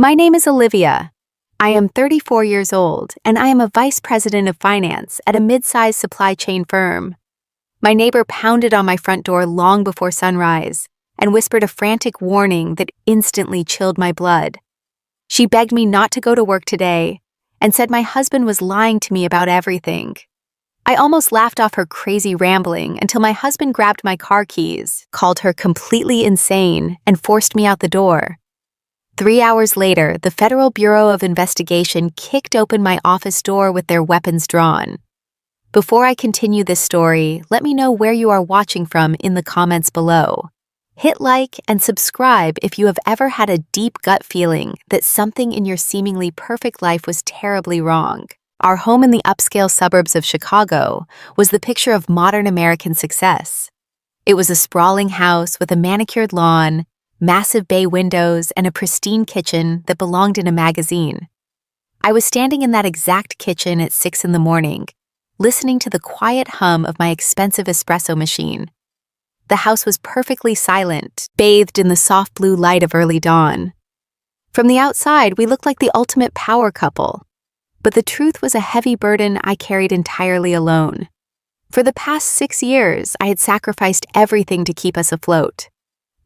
My name is Olivia. I am 34 years old, and I am a vice president of finance at a mid-sized supply chain firm. My neighbor pounded on my front door long before sunrise and whispered a frantic warning that instantly chilled my blood. She begged me not to go to work today and said my husband was lying to me about everything. I almost laughed off her crazy rambling until my husband grabbed my car keys, called her completely insane, and forced me out the door. 3 hours later, the Federal Bureau of Investigation kicked open my office door with their weapons drawn. Before I continue this story, let me know where you are watching from in the comments below. Hit like and subscribe if you have ever had a deep gut feeling that something in your seemingly perfect life was terribly wrong. Our home in the upscale suburbs of Chicago was the picture of modern American success. It was a sprawling house with a manicured lawn, massive bay windows, and a pristine kitchen that belonged in a magazine. I was standing in that exact kitchen at 6 in the morning, listening to the quiet hum of my expensive espresso machine. The house was perfectly silent, bathed in the soft blue light of early dawn. From the outside, we looked like the ultimate power couple. But the truth was a heavy burden I carried entirely alone. For the past 6 years, I had sacrificed everything to keep us afloat.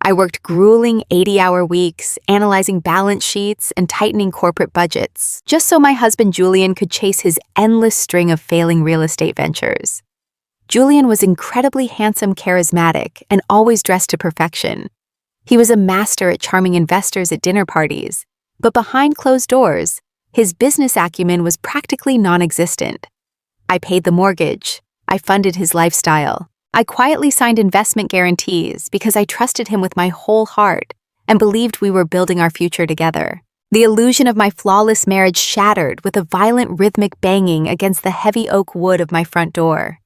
I worked grueling 80-hour weeks, analyzing balance sheets and tightening corporate budgets, just so my husband Julian could chase his endless string of failing real estate ventures. Julian was incredibly handsome, charismatic, and always dressed to perfection. He was a master at charming investors at dinner parties, but behind closed doors, his business acumen was practically non-existent. I paid the mortgage. I funded his lifestyle. I quietly signed investment guarantees because I trusted him with my whole heart and believed we were building our future together. The illusion of my flawless marriage shattered with a violent rhythmic banging against the heavy oak wood of my front door.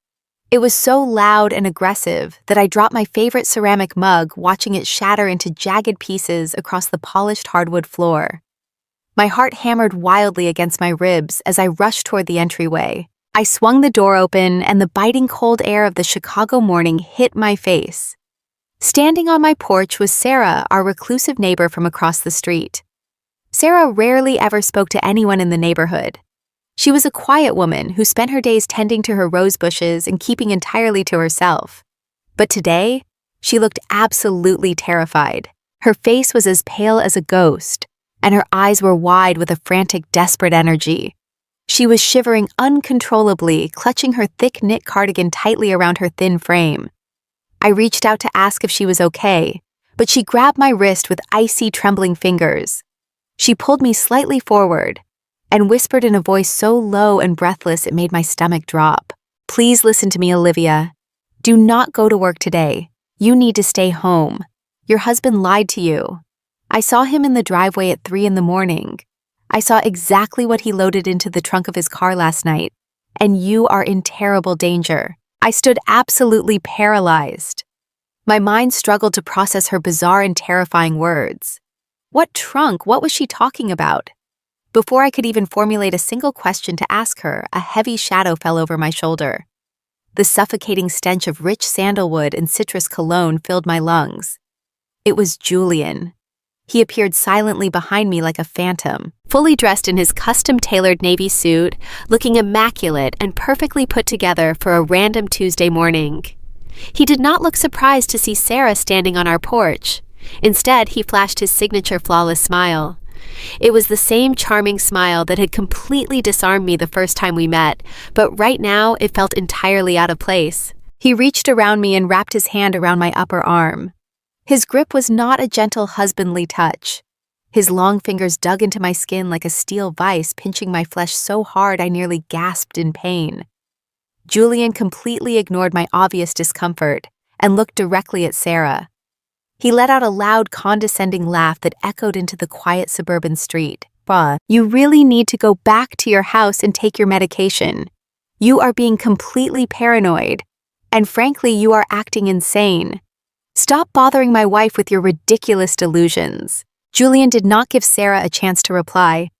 It was so loud and aggressive that I dropped my favorite ceramic mug, watching it shatter into jagged pieces across the polished hardwood floor. My heart hammered wildly against my ribs as I rushed toward the entryway. I swung the door open, and the biting cold air of the Chicago morning hit my face. Standing on my porch was Sarah, our reclusive neighbor from across the street. Sarah rarely ever spoke to anyone in the neighborhood. She was a quiet woman who spent her days tending to her rose bushes and keeping entirely to herself. But today, she looked absolutely terrified. Her face was as pale as a ghost, and her eyes were wide with a frantic, desperate energy. She was shivering uncontrollably, clutching her thick knit cardigan tightly around her thin frame. I reached out to ask if she was okay, but she grabbed my wrist with icy, trembling fingers. She pulled me slightly forward and whispered in a voice so low and breathless it made my stomach drop. "Please listen to me, Olivia. Do not go to work today. You need to stay home. Your husband lied to you. I saw him in the driveway at 3 in the morning. I saw exactly what he loaded into the trunk of his car last night, and you are in terrible danger." I stood absolutely paralyzed. My mind struggled to process her bizarre and terrifying words. What trunk? What was she talking about? Before I could even formulate a single question to ask her, a heavy shadow fell over my shoulder. The suffocating stench of rich sandalwood and citrus cologne filled my lungs. It was Julian. He appeared silently behind me like a phantom, fully dressed in his custom-tailored navy suit, looking immaculate and perfectly put together for a random Tuesday morning. He did not look surprised to see Sarah standing on our porch. Instead, he flashed his signature flawless smile. It was the same charming smile that had completely disarmed me the first time we met, but right now it felt entirely out of place. He reached around me and wrapped his hand around my upper arm. His grip was not a gentle, husbandly touch. His long fingers dug into my skin like a steel vise, pinching my flesh so hard I nearly gasped in pain. Julian completely ignored my obvious discomfort and looked directly at Sarah. He let out a loud, condescending laugh that echoed into the quiet suburban street. "Bruh, you really need to go back to your house and take your medication. You are being completely paranoid, and frankly, you are acting insane. Stop bothering my wife with your ridiculous delusions." Julian did not give Sarah a chance to reply.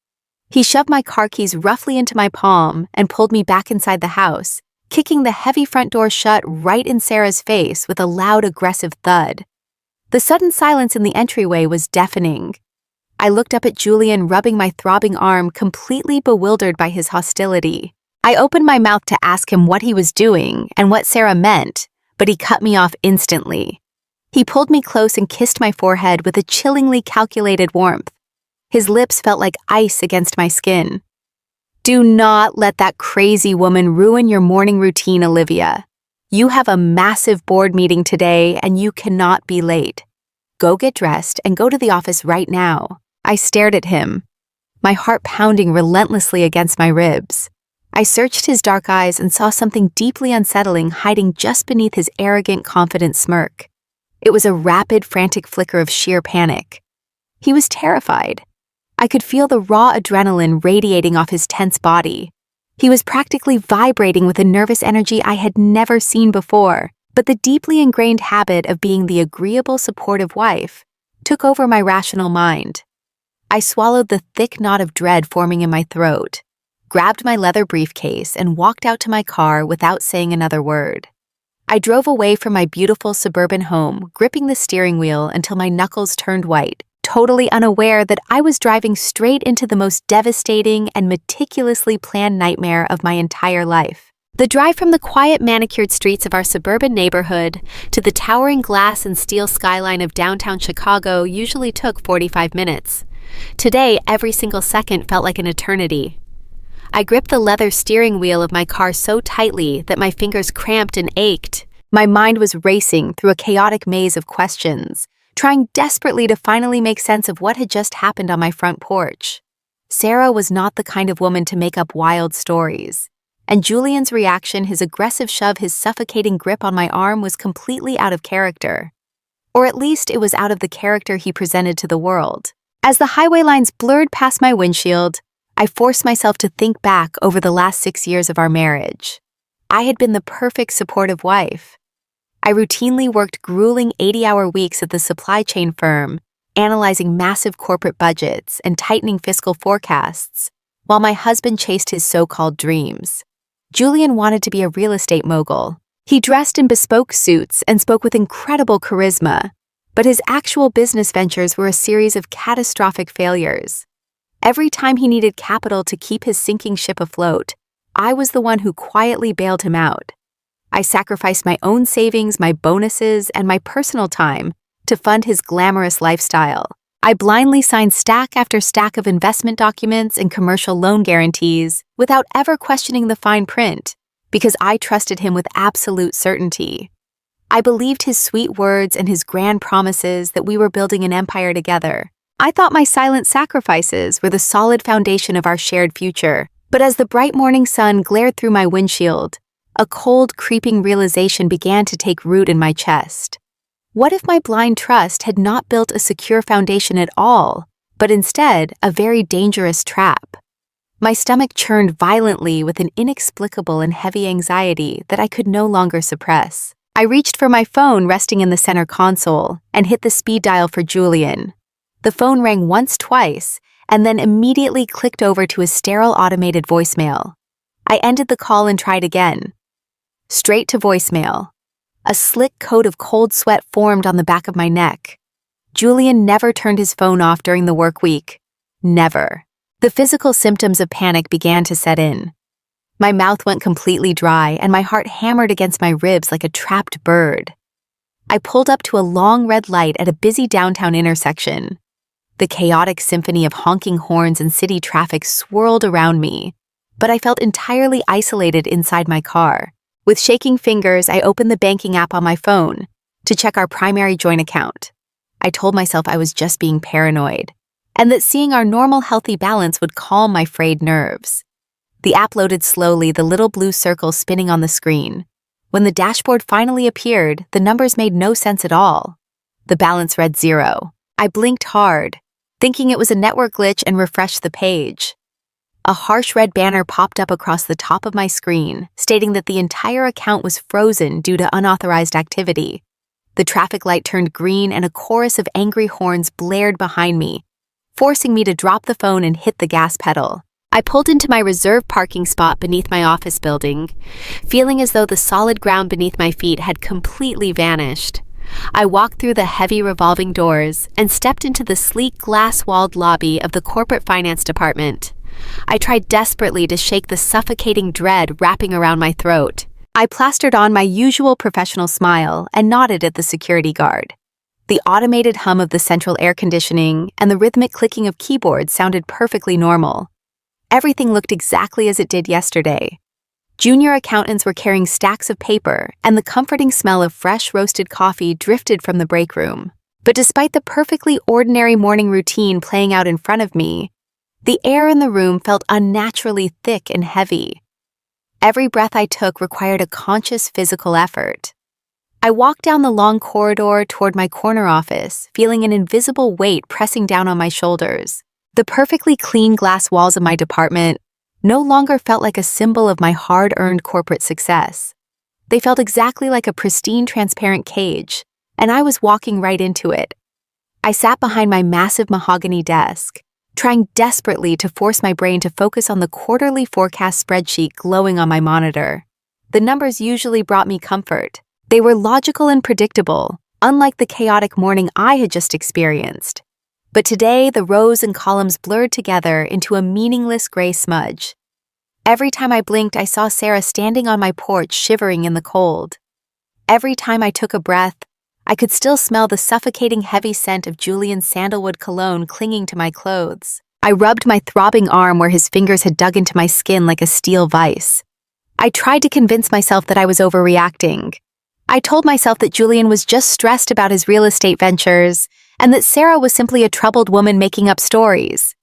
He shoved my car keys roughly into my palm and pulled me back inside the house, kicking the heavy front door shut right in Sarah's face with a loud, aggressive thud. The sudden silence in the entryway was deafening. I looked up at Julian, rubbing my throbbing arm, completely bewildered by his hostility. I opened my mouth to ask him what he was doing and what Sarah meant, but he cut me off instantly. He pulled me close and kissed my forehead with a chillingly calculated warmth. His lips felt like ice against my skin. "Do not let that crazy woman ruin your morning routine, Olivia. You have a massive board meeting today and you cannot be late. Go get dressed and go to the office right now." I stared at him, my heart pounding relentlessly against my ribs. I searched his dark eyes and saw something deeply unsettling hiding just beneath his arrogant, confident smirk. It was a rapid, frantic flicker of sheer panic. He was terrified. I could feel the raw adrenaline radiating off his tense body. He was practically vibrating with a nervous energy I had never seen before, but the deeply ingrained habit of being the agreeable, supportive wife took over my rational mind. I swallowed the thick knot of dread forming in my throat, grabbed my leather briefcase, and walked out to my car without saying another word. I drove away from my beautiful suburban home, gripping the steering wheel until my knuckles turned white, totally unaware that I was driving straight into the most devastating and meticulously planned nightmare of my entire life. The drive from the quiet, manicured streets of our suburban neighborhood to the towering glass and steel skyline of downtown Chicago usually took 45 minutes. Today, every single second felt like an eternity. I gripped the leather steering wheel of my car so tightly that my fingers cramped and ached. My mind was racing through a chaotic maze of questions, trying desperately to finally make sense of what had just happened on my front porch. Sarah was not the kind of woman to make up wild stories, and Julian's reaction, his aggressive shove, his suffocating grip on my arm was completely out of character. Or at least it was out of the character he presented to the world. As the highway lines blurred past my windshield, I forced myself to think back over the last 6 years of our marriage. I had been the perfect supportive wife. I routinely worked grueling 80-hour weeks at the supply chain firm, analyzing massive corporate budgets and tightening fiscal forecasts, while my husband chased his so-called dreams. Julian wanted to be a real estate mogul. He dressed in bespoke suits and spoke with incredible charisma, but his actual business ventures were a series of catastrophic failures. Every time he needed capital to keep his sinking ship afloat, I was the one who quietly bailed him out. I sacrificed my own savings, my bonuses, and my personal time to fund his glamorous lifestyle. I blindly signed stack after stack of investment documents and commercial loan guarantees without ever questioning the fine print, because I trusted him with absolute certainty. I believed his sweet words and his grand promises that we were building an empire together. I thought my silent sacrifices were the solid foundation of our shared future, but as the bright morning sun glared through my windshield, a cold, creeping realization began to take root in my chest. What if my blind trust had not built a secure foundation at all, but instead a very dangerous trap? My stomach churned violently with an inexplicable and heavy anxiety that I could no longer suppress. I reached for my phone resting in the center console and hit the speed dial for Julian. The phone rang once, twice, and then immediately clicked over to a sterile automated voicemail. I ended the call and tried again. Straight to voicemail. A slick coat of cold sweat formed on the back of my neck. Julian never turned his phone off during the work week. Never. The physical symptoms of panic began to set in. My mouth went completely dry and my heart hammered against my ribs like a trapped bird. I pulled up to a long red light at a busy downtown intersection. The chaotic symphony of honking horns and city traffic swirled around me, but I felt entirely isolated inside my car. With shaking fingers, I opened the banking app on my phone to check our primary joint account. I told myself I was just being paranoid, and that seeing our normal healthy balance would calm my frayed nerves. The app loaded slowly, the little blue circle spinning on the screen. When the dashboard finally appeared, the numbers made no sense at all. The balance read 0. I blinked hard, thinking it was a network glitch, and refreshed the page. A harsh red banner popped up across the top of my screen, stating that the entire account was frozen due to unauthorized activity. The traffic light turned green and a chorus of angry horns blared behind me, forcing me to drop the phone and hit the gas pedal. I pulled into my reserved parking spot beneath my office building, feeling as though the solid ground beneath my feet had completely vanished. I walked through the heavy revolving doors and stepped into the sleek glass-walled lobby of the corporate finance department. I tried desperately to shake the suffocating dread wrapping around my throat. I plastered on my usual professional smile and nodded at the security guard. The automated hum of the central air conditioning and the rhythmic clicking of keyboards sounded perfectly normal. Everything looked exactly as it did yesterday. Junior accountants were carrying stacks of paper, and the comforting smell of fresh roasted coffee drifted from the break room. But despite the perfectly ordinary morning routine playing out in front of me, the air in the room felt unnaturally thick and heavy. Every breath I took required a conscious physical effort. I walked down the long corridor toward my corner office, feeling an invisible weight pressing down on my shoulders. The perfectly clean glass walls of my department no longer felt like a symbol of my hard-earned corporate success. They felt exactly like a pristine, transparent cage, and I was walking right into it. I sat behind my massive mahogany desk, trying desperately to force my brain to focus on the quarterly forecast spreadsheet glowing on my monitor. The numbers usually brought me comfort. They were logical and predictable, unlike the chaotic morning I had just experienced. But today, the rows and columns blurred together into a meaningless gray smudge. Every time I blinked, I saw Sarah standing on my porch shivering in the cold. Every time I took a breath, I could still smell the suffocating heavy scent of Julian's sandalwood cologne clinging to my clothes. I rubbed my throbbing arm where his fingers had dug into my skin like a steel vise. I tried to convince myself that I was overreacting. I told myself that Julian was just stressed about his real estate ventures, and that Sarah was simply a troubled woman making up stories.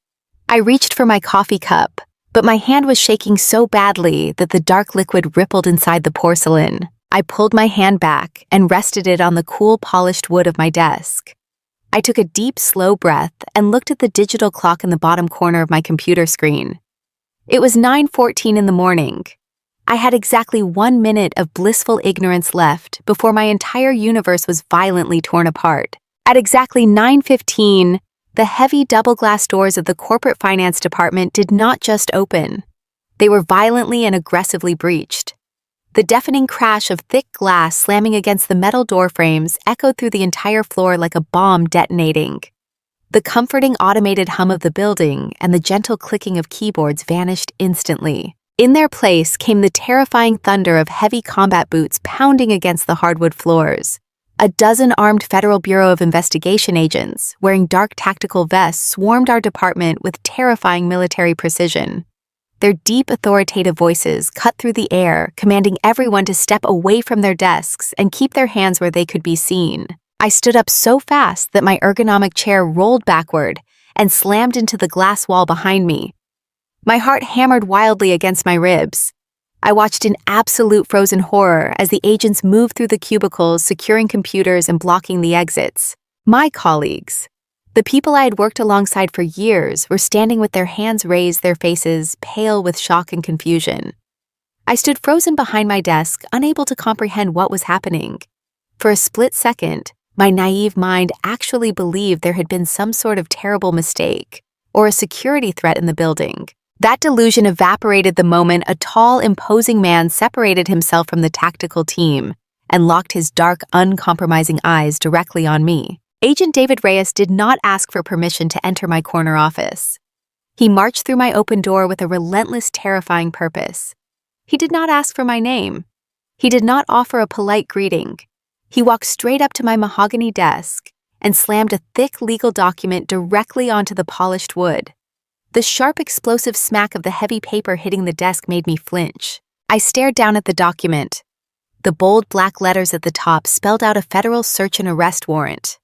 I reached for my coffee cup, but my hand was shaking so badly that the dark liquid rippled inside the porcelain. I pulled my hand back and rested it on the cool, polished wood of my desk. I took a deep, slow breath and looked at the digital clock in the bottom corner of my computer screen. It was 9:14 in the morning. I had exactly 1 minute of blissful ignorance left before my entire universe was violently torn apart. At exactly 9:15, the heavy double-glass doors of the corporate finance department did not just open. They were violently and aggressively breached. The deafening crash of thick glass slamming against the metal door frames echoed through the entire floor like a bomb detonating. The comforting automated hum of the building and the gentle clicking of keyboards vanished instantly. In their place came the terrifying thunder of heavy combat boots pounding against the hardwood floors. A dozen armed Federal Bureau of Investigation agents, wearing dark tactical vests, swarmed our department with terrifying military precision. Their deep, authoritative voices cut through the air, commanding everyone to step away from their desks and keep their hands where they could be seen. I stood up so fast that my ergonomic chair rolled backward and slammed into the glass wall behind me. My heart hammered wildly against my ribs. I watched in absolute frozen horror as the agents moved through the cubicles, securing computers and blocking the exits. My colleagues, the people I had worked alongside for years, were standing with their hands raised, their faces pale with shock and confusion. I stood frozen behind my desk, unable to comprehend what was happening. For a split second, my naive mind actually believed there had been some sort of terrible mistake or a security threat in the building. That delusion evaporated the moment a tall, imposing man separated himself from the tactical team and locked his dark, uncompromising eyes directly on me. Agent David Reyes did not ask for permission to enter my corner office. He marched through my open door with a relentless, terrifying purpose. He did not ask for my name. He did not offer a polite greeting. He walked straight up to my mahogany desk and slammed a thick legal document directly onto the polished wood. The sharp, explosive smack of the heavy paper hitting the desk made me flinch. I stared down at the document. The bold black letters at the top spelled out a federal search and arrest warrant.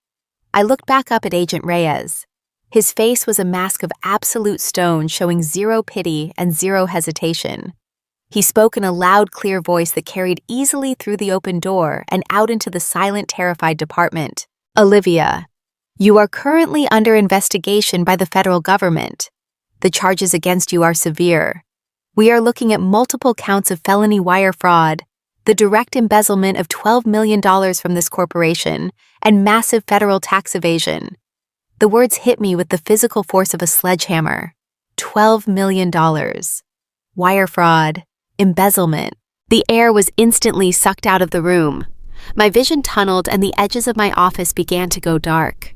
I looked back up at Agent Reyes. His face was a mask of absolute stone, showing zero pity and zero hesitation. He spoke in a loud, clear voice that carried easily through the open door and out into the silent, terrified department. Olivia, you are currently under investigation by the federal government. The charges against you are severe. We are looking at multiple counts of felony wire fraud, the direct embezzlement of $12 million from this corporation, and massive federal tax evasion. The words hit me with the physical force of a sledgehammer. $12 million. Wire fraud. Embezzlement. The air was instantly sucked out of the room. My vision tunneled and the edges of my office began to go dark.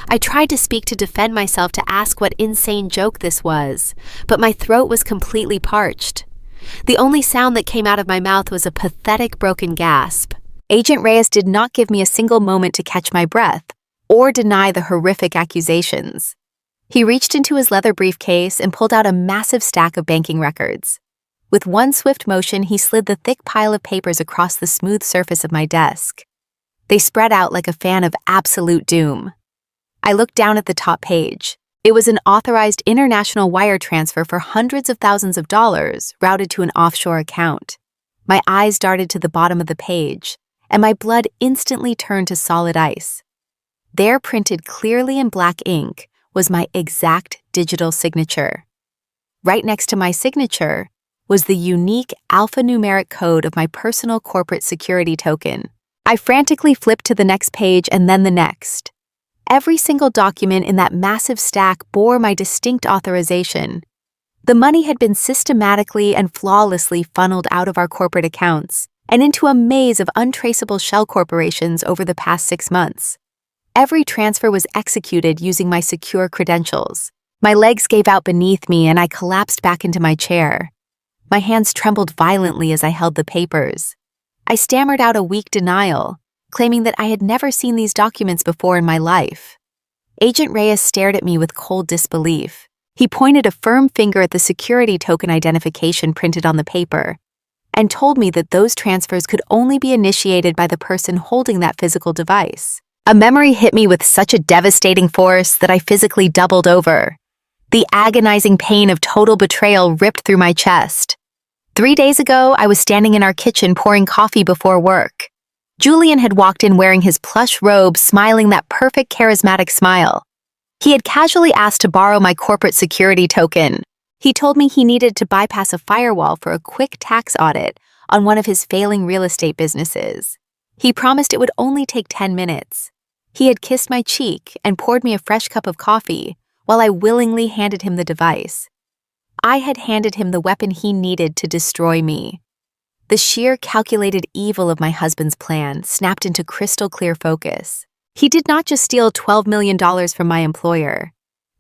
I tried to speak to defend myself, to ask what insane joke this was, but my throat was completely parched. The only sound that came out of my mouth was a pathetic broken gasp. Agent Reyes did not give me a single moment to catch my breath or deny the horrific accusations. He reached into his leather briefcase and pulled out a massive stack of banking records. With one swift motion, he slid the thick pile of papers across the smooth surface of my desk. They spread out like a fan of absolute doom. I looked down at the top page. It was an authorized international wire transfer for hundreds of thousands of dollars routed to an offshore account. My eyes darted to the bottom of the page, and my blood instantly turned to solid ice. There, printed clearly in black ink, was my exact digital signature. Right next to my signature was the unique alphanumeric code of my personal corporate security token. I frantically flipped to the next page and then the next. Every single document in that massive stack bore my distinct authorization. The money had been systematically and flawlessly funneled out of our corporate accounts and into a maze of untraceable shell corporations over the past 6 months. Every transfer was executed using my secure credentials. My legs gave out beneath me and I collapsed back into my chair. My hands trembled violently as I held the papers. I stammered out a weak denial, claiming that I had never seen these documents before in my life. Agent Reyes stared at me with cold disbelief. He pointed a firm finger at the security token identification printed on the paper and told me that those transfers could only be initiated by the person holding that physical device. A memory hit me with such a devastating force that I physically doubled over. The agonizing pain of total betrayal ripped through my chest. 3 days ago, I was standing in our kitchen pouring coffee before work. Julian had walked in wearing his plush robe, smiling that perfect charismatic smile. He had casually asked to borrow my corporate security token. He told me he needed to bypass a firewall for a quick tax audit on one of his failing real estate businesses. He promised it would only take 10 minutes. He had kissed my cheek and poured me a fresh cup of coffee while I willingly handed him the device. I had handed him the weapon he needed to destroy me. The sheer calculated evil of my husband's plan snapped into crystal clear focus. He did not just steal $12 million from my employer.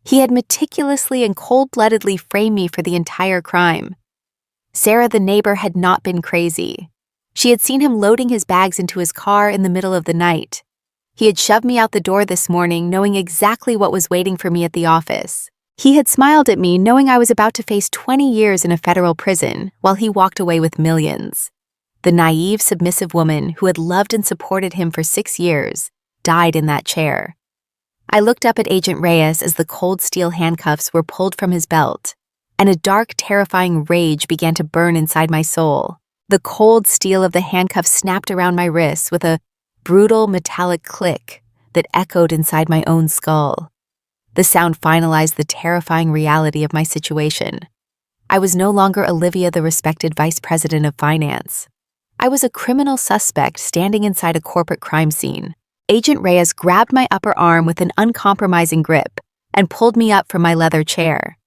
He had meticulously and cold-bloodedly framed me for the entire crime. Sarah, the neighbor, had not been crazy. She had seen him loading his bags into his car in the middle of the night. He had shoved me out the door this morning, knowing exactly what was waiting for me at the office. He had smiled at me, knowing I was about to face 20 years in a federal prison, while he walked away with millions. The naive, submissive woman who had loved and supported him for 6 years died in that chair. I looked up at Agent Reyes as the cold steel handcuffs were pulled from his belt, and a dark, terrifying rage began to burn inside my soul. The cold steel of the handcuffs snapped around my wrists with a brutal, metallic click that echoed inside my own skull. The sound finalized the terrifying reality of my situation. I was no longer Olivia, the respected vice president of finance. I was a criminal suspect standing inside a corporate crime scene. Agent Reyes grabbed my upper arm with an uncompromising grip and pulled me up from my leather chair.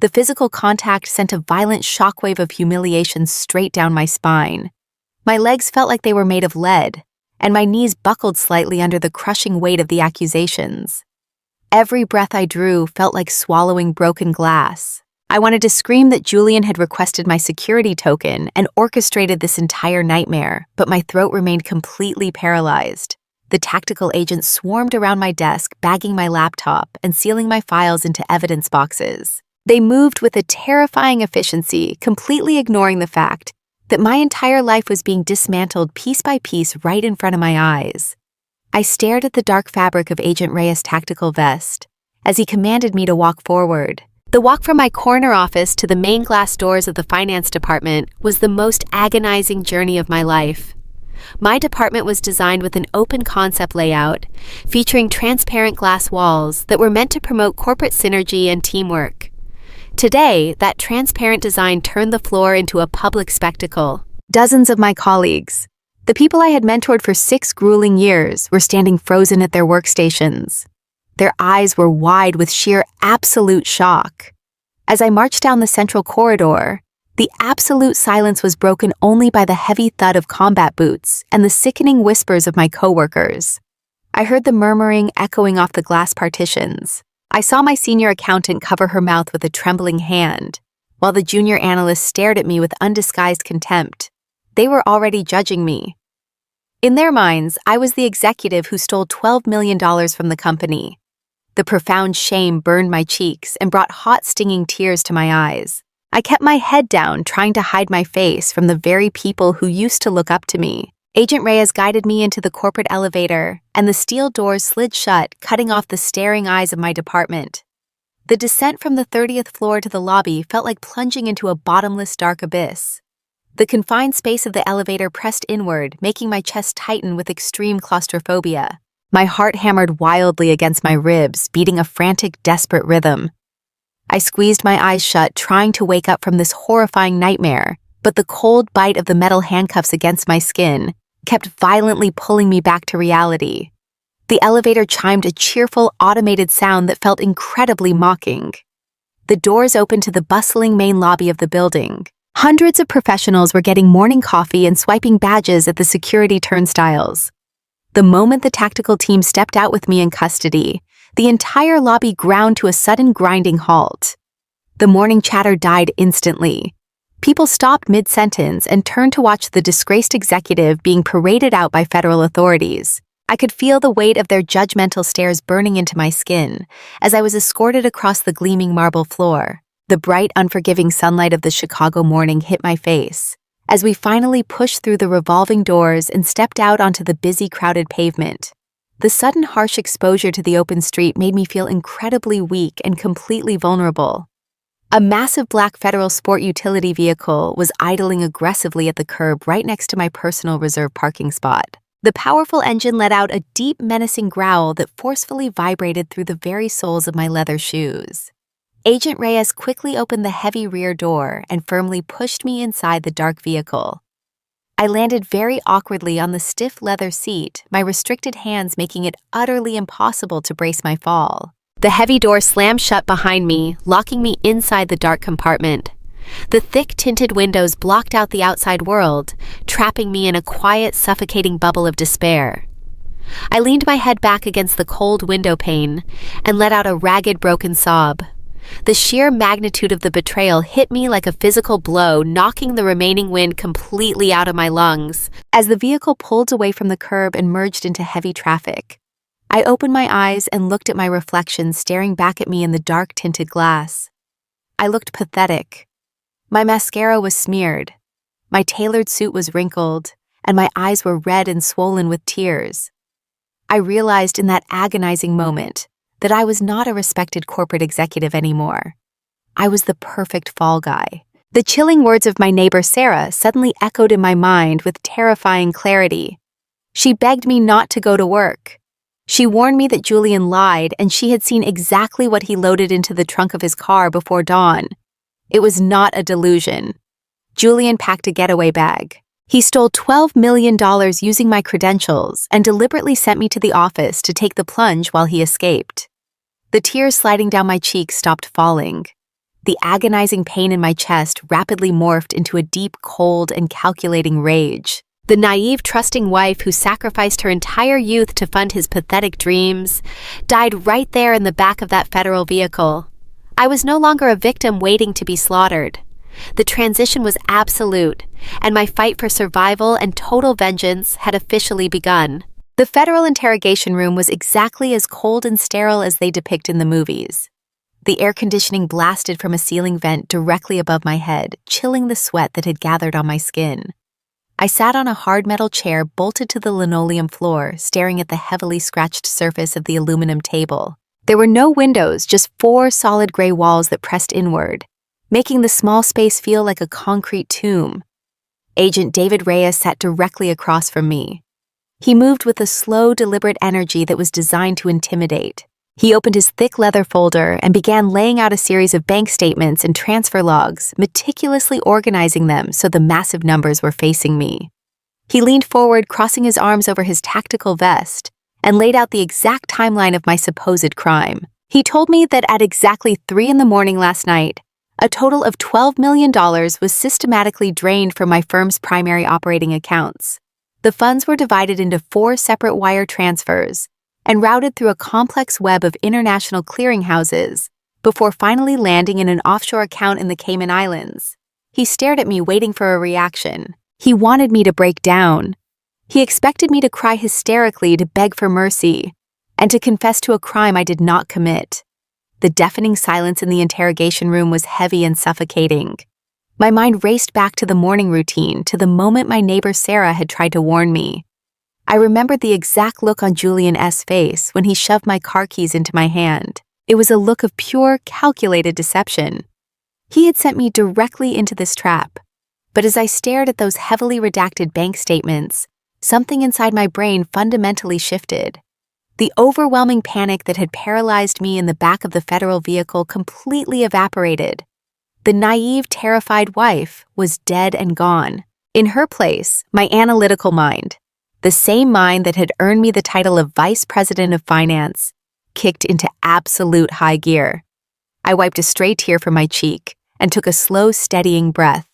The physical contact sent a violent shockwave of humiliation straight down my spine. My legs felt like they were made of lead, and my knees buckled slightly under the crushing weight of the accusations. Every breath I drew felt like swallowing broken glass. I wanted to scream that Julian had requested my security token and orchestrated this entire nightmare, but my throat remained completely paralyzed. The tactical agents swarmed around my desk, bagging my laptop and sealing my files into evidence boxes. They moved with a terrifying efficiency, completely ignoring the fact that my entire life was being dismantled piece by piece right in front of my eyes. I stared at the dark fabric of Agent Reyes' tactical vest as he commanded me to walk forward. The walk from my corner office to the main glass doors of the finance department was the most agonizing journey of my life. My department was designed with an open concept layout, featuring transparent glass walls that were meant to promote corporate synergy and teamwork. Today, that transparent design turned the floor into a public spectacle. Dozens of my colleagues, the people I had mentored for 6 grueling years, were standing frozen at their workstations. Their eyes were wide with sheer absolute shock. As I marched down the central corridor, The absolute silence was broken only by the heavy thud of combat boots and the sickening whispers of my coworkers. I heard the murmuring echoing off the glass partitions. I saw my senior accountant cover her mouth with a trembling hand, while the junior analyst stared at me with undisguised contempt. They were already judging me. In their minds, I was the executive who stole $12 million from the company. The profound shame burned my cheeks and brought hot, stinging tears to my eyes. I kept my head down, trying to hide my face from the very people who used to look up to me. Agent Reyes guided me into the corporate elevator, and the steel doors slid shut, cutting off the staring eyes of my department. The descent from the 30th floor to the lobby felt like plunging into a bottomless, dark abyss. The confined space of the elevator pressed inward, making my chest tighten with extreme claustrophobia. My heart hammered wildly against my ribs, beating a frantic, desperate rhythm. I squeezed my eyes shut, trying to wake up from this horrifying nightmare, but the cold bite of the metal handcuffs against my skin kept violently pulling me back to reality. The elevator chimed a cheerful, automated sound that felt incredibly mocking. The doors opened to the bustling main lobby of the building. Hundreds of professionals were getting morning coffee and swiping badges at the security turnstiles. The moment the tactical team stepped out with me in custody, the entire lobby ground to a sudden grinding halt. The morning chatter died instantly. People stopped mid-sentence and turned to watch the disgraced executive being paraded out by federal authorities. I could feel the weight of their judgmental stares burning into my skin as I was escorted across the gleaming marble floor. The bright, unforgiving sunlight of the Chicago morning hit my face as we finally pushed through the revolving doors and stepped out onto the busy, crowded pavement. The sudden harsh exposure to the open street made me feel incredibly weak and completely vulnerable. A massive black federal sport utility vehicle was idling aggressively at the curb right next to my personal reserve parking spot. The powerful engine let out a deep, menacing growl that forcefully vibrated through the very soles of my leather shoes. Agent Reyes quickly opened the heavy rear door and firmly pushed me inside the dark vehicle. I landed very awkwardly on the stiff leather seat, my restricted hands making it utterly impossible to brace my fall. The heavy door slammed shut behind me, locking me inside the dark compartment. The thick tinted windows blocked out the outside world, trapping me in a quiet, suffocating bubble of despair. I leaned my head back against the cold window pane and let out a ragged, broken sob. The sheer magnitude of the betrayal hit me like a physical blow, knocking the remaining wind completely out of my lungs. As the vehicle pulled away from the curb and merged into heavy traffic, I opened my eyes and looked at my reflection staring back at me in the dark tinted glass. I looked pathetic. My mascara was smeared, my tailored suit was wrinkled, and my eyes were red and swollen with tears. I realized in that agonizing moment that I was not a respected corporate executive anymore. I was the perfect fall guy. The chilling words of my neighbor Sarah suddenly echoed in my mind with terrifying clarity. She begged me not to go to work. She warned me that Julian lied and she had seen exactly what he loaded into the trunk of his car before dawn. It was not a delusion. Julian packed a getaway bag. He stole $12 million using my credentials and deliberately sent me to the office to take the plunge while he escaped. The tears sliding down my cheeks stopped falling. The agonizing pain in my chest rapidly morphed into a deep, cold, and calculating rage. The naive, trusting wife who sacrificed her entire youth to fund his pathetic dreams died right there in the back of that federal vehicle. I was no longer a victim waiting to be slaughtered. The transition was absolute, and my fight for survival and total vengeance had officially begun. The federal interrogation room was exactly as cold and sterile as they depict in the movies. The air conditioning blasted from a ceiling vent directly above my head, chilling the sweat that had gathered on my skin. I sat on a hard metal chair bolted to the linoleum floor, staring at the heavily scratched surface of the aluminum table. There were no windows, just 4 solid gray walls that pressed inward, making the small space feel like a concrete tomb. Agent David Reyes sat directly across from me. He moved with a slow, deliberate energy that was designed to intimidate. He opened his thick leather folder and began laying out a series of bank statements and transfer logs, meticulously organizing them so the massive numbers were facing me. He leaned forward, crossing his arms over his tactical vest, and laid out the exact timeline of my supposed crime. He told me that at exactly 3 a.m. last night, A total of $12 million was systematically drained from my firm's primary operating accounts. The funds were divided into 4 separate wire transfers and routed through a complex web of international clearinghouses before finally landing in an offshore account in the Cayman Islands. He stared at me, waiting for a reaction. He wanted me to break down. He expected me to cry hysterically, to beg for mercy, and to confess to a crime I did not commit. The deafening silence in the interrogation room was heavy and suffocating. My mind raced back to the morning routine, to the moment my neighbor Sarah had tried to warn me. I remembered the exact look on Julian S.'s face when he shoved my car keys into my hand. It was a look of pure, calculated deception. He had sent me directly into this trap. But as I stared at those heavily redacted bank statements, something inside my brain fundamentally shifted. The overwhelming panic that had paralyzed me in the back of the federal vehicle completely evaporated. The naive, terrified wife was dead and gone. In her place, my analytical mind, the same mind that had earned me the title of Vice President of Finance, kicked into absolute high gear. I wiped a stray tear from my cheek and took a slow, steadying breath.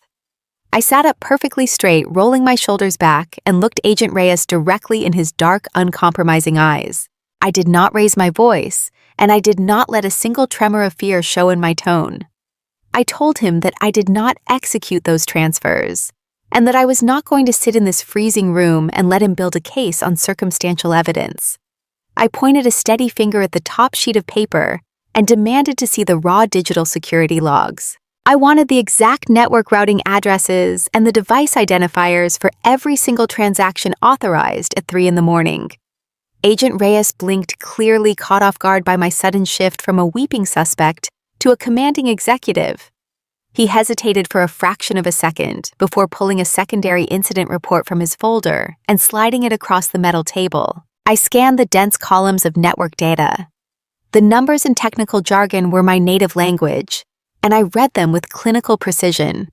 I sat up perfectly straight, rolling my shoulders back, and looked Agent Reyes directly in his dark, uncompromising eyes. I did not raise my voice, and I did not let a single tremor of fear show in my tone. I told him that I did not execute those transfers, and that I was not going to sit in this freezing room and let him build a case on circumstantial evidence. I pointed a steady finger at the top sheet of paper and demanded to see the raw digital security logs. I wanted the exact network routing addresses and the device identifiers for every single transaction authorized at 3 a.m. Agent Reyes blinked, clearly caught off guard by my sudden shift from a weeping suspect to a commanding executive. He hesitated for a fraction of a second before pulling a secondary incident report from his folder and sliding it across the metal table. I scanned the dense columns of network data. The numbers and technical jargon were my native language, and I read them with clinical precision.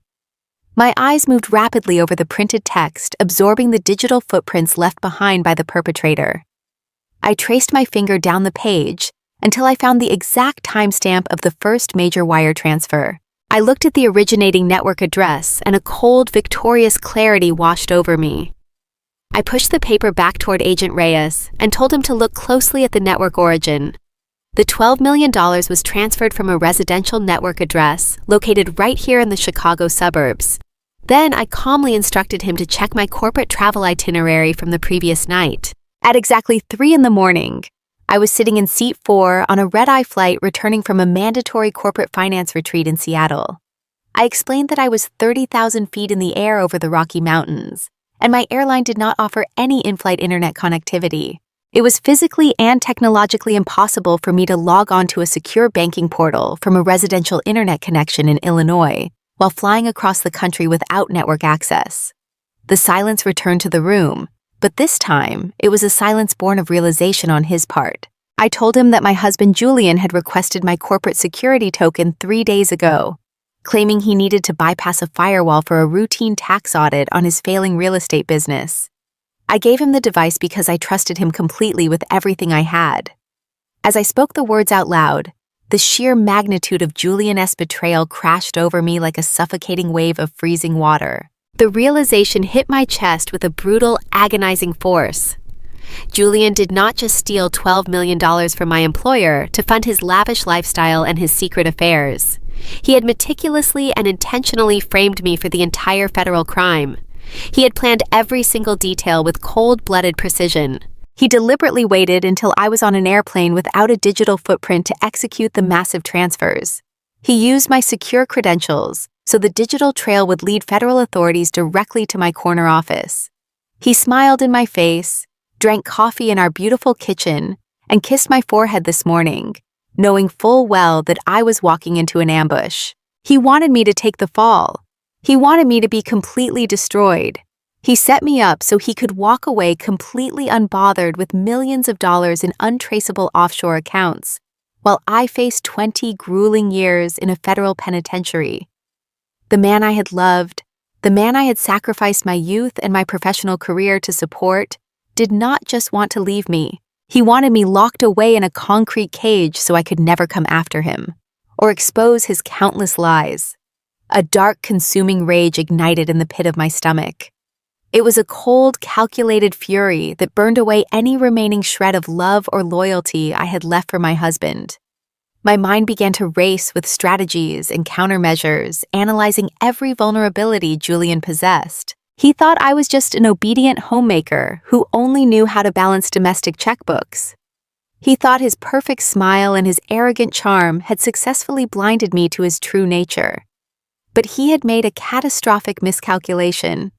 My eyes moved rapidly over the printed text, absorbing the digital footprints left behind by the perpetrator. I traced my finger down the page until I found the exact timestamp of the first major wire transfer. I looked at the originating network address, and a cold, victorious clarity washed over me. I pushed the paper back toward Agent Reyes and told him to look closely at the network origin. The $12 million was transferred from a residential network address located right here in the Chicago suburbs. Then I calmly instructed him to check my corporate travel itinerary from the previous night. At exactly 3 a.m, I was sitting in seat 4 on a red-eye flight returning from a mandatory corporate finance retreat in Seattle. I explained that I was 30,000 feet in the air over the Rocky Mountains, and my airline did not offer any in-flight internet connectivity. It was physically and technologically impossible for me to log on to a secure banking portal from a residential internet connection in Illinois while flying across the country without network access. The silence returned to the room, but this time it was a silence born of realization on his part. I told him that my husband Julian had requested my corporate security token 3 days ago, claiming he needed to bypass a firewall for a routine tax audit on his failing real estate business. I gave him the device because I trusted him completely with everything I had. As I spoke the words out loud, the sheer magnitude of Julian S. betrayal crashed over me like a suffocating wave of freezing water. The realization hit my chest with a brutal, agonizing force. Julian did not just steal $12 million from my employer to fund his lavish lifestyle and his secret affairs. He had meticulously and intentionally framed me for the entire federal crime. He had planned every single detail with cold-blooded precision. He deliberately waited until I was on an airplane without a digital footprint to execute the massive transfers. He used my secure credentials so the digital trail would lead federal authorities directly to my corner office. He smiled in my face, drank coffee in our beautiful kitchen, and kissed my forehead this morning, knowing full well that I was walking into an ambush. He wanted me to take the fall. He wanted me to be completely destroyed. He set me up so he could walk away completely unbothered with millions of dollars in untraceable offshore accounts, while I faced 20 grueling years in a federal penitentiary. The man I had loved, the man I had sacrificed my youth and my professional career to support, did not just want to leave me. He wanted me locked away in a concrete cage so I could never come after him, or expose his countless lies. A dark, consuming rage ignited in the pit of my stomach. It was a cold, calculated fury that burned away any remaining shred of love or loyalty I had left for my husband. My mind began to race with strategies and countermeasures, analyzing every vulnerability Julian possessed. He thought I was just an obedient homemaker who only knew how to balance domestic checkbooks. He thought his perfect smile and his arrogant charm had successfully blinded me to his true nature. But he had made a catastrophic miscalculation.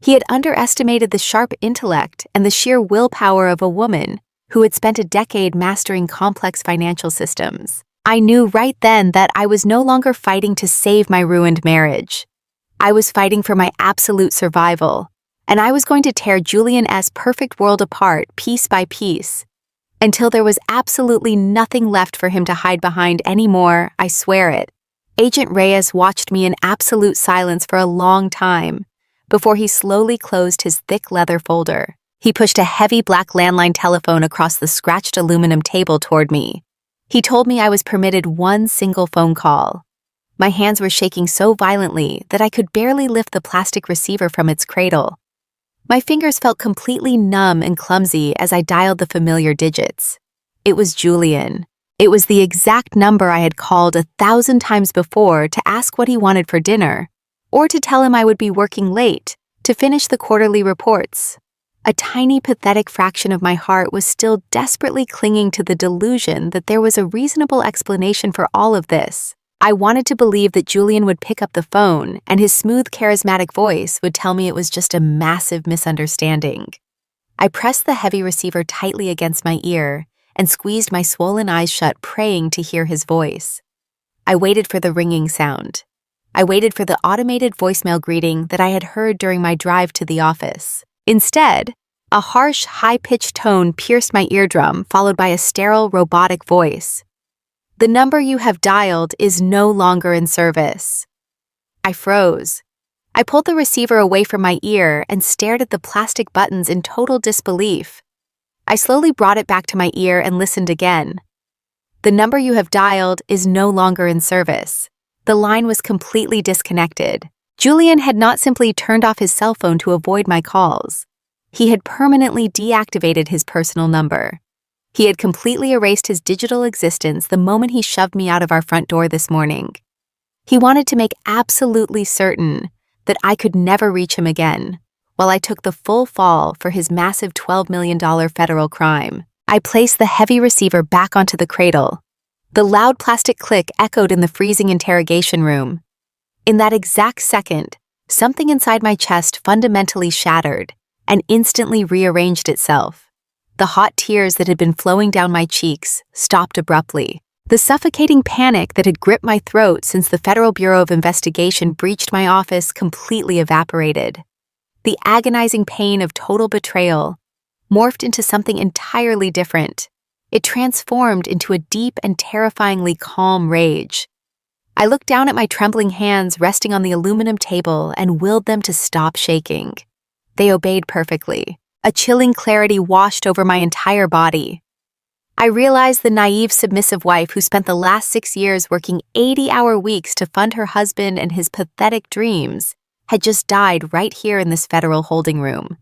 He had underestimated the sharp intellect and the sheer willpower of a woman who had spent a decade mastering complex financial systems. I knew right then that I was no longer fighting to save my ruined marriage. I was fighting for my absolute survival, and I was going to tear Julian's perfect world apart piece by piece, until there was absolutely nothing left for him to hide behind anymore, I swear it. Agent Reyes watched me in absolute silence for a long time, before he slowly closed his thick leather folder. He pushed a heavy black landline telephone across the scratched aluminum table toward me. He told me I was permitted one single phone call. My hands were shaking so violently that I could barely lift the plastic receiver from its cradle. My fingers felt completely numb and clumsy as I dialed the familiar digits. It was Julian. It was the exact number I had called 1,000 times before to ask what he wanted for dinner, or to tell him I would be working late to finish the quarterly reports. A tiny, pathetic fraction of my heart was still desperately clinging to the delusion that there was a reasonable explanation for all of this. I wanted to believe that Julian would pick up the phone and his smooth, charismatic voice would tell me it was just a massive misunderstanding. I pressed the heavy receiver tightly against my ear and squeezed my swollen eyes shut, praying to hear his voice. I waited for the ringing sound. I waited for the automated voicemail greeting that I had heard during my drive to the office. Instead, a harsh, high-pitched tone pierced my eardrum, followed by a sterile, robotic voice. "The number you have dialed is no longer in service." I froze. I pulled the receiver away from my ear and stared at the plastic buttons in total disbelief. I slowly brought it back to my ear and listened again. "The number you have dialed is no longer in service." The line was completely disconnected. Julian had not simply turned off his cell phone to avoid my calls. He had permanently deactivated his personal number. He had completely erased his digital existence the moment he shoved me out of our front door this morning. He wanted to make absolutely certain that I could never reach him again, while I took the full fall for his massive $12 million federal crime. I placed the heavy receiver back onto the cradle. The loud plastic click echoed in the freezing interrogation room. In that exact second, something inside my chest fundamentally shattered and instantly rearranged itself. The hot tears that had been flowing down my cheeks stopped abruptly. The suffocating panic that had gripped my throat since the Federal Bureau of Investigation breached my office completely evaporated. The agonizing pain of total betrayal morphed into something entirely different. It transformed into a deep and terrifyingly calm rage. I looked down at my trembling hands resting on the aluminum table and willed them to stop shaking. They obeyed perfectly. A chilling clarity washed over my entire body. I realized the naive, submissive wife who spent the last 6 years working 80-hour weeks to fund her husband and his pathetic dreams had just died right here in this federal holding room.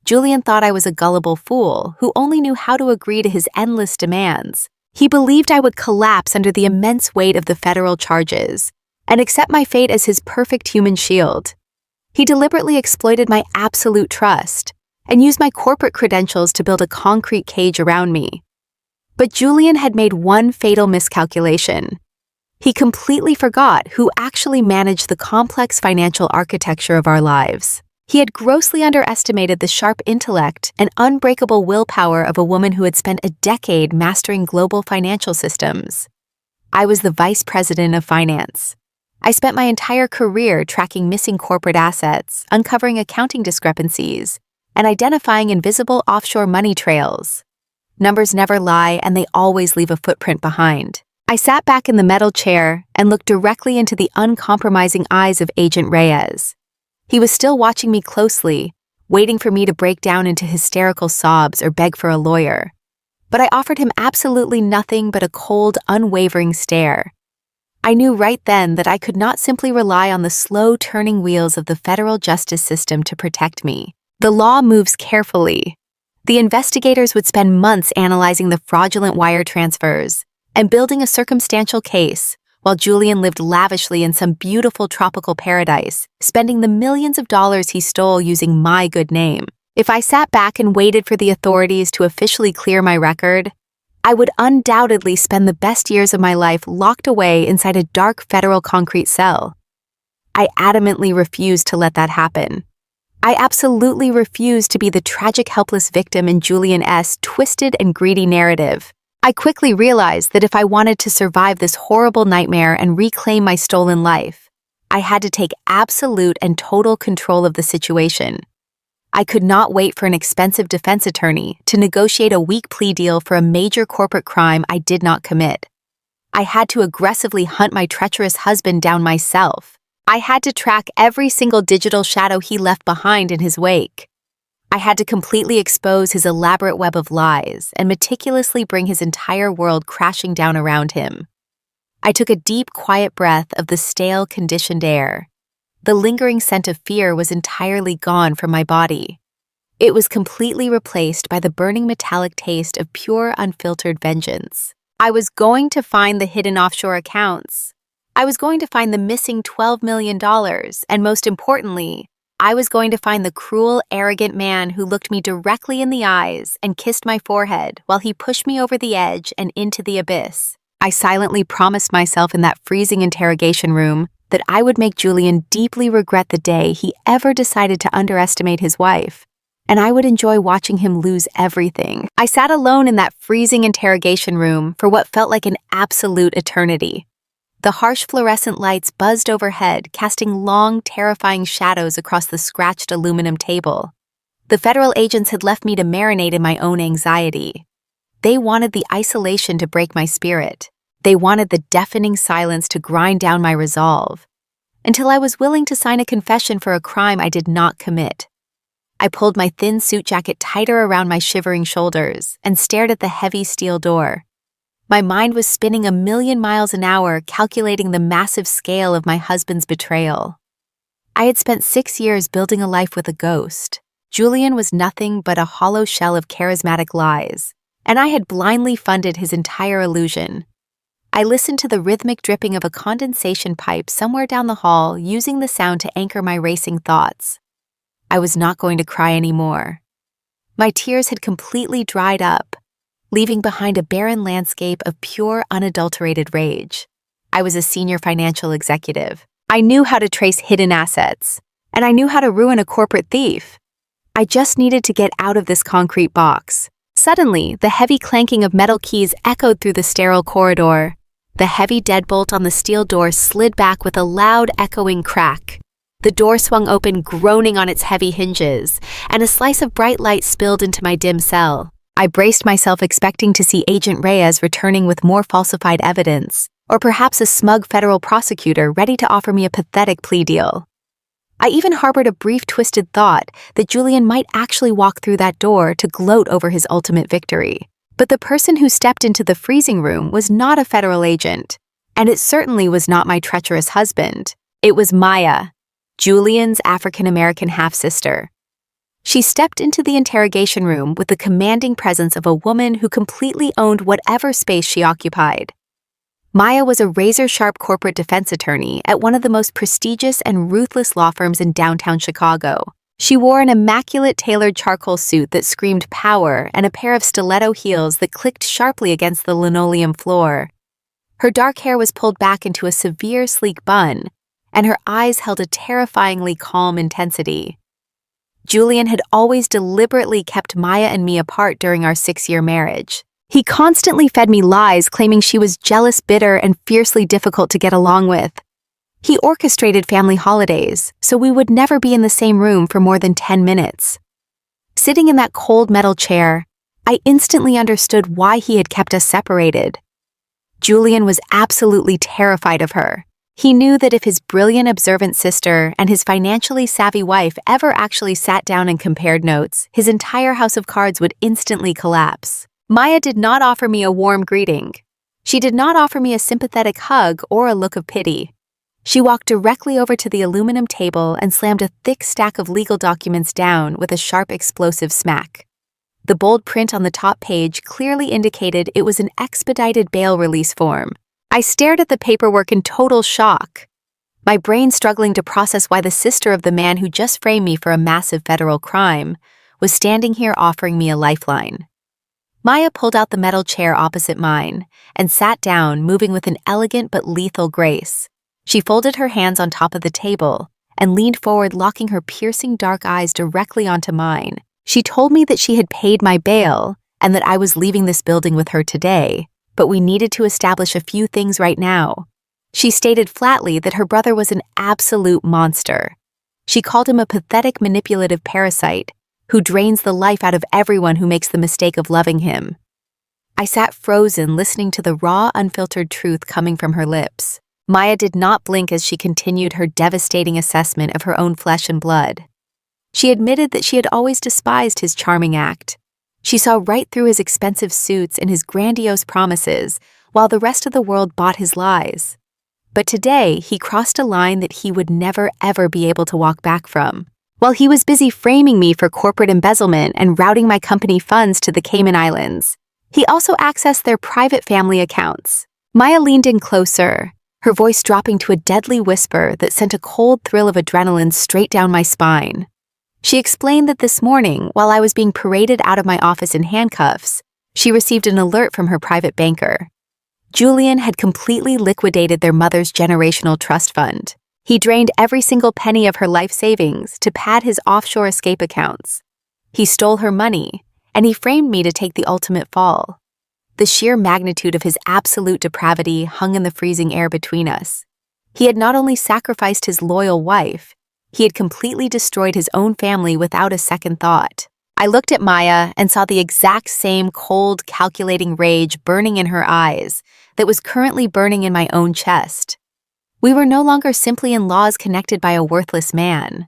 Julian thought I was a gullible fool who only knew how to agree to his endless demands. He believed I would collapse under the immense weight of the federal charges and accept my fate as his perfect human shield. He deliberately exploited my absolute trust and used my corporate credentials to build a concrete cage around me. But Julian had made one fatal miscalculation. He completely forgot who actually managed the complex financial architecture of our lives. He had grossly underestimated the sharp intellect and unbreakable willpower of a woman who had spent a decade mastering global financial systems. I was the vice president of finance. I spent my entire career tracking missing corporate assets, uncovering accounting discrepancies, and identifying invisible offshore money trails. Numbers never lie, and they always leave a footprint behind. I sat back in the metal chair and looked directly into the uncompromising eyes of Agent Reyes. He was still watching me closely, waiting for me to break down into hysterical sobs or beg for a lawyer. But I offered him absolutely nothing but a cold, unwavering stare. I knew right then that I could not simply rely on the slow-turning wheels of the federal justice system to protect me. The law moves carefully. The investigators would spend months analyzing the fraudulent wire transfers and building a circumstantial case, while Julian lived lavishly in some beautiful tropical paradise, spending the millions of dollars he stole using my good name. If I sat back and waited for the authorities to officially clear my record, I would undoubtedly spend the best years of my life locked away inside a dark federal concrete cell. I adamantly refused to let that happen. I absolutely refused to be the tragic helpless victim in Julian S.'s twisted and greedy narrative. I quickly realized that if I wanted to survive this horrible nightmare and reclaim my stolen life, I had to take absolute and total control of the situation. I could not wait for an expensive defense attorney to negotiate a weak plea deal for a major corporate crime I did not commit. I had to aggressively hunt my treacherous husband down myself. I had to track every single digital shadow he left behind in his wake. I had to completely expose his elaborate web of lies and meticulously bring his entire world crashing down around him. I took a deep, quiet breath of the stale, conditioned air. The lingering scent of fear was entirely gone from my body. It was completely replaced by the burning metallic taste of pure, unfiltered vengeance. I was going to find the hidden offshore accounts. I was going to find the missing $12 million, and most importantly, I was going to find the cruel, arrogant man who looked me directly in the eyes and kissed my forehead while he pushed me over the edge and into the abyss. I silently promised myself in that freezing interrogation room that I would make Julian deeply regret the day he ever decided to underestimate his wife, and I would enjoy watching him lose everything. I sat alone in that freezing interrogation room for what felt like an absolute eternity. The harsh fluorescent lights buzzed overhead, casting long, terrifying shadows across the scratched aluminum table. The federal agents had left me to marinate in my own anxiety. They wanted the isolation to break my spirit. They wanted the deafening silence to grind down my resolve, until I was willing to sign a confession for a crime I did not commit. I pulled my thin suit jacket tighter around my shivering shoulders and stared at the heavy steel door. My mind was spinning a million miles an hour, calculating the massive scale of my husband's betrayal. I had spent 6 years building a life with a ghost. Julian was nothing but a hollow shell of charismatic lies, and I had blindly funded his entire illusion. I listened to the rhythmic dripping of a condensation pipe somewhere down the hall, using the sound to anchor my racing thoughts. I was not going to cry anymore. My tears had completely dried up, leaving behind a barren landscape of pure, unadulterated rage. I was a senior financial executive. I knew how to trace hidden assets, and I knew how to ruin a corporate thief. I just needed to get out of this concrete box. Suddenly, the heavy clanking of metal keys echoed through the sterile corridor. The heavy deadbolt on the steel door slid back with a loud, echoing crack. The door swung open, groaning on its heavy hinges, and a slice of bright light spilled into my dim cell. I braced myself, expecting to see Agent Reyes returning with more falsified evidence, or perhaps a smug federal prosecutor ready to offer me a pathetic plea deal. I even harbored a brief, twisted thought that Julian might actually walk through that door to gloat over his ultimate victory. But the person who stepped into the freezing room was not a federal agent, and it certainly was not my treacherous husband. It was Maya, Julian's African-American half-sister. She stepped into the interrogation room with the commanding presence of a woman who completely owned whatever space she occupied. Maya was a razor-sharp corporate defense attorney at one of the most prestigious and ruthless law firms in downtown Chicago. She wore an immaculate tailored charcoal suit that screamed power and a pair of stiletto heels that clicked sharply against the linoleum floor. Her dark hair was pulled back into a severe, sleek bun, and her eyes held a terrifyingly calm intensity. Julian had always deliberately kept Maya and me apart during our 6-year marriage. He constantly fed me lies, claiming she was jealous, bitter, and fiercely difficult to get along with. He orchestrated family holidays, so we would never be in the same room for more than 10 minutes. Sitting in that cold metal chair, I instantly understood why he had kept us separated. Julian was absolutely terrified of her. He knew that if his brilliant, observant sister and his financially savvy wife ever actually sat down and compared notes, his entire house of cards would instantly collapse. Maya did not offer me a warm greeting. She did not offer me a sympathetic hug or a look of pity. She walked directly over to the aluminum table and slammed a thick stack of legal documents down with a sharp, explosive smack. The bold print on the top page clearly indicated it was an expedited bail release form. I stared at the paperwork in total shock, my brain struggling to process why the sister of the man who just framed me for a massive federal crime was standing here offering me a lifeline. Maya pulled out the metal chair opposite mine and sat down, moving with an elegant but lethal grace. She folded her hands on top of the table and leaned forward, locking her piercing dark eyes directly onto mine. She told me that she had paid my bail and that I was leaving this building with her today, but we needed to establish a few things right now. She stated flatly that her brother was an absolute monster. She called him a pathetic, manipulative parasite who drains the life out of everyone who makes the mistake of loving him. I sat frozen, listening to the raw, unfiltered truth coming from her lips. Maya did not blink as she continued her devastating assessment of her own flesh and blood. She admitted that she had always despised his charming act. She saw right through his expensive suits and his grandiose promises, while the rest of the world bought his lies. But today, he crossed a line that he would never, ever be able to walk back from. While he was busy framing me for corporate embezzlement and routing my company funds to the Cayman Islands, he also accessed their private family accounts. Maya leaned in closer, her voice dropping to a deadly whisper that sent a cold thrill of adrenaline straight down my spine. She explained that this morning, while I was being paraded out of my office in handcuffs, she received an alert from her private banker. Julian had completely liquidated their mother's generational trust fund. He drained every single penny of her life savings to pad his offshore escape accounts. He stole her money, and he framed me to take the ultimate fall. The sheer magnitude of his absolute depravity hung in the freezing air between us. He had not only sacrificed his loyal wife, he had completely destroyed his own family without a second thought. I looked at Maya and saw the exact same cold, calculating rage burning in her eyes that was currently burning in my own chest. We were no longer simply in-laws connected by a worthless man.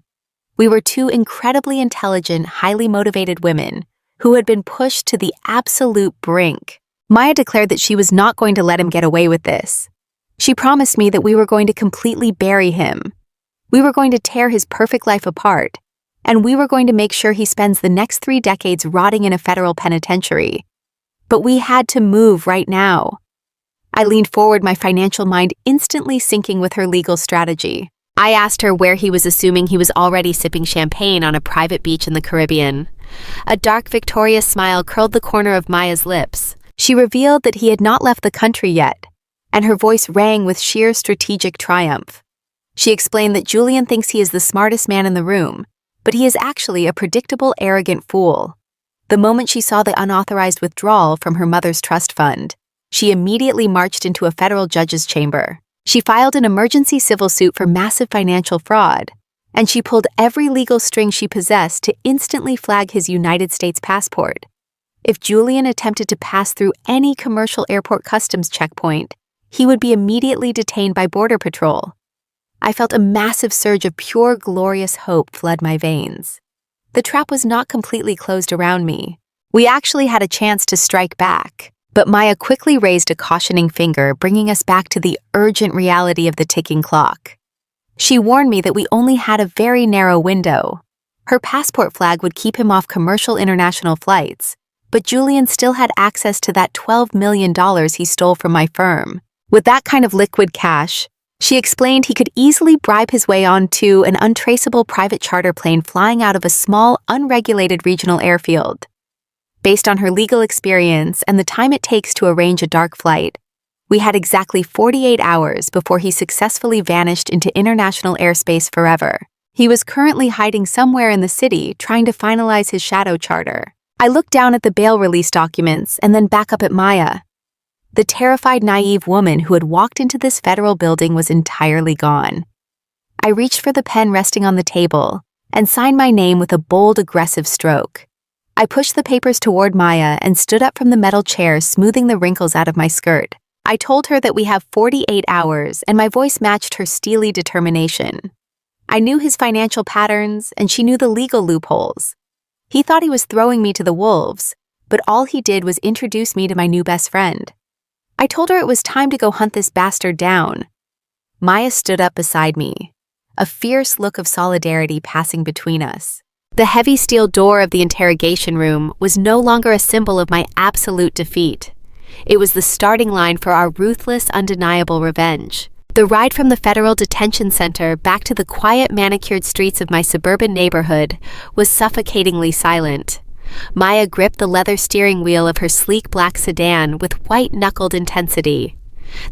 We were two incredibly intelligent, highly motivated women who had been pushed to the absolute brink. Maya declared that she was not going to let him get away with this. She promised me that we were going to completely bury him. We were going to tear his perfect life apart, and we were going to make sure he spends the next 3 decades rotting in a federal penitentiary. But we had to move right now. I leaned forward, my financial mind instantly syncing with her legal strategy. I asked her where he was, assuming he was already sipping champagne on a private beach in the Caribbean. A dark, victorious smile curled the corner of Maya's lips. She revealed that he had not left the country yet, and her voice rang with sheer strategic triumph. She explained that Julian thinks he is the smartest man in the room, but he is actually a predictable, arrogant fool. The moment she saw the unauthorized withdrawal from her mother's trust fund, she immediately marched into a federal judge's chamber. She filed an emergency civil suit for massive financial fraud, and she pulled every legal string she possessed to instantly flag his United States passport. If Julian attempted to pass through any commercial airport customs checkpoint, he would be immediately detained by Border Patrol. I felt a massive surge of pure, glorious hope flood my veins. The trap was not completely closed around me. We actually had a chance to strike back. But Maya quickly raised a cautioning finger, bringing us back to the urgent reality of the ticking clock. She warned me that we only had a very narrow window. Her passport flag would keep him off commercial international flights, but Julian still had access to that $12 million he stole from my firm. With that kind of liquid cash, she explained he could easily bribe his way onto an untraceable private charter plane flying out of a small, unregulated regional airfield. Based on her legal experience and the time it takes to arrange a dark flight, we had exactly 48 hours before he successfully vanished into international airspace forever. He was currently hiding somewhere in the city, trying to finalize his shadow charter. I looked down at the bail release documents and then back up at Maya. The terrified, naive woman who had walked into this federal building was entirely gone. I reached for the pen resting on the table and signed my name with a bold, aggressive stroke. I pushed the papers toward Maya and stood up from the metal chair, smoothing the wrinkles out of my skirt. I told her that we have 48 hours, and my voice matched her steely determination. I knew his financial patterns, and she knew the legal loopholes. He thought he was throwing me to the wolves, but all he did was introduce me to my new best friend. I told her it was time to go hunt this bastard down. Maya stood up beside me, a fierce look of solidarity passing between us. The heavy steel door of the interrogation room was no longer a symbol of my absolute defeat. It was the starting line for our ruthless, undeniable revenge. The ride from the federal detention center back to the quiet, manicured streets of my suburban neighborhood was suffocatingly silent. Maya gripped the leather steering wheel of her sleek black sedan with white-knuckled intensity.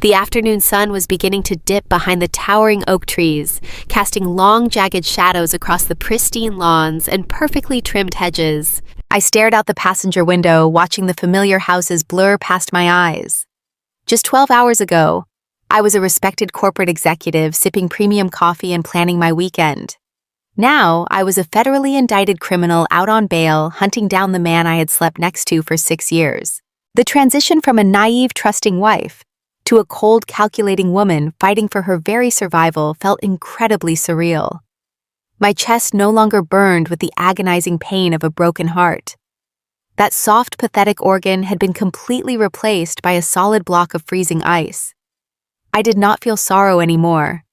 The afternoon sun was beginning to dip behind the towering oak trees, casting long, jagged shadows across the pristine lawns and perfectly trimmed hedges. I stared out the passenger window, watching the familiar houses blur past my eyes. Just 12 hours ago, I was a respected corporate executive sipping premium coffee and planning my weekend. Now, I was a federally indicted criminal out on bail, hunting down the man I had slept next to for 6 years. The transition from a naive, trusting wife to a cold, calculating woman fighting for her very survival felt incredibly surreal. My chest no longer burned with the agonizing pain of a broken heart. That soft, pathetic organ had been completely replaced by a solid block of freezing ice. I did not feel sorrow anymore.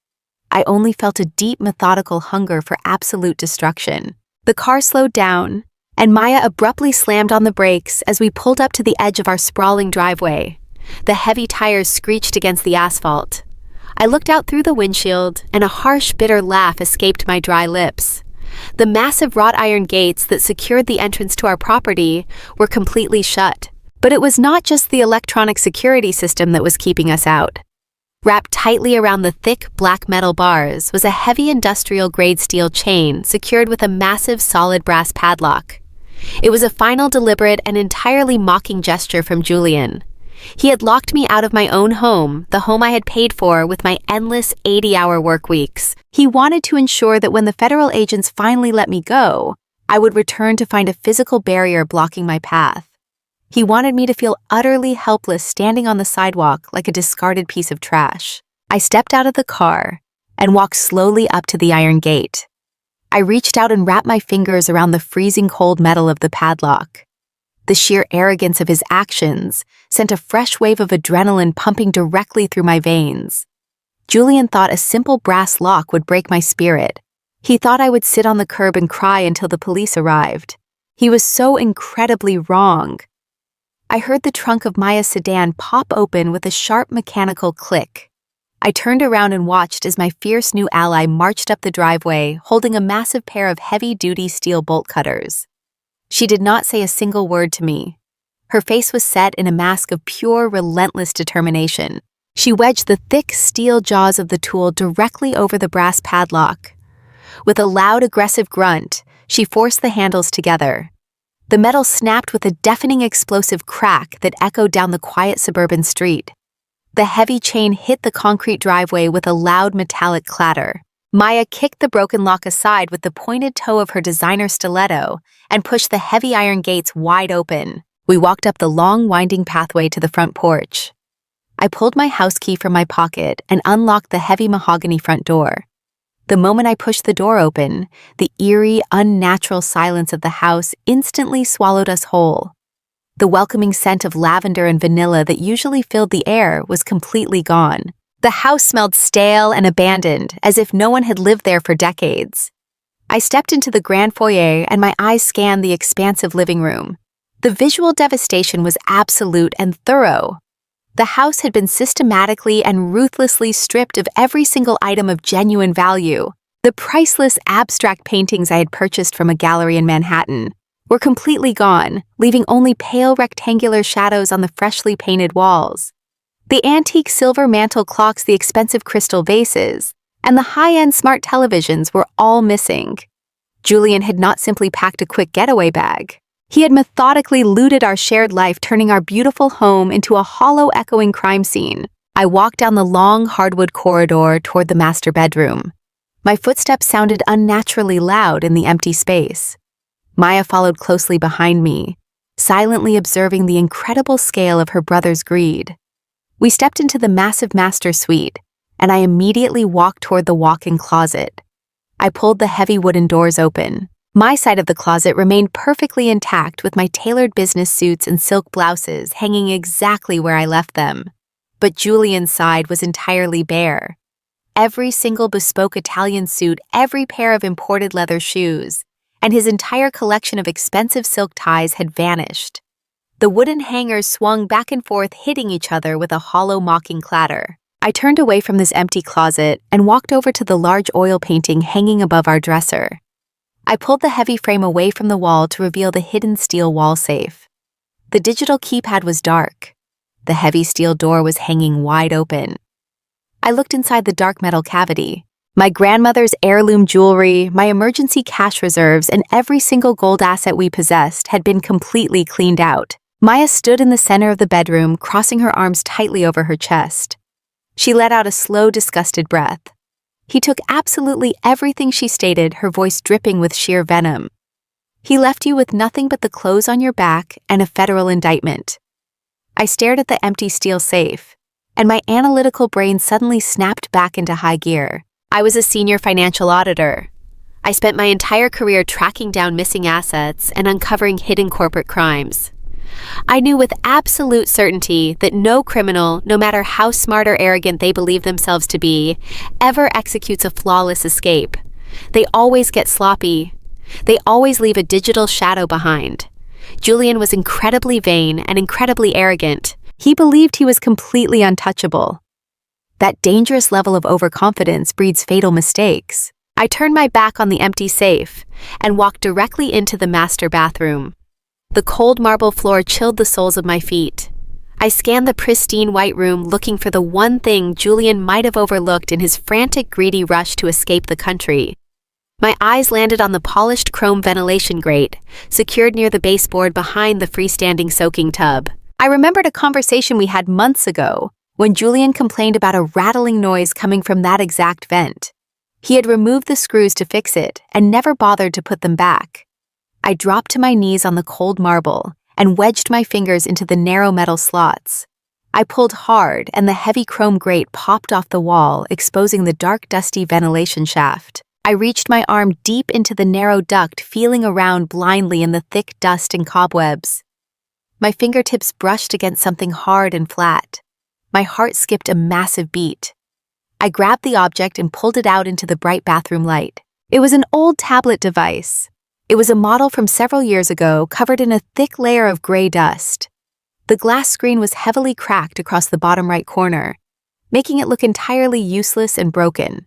I only felt a deep, methodical hunger for absolute destruction. The car slowed down, and Maya abruptly slammed on the brakes as we pulled up to the edge of our sprawling driveway. The heavy tires screeched against the asphalt. I looked out through the windshield, and a harsh, bitter laugh escaped my dry lips. The massive wrought iron gates that secured the entrance to our property were completely shut. But it was not just the electronic security system that was keeping us out. Wrapped tightly around the thick, black metal bars was a heavy industrial-grade steel chain secured with a massive, solid brass padlock. It was a final, deliberate, and entirely mocking gesture from Julian. He had locked me out of my own home, the home I had paid for with my endless 80-hour work weeks. He wanted to ensure that when the federal agents finally let me go, I would return to find a physical barrier blocking my path. He wanted me to feel utterly helpless standing on the sidewalk like a discarded piece of trash. I stepped out of the car and walked slowly up to the iron gate. I reached out and wrapped my fingers around the freezing cold metal of the padlock. The sheer arrogance of his actions sent a fresh wave of adrenaline pumping directly through my veins. Julian thought a simple brass lock would break my spirit. He thought I would sit on the curb and cry until the police arrived. He was so incredibly wrong. I heard the trunk of Maya's sedan pop open with a sharp mechanical click. I turned around and watched as my fierce new ally marched up the driveway, holding a massive pair of heavy-duty steel bolt cutters. She did not say a single word to me. Her face was set in a mask of pure, relentless determination. She wedged the thick steel jaws of the tool directly over the brass padlock. With a loud, aggressive grunt, she forced the handles together. The metal snapped with a deafening explosive crack that echoed down the quiet suburban street. The heavy chain hit the concrete driveway with a loud metallic clatter. Maya kicked the broken lock aside with the pointed toe of her designer stiletto and pushed the heavy iron gates wide open. We walked up the long, winding pathway to the front porch. I pulled my house key from my pocket and unlocked the heavy mahogany front door. The moment I pushed the door open, the eerie, unnatural silence of the house instantly swallowed us whole. The welcoming scent of lavender and vanilla that usually filled the air was completely gone. The house smelled stale and abandoned, as if no one had lived there for decades. I stepped into the grand foyer and my eyes scanned the expansive living room. The visual devastation was absolute and thorough. The house had been systematically and ruthlessly stripped of every single item of genuine value. The priceless abstract paintings I had purchased from a gallery in Manhattan were completely gone, leaving only pale rectangular shadows on the freshly painted walls. The antique silver mantel clocks, the expensive crystal vases, and the high-end smart televisions were all missing. Julian had not simply packed a quick getaway bag. He had methodically looted our shared life, turning our beautiful home into a hollow, echoing crime scene. I walked down the long, hardwood corridor toward the master bedroom. My footsteps sounded unnaturally loud in the empty space. Maya followed closely behind me, silently observing the incredible scale of her brother's greed. We stepped into the massive master suite, and I immediately walked toward the walk-in closet. I pulled the heavy wooden doors open. My side of the closet remained perfectly intact with my tailored business suits and silk blouses hanging exactly where I left them. but Julian's side was entirely bare. Every single bespoke Italian suit, every pair of imported leather shoes, and his entire collection of expensive silk ties had vanished. The wooden hangers swung back and forth, hitting each other with a hollow, mocking clatter. I turned away from this empty closet and walked over to the large oil painting hanging above our dresser. I pulled the heavy frame away from the wall to reveal the hidden steel wall safe. The digital keypad was dark. The heavy steel door was hanging wide open. I looked inside the dark metal cavity. My grandmother's heirloom jewelry, my emergency cash reserves, and every single gold asset we possessed had been completely cleaned out. Maya stood in the center of the bedroom, crossing her arms tightly over her chest. She let out a slow, disgusted breath. He took absolutely everything she stated, her voice dripping with sheer venom. He left you with nothing but the clothes on your back and a federal indictment. I stared at the empty steel safe, and my analytical brain suddenly snapped back into high gear. I was a senior financial auditor. I spent my entire career tracking down missing assets and uncovering hidden corporate crimes. I knew with absolute certainty that no criminal, no matter how smart or arrogant they believe themselves to be, ever executes a flawless escape. They always get sloppy. They always leave a digital shadow behind. Julian was incredibly vain and incredibly arrogant. He believed he was completely untouchable. That dangerous level of overconfidence breeds fatal mistakes. I turned my back on the empty safe and walked directly into the master bathroom. The cold marble floor chilled the soles of my feet. I scanned the pristine white room, looking for the one thing Julian might have overlooked in his frantic, greedy rush to escape the country. My eyes landed on the polished chrome ventilation grate, secured near the baseboard behind the freestanding soaking tub. I remembered a conversation we had months ago, when Julian complained about a rattling noise coming from that exact vent. He had removed the screws to fix it and never bothered to put them back. I dropped to my knees on the cold marble and wedged my fingers into the narrow metal slots. I pulled hard, and the heavy chrome grate popped off the wall, exposing the dark, dusty ventilation shaft. I reached my arm deep into the narrow duct, feeling around blindly in the thick dust and cobwebs. My fingertips brushed against something hard and flat. My heart skipped a massive beat. I grabbed the object and pulled it out into the bright bathroom light. It was an old tablet device. It was a model from several years ago, covered in a thick layer of gray dust. The glass screen was heavily cracked across the bottom right corner, making it look entirely useless and broken.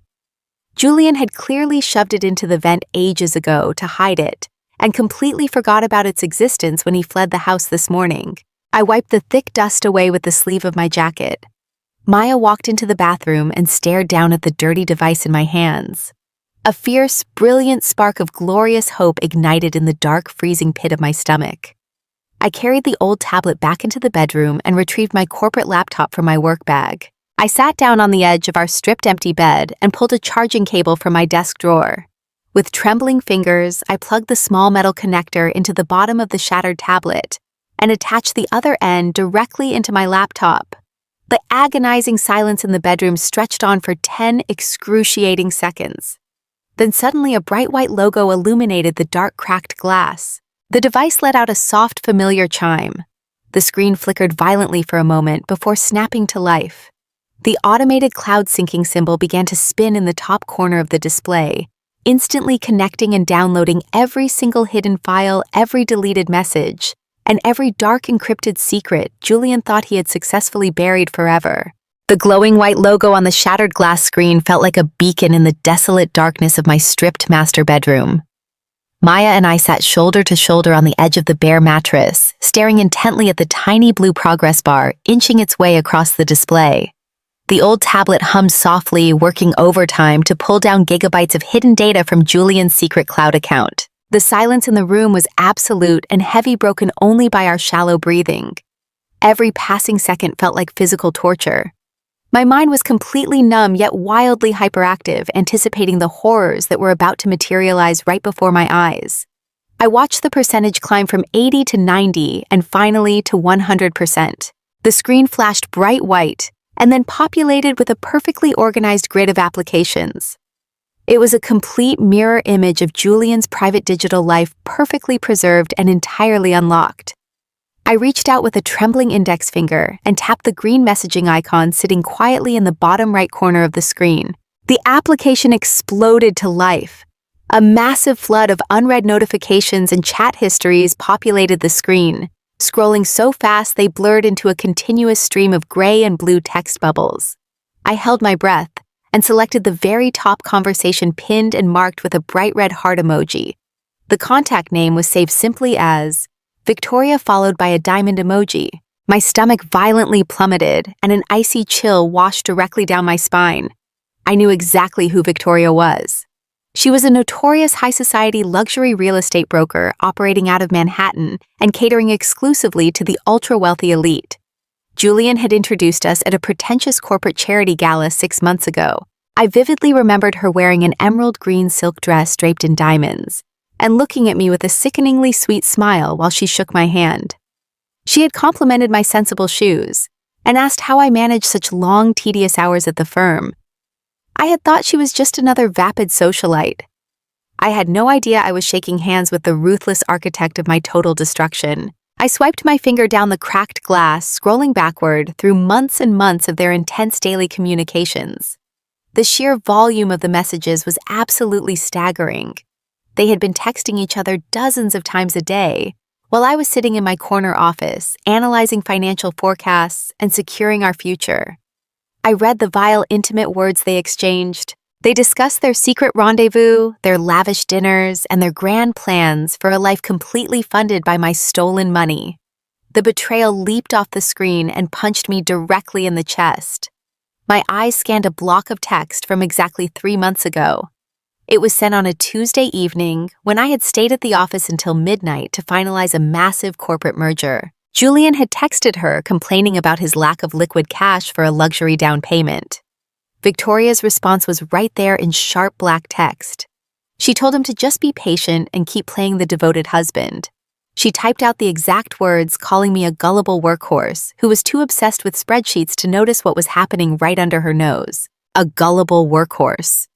Julian had clearly shoved it into the vent ages ago to hide it, and completely forgot about its existence when he fled the house this morning. I wiped the thick dust away with the sleeve of my jacket. Maya walked into the bathroom and stared down at the dirty device in my hands. A fierce, brilliant spark of glorious hope ignited in the dark, freezing pit of my stomach. I carried the old tablet back into the bedroom and retrieved my corporate laptop from my work bag. I sat down on the edge of our stripped empty bed and pulled a charging cable from my desk drawer. With trembling fingers, I plugged the small metal connector into the bottom of the shattered tablet and attached the other end directly into my laptop. The agonizing silence in the bedroom stretched on for 10 excruciating seconds. Then suddenly a bright white logo illuminated the dark, cracked glass. The device let out a soft, familiar chime. The screen flickered violently for a moment before snapping to life. The automated cloud syncing symbol began to spin in the top corner of the display, instantly connecting and downloading every single hidden file, every deleted message, and every dark encrypted secret Julian thought he had successfully buried forever. The glowing white logo on the shattered glass screen felt like a beacon in the desolate darkness of my stripped master bedroom. Maya and I sat shoulder to shoulder on the edge of the bare mattress, staring intently at the tiny blue progress bar inching its way across the display. The old tablet hummed softly, working overtime to pull down gigabytes of hidden data from Julian's secret cloud account. The silence in the room was absolute and heavy, broken only by our shallow breathing. Every passing second felt like physical torture. My mind was completely numb yet wildly hyperactive, anticipating the horrors that were about to materialize right before my eyes. I watched the percentage climb from 80 to 90 and finally to 100%. The screen flashed bright white and then populated with a perfectly organized grid of applications. It was a complete mirror image of Julian's private digital life, perfectly preserved and entirely unlocked. I reached out with a trembling index finger and tapped the green messaging icon sitting quietly in the bottom right corner of the screen. The application exploded to life. A massive flood of unread notifications and chat histories populated the screen, scrolling so fast they blurred into a continuous stream of gray and blue text bubbles. I held my breath and selected the very top conversation pinned and marked with a bright red heart emoji. The contact name was saved simply as Victoria, followed by a diamond emoji. My stomach violently plummeted and an icy chill washed directly down my spine. I knew exactly who Victoria was. She was a notorious high society luxury real estate broker operating out of Manhattan and catering exclusively to the ultra-wealthy elite. Julian had introduced us at a pretentious corporate charity gala 6 months ago. I vividly remembered her wearing an emerald green silk dress draped in diamonds and looking at me with a sickeningly sweet smile while she shook my hand. She had complimented my sensible shoes and asked how I managed such long, tedious hours at the firm. I had thought she was just another vapid socialite. I had no idea I was shaking hands with the ruthless architect of my total destruction. I swiped my finger down the cracked glass, scrolling backward through months and months of their intense daily communications. The sheer volume of the messages was absolutely staggering. They had been texting each other dozens of times a day, while I was sitting in my corner office, analyzing financial forecasts and securing our future. I read the vile, intimate words they exchanged. They discussed their secret rendezvous, their lavish dinners, and their grand plans for a life completely funded by my stolen money. The betrayal leaped off the screen and punched me directly in the chest. My eyes scanned a block of text from exactly 3 months ago. It was sent on a Tuesday evening when I had stayed at the office until midnight to finalize a massive corporate merger. Julian had texted her complaining about his lack of liquid cash for a luxury down payment. Victoria's response was right there in sharp black text. She told him to just be patient and keep playing the devoted husband. She typed out the exact words, calling me a gullible workhorse who was too obsessed with spreadsheets to notice what was happening right under her nose. A gullible workhorse.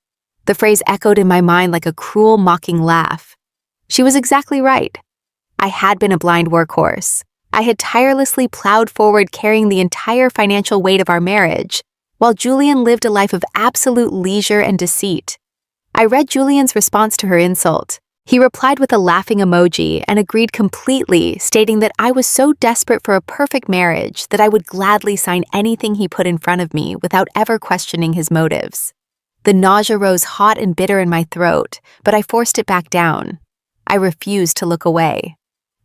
The phrase echoed in my mind like a cruel, mocking laugh. She was exactly right. I had been a blind workhorse. I had tirelessly plowed forward carrying the entire financial weight of our marriage, while Julian lived a life of absolute leisure and deceit. I read Julian's response to her insult. He replied with a laughing emoji and agreed completely, stating that I was so desperate for a perfect marriage that I would gladly sign anything he put in front of me without ever questioning his motives. The nausea rose hot and bitter in my throat, but I forced it back down. I refused to look away.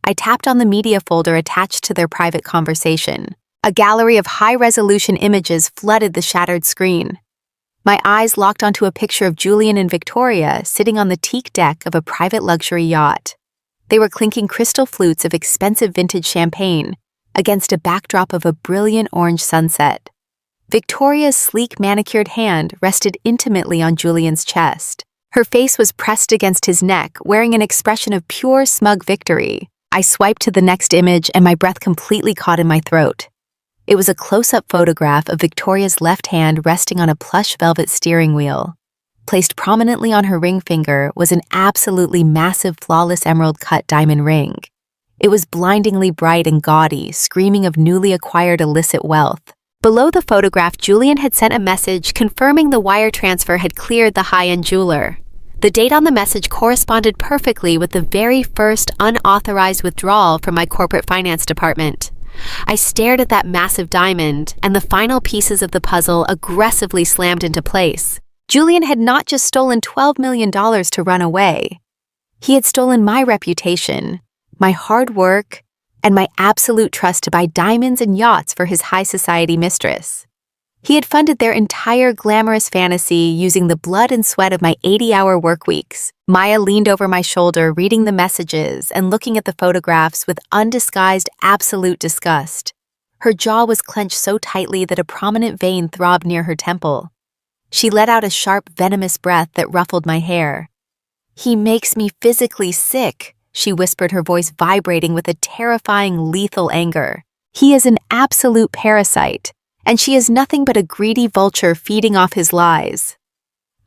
I tapped on the media folder attached to their private conversation. A gallery of high-resolution images flooded the shattered screen. My eyes locked onto a picture of Julian and Victoria sitting on the teak deck of a private luxury yacht. They were clinking crystal flutes of expensive vintage champagne against a backdrop of a brilliant orange sunset. Victoria's sleek manicured hand rested intimately on Julian's chest. Her face was pressed against his neck, wearing an expression of pure, smug victory. I swiped to the next image and my breath completely caught in my throat. It was a close-up photograph of Victoria's left hand resting on a plush velvet steering wheel. Placed prominently on her ring finger was an absolutely massive, flawless emerald-cut diamond ring. It was blindingly bright and gaudy, screaming of newly acquired illicit wealth. Below the photograph, Julian had sent a message confirming the wire transfer had cleared the high-end jeweler. The date on the message corresponded perfectly with the very first unauthorized withdrawal from my corporate finance department. I stared at that massive diamond, and the final pieces of the puzzle aggressively slammed into place. Julian had not just stolen $12 million to run away. He had stolen my reputation, my hard work, and my absolute trust to buy diamonds and yachts for his high society mistress. He had funded their entire glamorous fantasy using the blood and sweat of my 80-hour work weeks. Maya leaned over my shoulder, reading the messages and looking at the photographs with undisguised, absolute disgust. Her jaw was clenched so tightly that a prominent vein throbbed near her temple. She let out a sharp, venomous breath that ruffled my hair. "He makes me physically sick," she whispered, her voice vibrating with a terrifying, lethal anger. "He is an absolute parasite, and she is nothing but a greedy vulture feeding off his lies."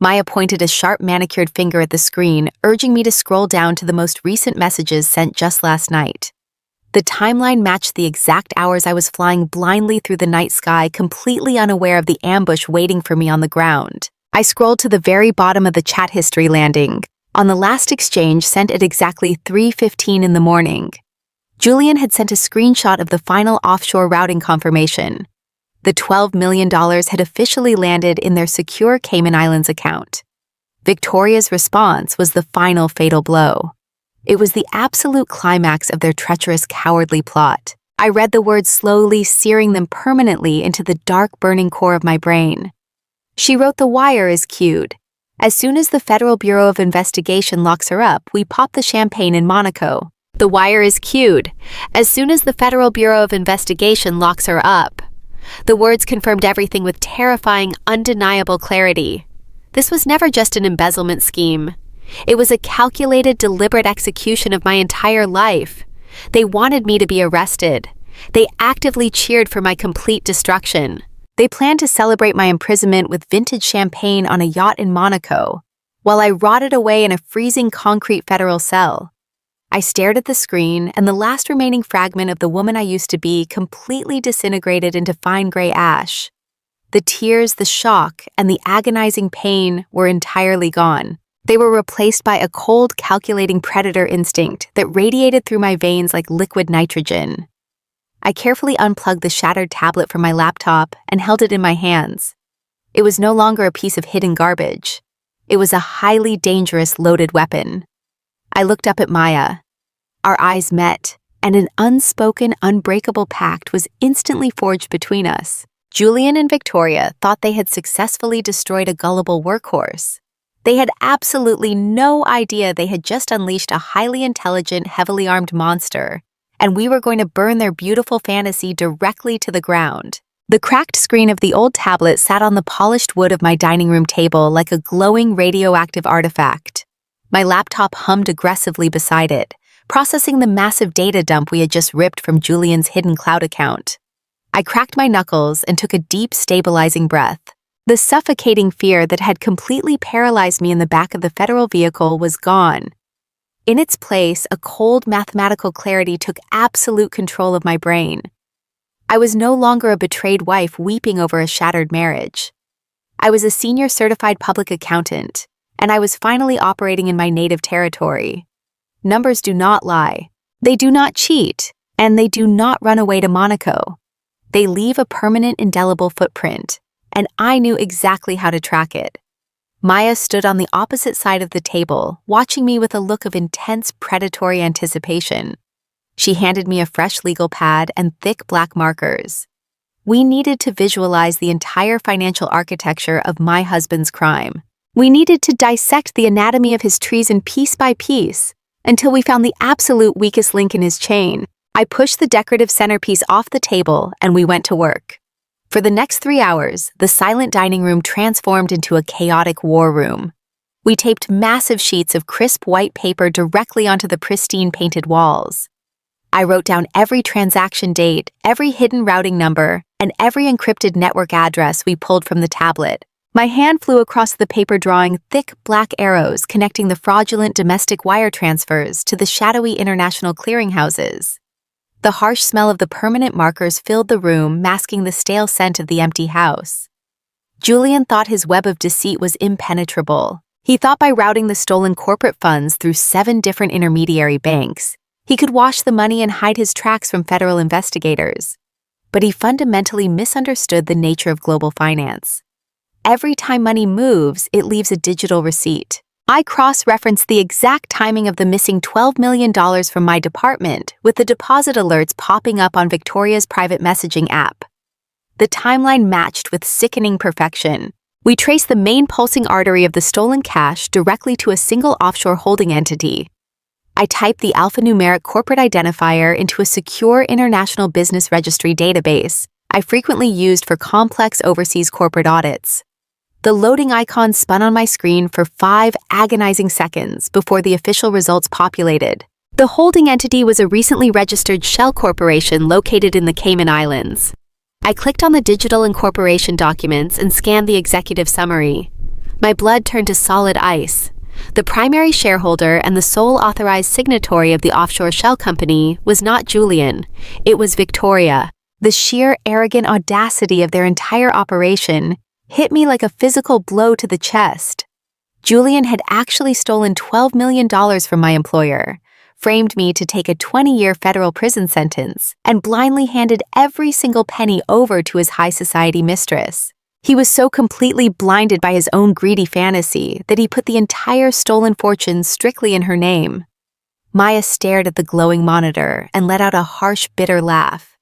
Maya pointed a sharp manicured finger at the screen, urging me to scroll down to the most recent messages sent just last night. The timeline matched the exact hours I was flying blindly through the night sky, completely unaware of the ambush waiting for me on the ground. I scrolled to the very bottom of the chat history landing, on the last exchange sent at exactly 3:15 in the morning. Julian had sent a screenshot of the final offshore routing confirmation. The $12 million had officially landed in their secure Cayman Islands account. Victoria's response was the final fatal blow. It was the absolute climax of their treacherous, cowardly plot. I read the words slowly, searing them permanently into the dark, burning core of my brain. She wrote the wire is queued. As soon as the Federal Bureau of Investigation locks her up, we pop the champagne in Monaco. The wire is queued. As soon as the Federal Bureau of Investigation locks her up. The words confirmed everything with terrifying, undeniable clarity. This was never just an embezzlement scheme. It was a calculated, deliberate execution of my entire life. They wanted me to be arrested. They actively cheered for my complete destruction. They planned to celebrate my imprisonment with vintage champagne on a yacht in Monaco, while I rotted away in a freezing concrete federal cell. I stared at the screen, and the last remaining fragment of the woman I used to be completely disintegrated into fine gray ash. The tears, the shock, and the agonizing pain were entirely gone. They were replaced by a cold, calculating predator instinct that radiated through my veins like liquid nitrogen. I carefully unplugged the shattered tablet from my laptop and held it in my hands. It was no longer a piece of hidden garbage. It was a highly dangerous, loaded weapon. I looked up at Maya. Our eyes met, and an unspoken, unbreakable pact was instantly forged between us. Julian and Victoria thought they had successfully destroyed a gullible workhorse. They had absolutely no idea they had just unleashed a highly intelligent, heavily armed monster, and we were going to burn their beautiful fantasy directly to the ground. The cracked screen of the old tablet sat on the polished wood of my dining room table like a glowing radioactive artifact. My laptop hummed aggressively beside it, processing the massive data dump we had just ripped from Julian's hidden cloud account. I cracked my knuckles and took a deep, stabilizing breath. The suffocating fear that had completely paralyzed me in the back of the federal vehicle was gone. In its place, a cold mathematical clarity took absolute control of my brain. I was no longer a betrayed wife weeping over a shattered marriage. I was a senior certified public accountant, and I was finally operating in my native territory. Numbers do not lie. They do not cheat, and they do not run away to Monaco. They leave a permanent, indelible footprint, and I knew exactly how to track it. Maya stood on the opposite side of the table, watching me with a look of intense, predatory anticipation. She handed me a fresh legal pad and thick black markers. We needed to visualize the entire financial architecture of my husband's crime. We needed to dissect the anatomy of his treason piece by piece until we found the absolute weakest link in his chain. I pushed the decorative centerpiece off the table and we went to work. For the next 3 hours, the silent dining room transformed into a chaotic war room. We taped massive sheets of crisp white paper directly onto the pristine painted walls. I wrote down every transaction date, every hidden routing number, and every encrypted network address we pulled from the tablet. My hand flew across the paper drawing thick black arrows connecting the fraudulent domestic wire transfers to the shadowy international clearinghouses. The harsh smell of the permanent markers filled the room, masking the stale scent of the empty house. Julian thought his web of deceit was impenetrable. He thought by routing the stolen corporate funds through 7 different intermediary banks, he could wash the money and hide his tracks from federal investigators. But he fundamentally misunderstood the nature of global finance. Every time money moves, it leaves a digital receipt. I cross-referenced the exact timing of the missing $12 million from my department with the deposit alerts popping up on Victoria's private messaging app. The timeline matched with sickening perfection. We traced the main pulsing artery of the stolen cash directly to a single offshore holding entity. I typed the alphanumeric corporate identifier into a secure international business registry database I frequently used for complex overseas corporate audits. The loading icon spun on my screen for 5 agonizing seconds before the official results populated. The holding entity was a recently registered shell corporation located in the Cayman Islands. I clicked on the digital incorporation documents and scanned the executive summary. My blood turned to solid ice. The primary shareholder and the sole authorized signatory of the offshore shell company was not Julian, it was Victoria. The sheer arrogant audacity of their entire operation hit me like a physical blow to the chest. Julian had actually stolen $12 million from my employer, framed me to take a 20-year federal prison sentence, and blindly handed every single penny over to his high society mistress. He was so completely blinded by his own greedy fantasy that he put the entire stolen fortune strictly in her name. Maya stared at the glowing monitor and let out a harsh, bitter laugh.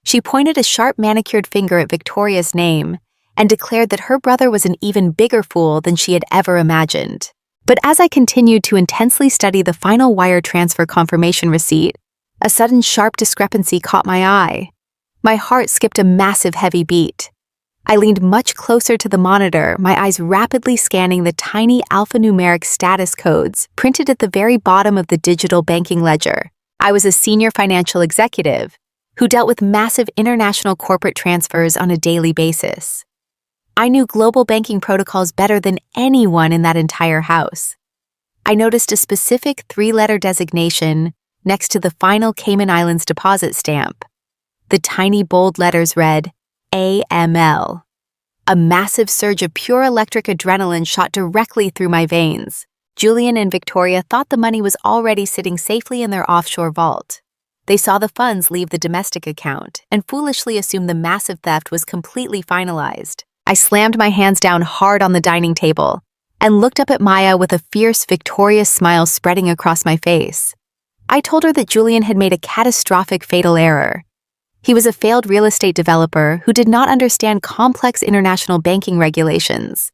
She pointed a sharp manicured finger at Victoria's name and declared that her brother was an even bigger fool than she had ever imagined. But as I continued to intensely study the final wire transfer confirmation receipt, a sudden sharp discrepancy caught my eye. My heart skipped a massive heavy beat. I leaned much closer to the monitor, my eyes rapidly scanning the tiny alphanumeric status codes printed at the very bottom of the digital banking ledger. I was a senior financial executive who dealt with massive international corporate transfers on a daily basis. I knew global banking protocols better than anyone in that entire house. I noticed a specific 3-letter designation next to the final Cayman Islands deposit stamp. The tiny bold letters read, AML. A massive surge of pure electric adrenaline shot directly through my veins. Julian and Victoria thought the money was already sitting safely in their offshore vault. They saw the funds leave the domestic account and foolishly assumed the massive theft was completely finalized. I slammed my hands down hard on the dining table and looked up at Maya with a fierce, victorious smile spreading across my face. I told her that Julian had made a catastrophic fatal error. He was a failed real estate developer who did not understand complex international banking regulations.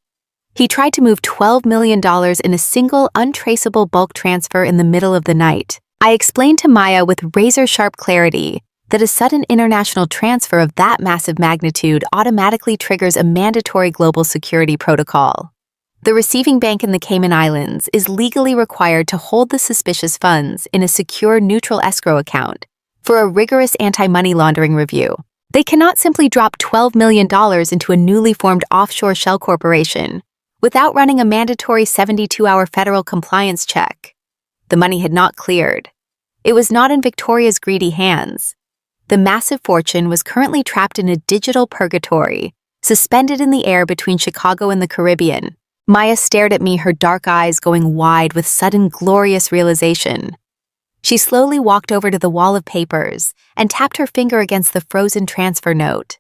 He tried to move $12 million in a single, untraceable bulk transfer in the middle of the night. I explained to Maya with razor-sharp clarity that a sudden international transfer of that massive magnitude automatically triggers a mandatory global security protocol. The receiving bank in the Cayman Islands is legally required to hold the suspicious funds in a secure neutral escrow account for a rigorous anti-money laundering review. They cannot simply drop $12 million into a newly formed offshore shell corporation without running a mandatory 72-hour federal compliance check. The money had not cleared. It was not in Victoria's greedy hands. The massive fortune was currently trapped in a digital purgatory, suspended in the air between Chicago and the Caribbean. Maya stared at me, her dark eyes going wide with sudden glorious realization. She slowly walked over to the wall of papers and tapped her finger against the frozen transfer note.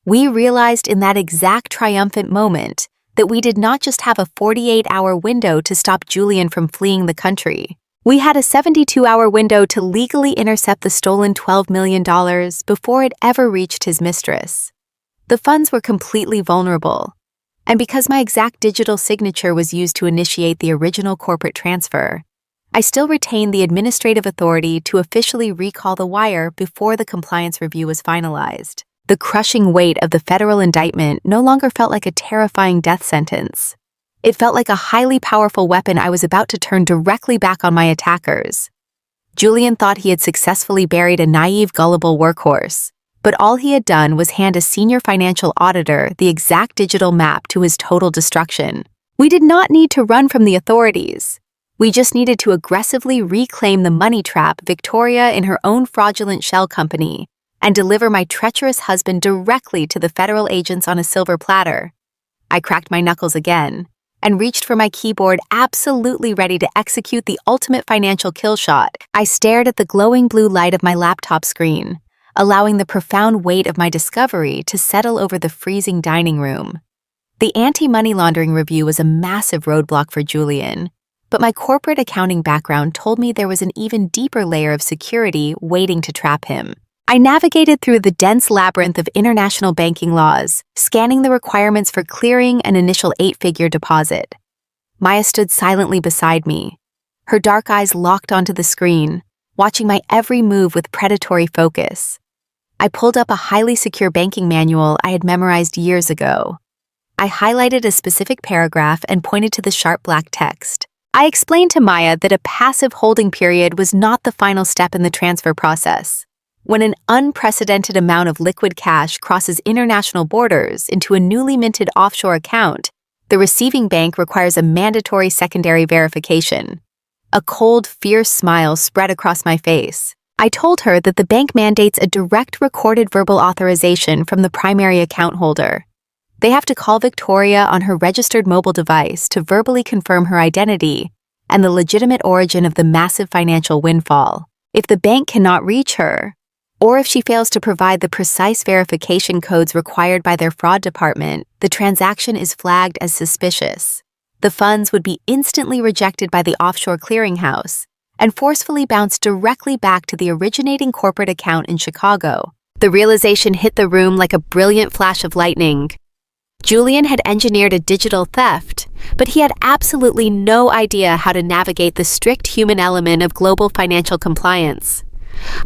We realized in that exact triumphant moment that we did not just have a 48-hour window to stop Julian from fleeing the country. We had a 72-hour window to legally intercept the stolen $12 million before it ever reached his mistress. The funds were completely vulnerable, and because my exact digital signature was used to initiate the original corporate transfer, I still retained the administrative authority to officially recall the wire before the compliance review was finalized. The crushing weight of the federal indictment no longer felt like a terrifying death sentence. It felt like a highly powerful weapon I was about to turn directly back on my attackers. Julian thought he had successfully buried a naive, gullible workhorse, but all he had done was hand a senior financial auditor the exact digital map to his total destruction. We did not need to run from the authorities. We just needed to aggressively reclaim the money trap Victoria in her own fraudulent shell company and deliver my treacherous husband directly to the federal agents on a silver platter. I cracked my knuckles again and reached for my keyboard, absolutely ready to execute the ultimate financial kill shot. I stared at the glowing blue light of my laptop screen, allowing the profound weight of my discovery to settle over the freezing dining room. The anti-money laundering review was a massive roadblock for Julian, but my corporate accounting background told me there was an even deeper layer of security waiting to trap him. I navigated through the dense labyrinth of international banking laws, scanning the requirements for clearing an initial 8-figure deposit. Maya stood silently beside me, her dark eyes locked onto the screen, watching my every move with predatory focus. I pulled up a highly secure banking manual I had memorized years ago. I highlighted a specific paragraph and pointed to the sharp black text. I explained to Maya that a passive holding period was not the final step in the transfer process. When an unprecedented amount of liquid cash crosses international borders into a newly minted offshore account, The receiving bank requires a mandatory secondary verification. A cold, fierce smile spread across my face. I told her that the bank mandates a direct recorded verbal authorization from the primary account holder. They have to call Victoria on her registered mobile device to verbally confirm her identity and the legitimate origin of the massive financial windfall. If the bank cannot reach her, or if she fails to provide the precise verification codes required by their fraud department, the transaction is flagged as suspicious. The funds would be instantly rejected by the offshore clearinghouse and forcefully bounced directly back to the originating corporate account in Chicago. The realization hit the room like a brilliant flash of lightning. Julian had engineered a digital theft, but he had absolutely no idea how to navigate the strict human element of global financial compliance.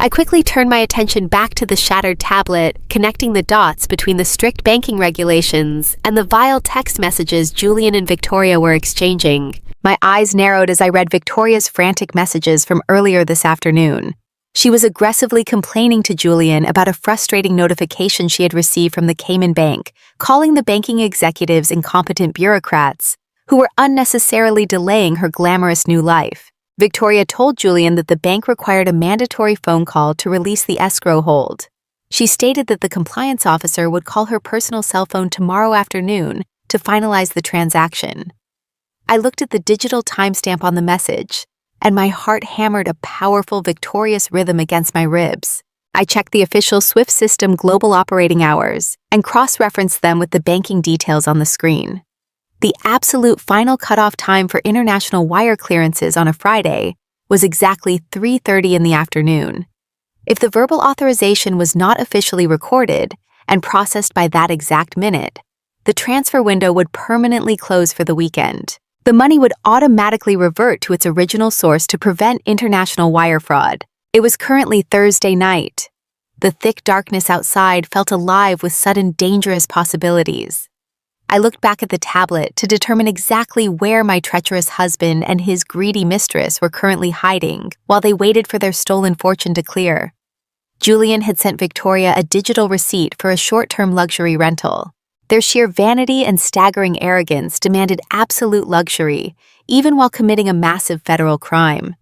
I quickly turned my attention back to the shattered tablet, connecting the dots between the strict banking regulations and the vile text messages Julian and Victoria were exchanging. My eyes narrowed as I read Victoria's frantic messages from earlier this afternoon. She was aggressively complaining to Julian about a frustrating notification she had received from the Cayman Bank, calling the banking executives incompetent bureaucrats who were unnecessarily delaying her glamorous new life. Victoria told Julian that the bank required a mandatory phone call to release the escrow hold. She stated that the compliance officer would call her personal cell phone tomorrow afternoon to finalize the transaction. I looked at the digital timestamp on the message, and my heart hammered a powerful, victorious rhythm against my ribs. I checked the official SWIFT system global operating hours and cross-referenced them with the banking details on the screen. The absolute final cutoff time for international wire clearances on a Friday was exactly 3:30 in the afternoon. If the verbal authorization was not officially recorded and processed by that exact minute, the transfer window would permanently close for the weekend. The money would automatically revert to its original source to prevent international wire fraud. It was currently Thursday night. The thick darkness outside felt alive with sudden dangerous possibilities. I looked back at the tablet to determine exactly where my treacherous husband and his greedy mistress were currently hiding while they waited for their stolen fortune to clear. Julian had sent Victoria a digital receipt for a short-term luxury rental. Their sheer vanity and staggering arrogance demanded absolute luxury, even while committing a massive federal crime.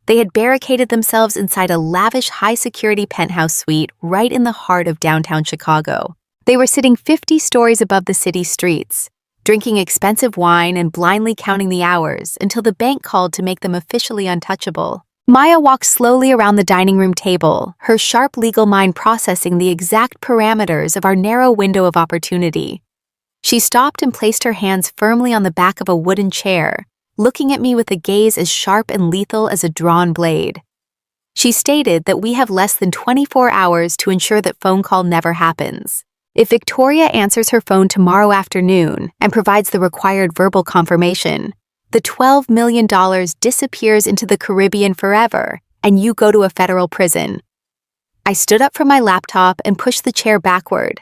They had barricaded themselves inside a lavish high-security penthouse suite right in the heart of downtown Chicago. They were sitting 50 stories above the city streets, drinking expensive wine and blindly counting the hours until the bank called to make them officially untouchable. Maya walked slowly around the dining room table, her sharp legal mind processing the exact parameters of our narrow window of opportunity. She stopped and placed her hands firmly on the back of a wooden chair, looking at me with a gaze as sharp and lethal as a drawn blade. She stated that we have less than 24 hours to ensure that phone call never happens. If Victoria answers her phone tomorrow afternoon and provides the required verbal confirmation, the $12 million disappears into the Caribbean forever, and you go to a federal prison. I stood up from my laptop and pushed the chair backward,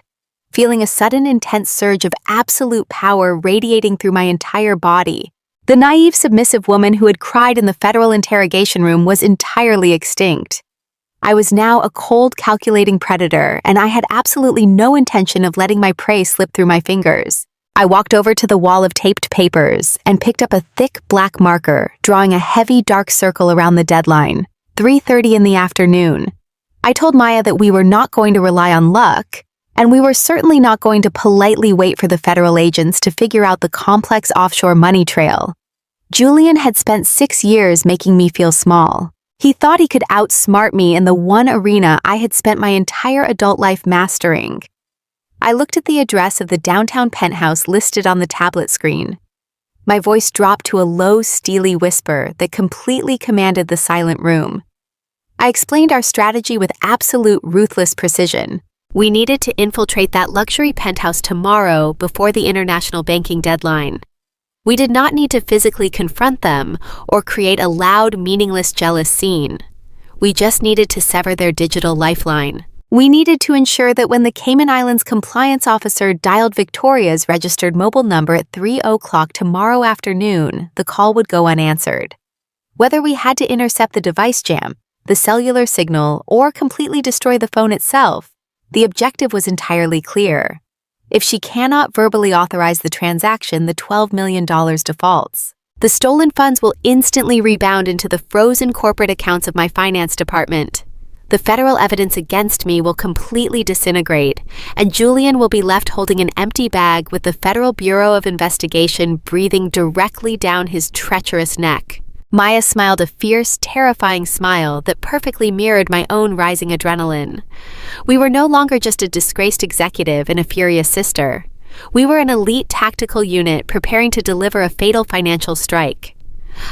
feeling a sudden intense surge of absolute power radiating through my entire body. The naive, submissive woman who had cried in the federal interrogation room was entirely extinct. I was now a cold, calculating predator, and I had absolutely no intention of letting my prey slip through my fingers. I walked over to the wall of taped papers and picked up a thick black marker, drawing a heavy dark circle around the deadline, 3:30 in the afternoon. I told Maya that we were not going to rely on luck, and we were certainly not going to politely wait for the federal agents to figure out the complex offshore money trail. Julian had spent 6 years making me feel small. He thought he could outsmart me in the one arena I had spent my entire adult life mastering. I looked at the address of the downtown penthouse listed on the tablet screen. My voice dropped to a low, steely whisper that completely commanded the silent room. I explained our strategy with absolute ruthless precision. We needed to infiltrate that luxury penthouse tomorrow before the international banking deadline. We did not need to physically confront them or create a loud, meaningless, jealous scene. We just needed to sever their digital lifeline. We needed to ensure that when the Cayman Islands compliance officer dialed Victoria's registered mobile number at 3:00 tomorrow afternoon, the call would go unanswered. Whether we had to intercept the device jam, the cellular signal, or completely destroy the phone itself, the objective was entirely clear. If she cannot verbally authorize the transaction, the $12 million defaults. The stolen funds will instantly rebound into the frozen corporate accounts of my finance department. The federal evidence against me will completely disintegrate, and Julian will be left holding an empty bag with the Federal Bureau of Investigation breathing directly down his treacherous neck. Maya smiled a fierce, terrifying smile that perfectly mirrored my own rising adrenaline. We were no longer just a disgraced executive and a furious sister. We were an elite tactical unit preparing to deliver a fatal financial strike.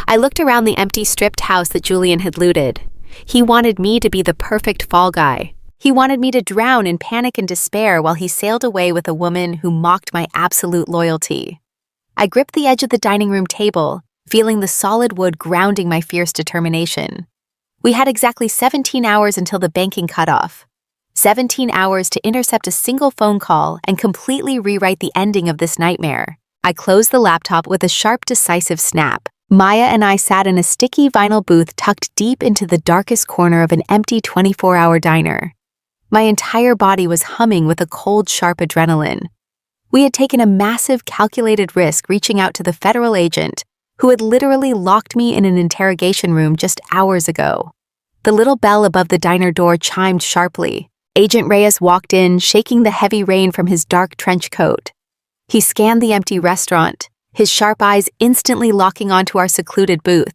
I looked around the empty, stripped house that Julian had looted. He wanted me to be the perfect fall guy. He wanted me to drown in panic and despair while he sailed away with a woman who mocked my absolute loyalty. I gripped the edge of the dining room table, feeling the solid wood grounding my fierce determination. We had exactly 17 hours until the banking cutoff. 17 hours to intercept a single phone call and completely rewrite the ending of this nightmare. I closed the laptop with a sharp, decisive snap. Maya and I sat in a sticky vinyl booth tucked deep into the darkest corner of an empty 24-hour diner. My entire body was humming with a cold, sharp adrenaline. We had taken a massive, calculated risk reaching out to the federal agent who had literally locked me in an interrogation room just hours ago. The little bell above the diner door chimed sharply. Agent Reyes walked in, shaking the heavy rain from his dark trench coat. He scanned the empty restaurant, his sharp eyes instantly locking onto our secluded booth.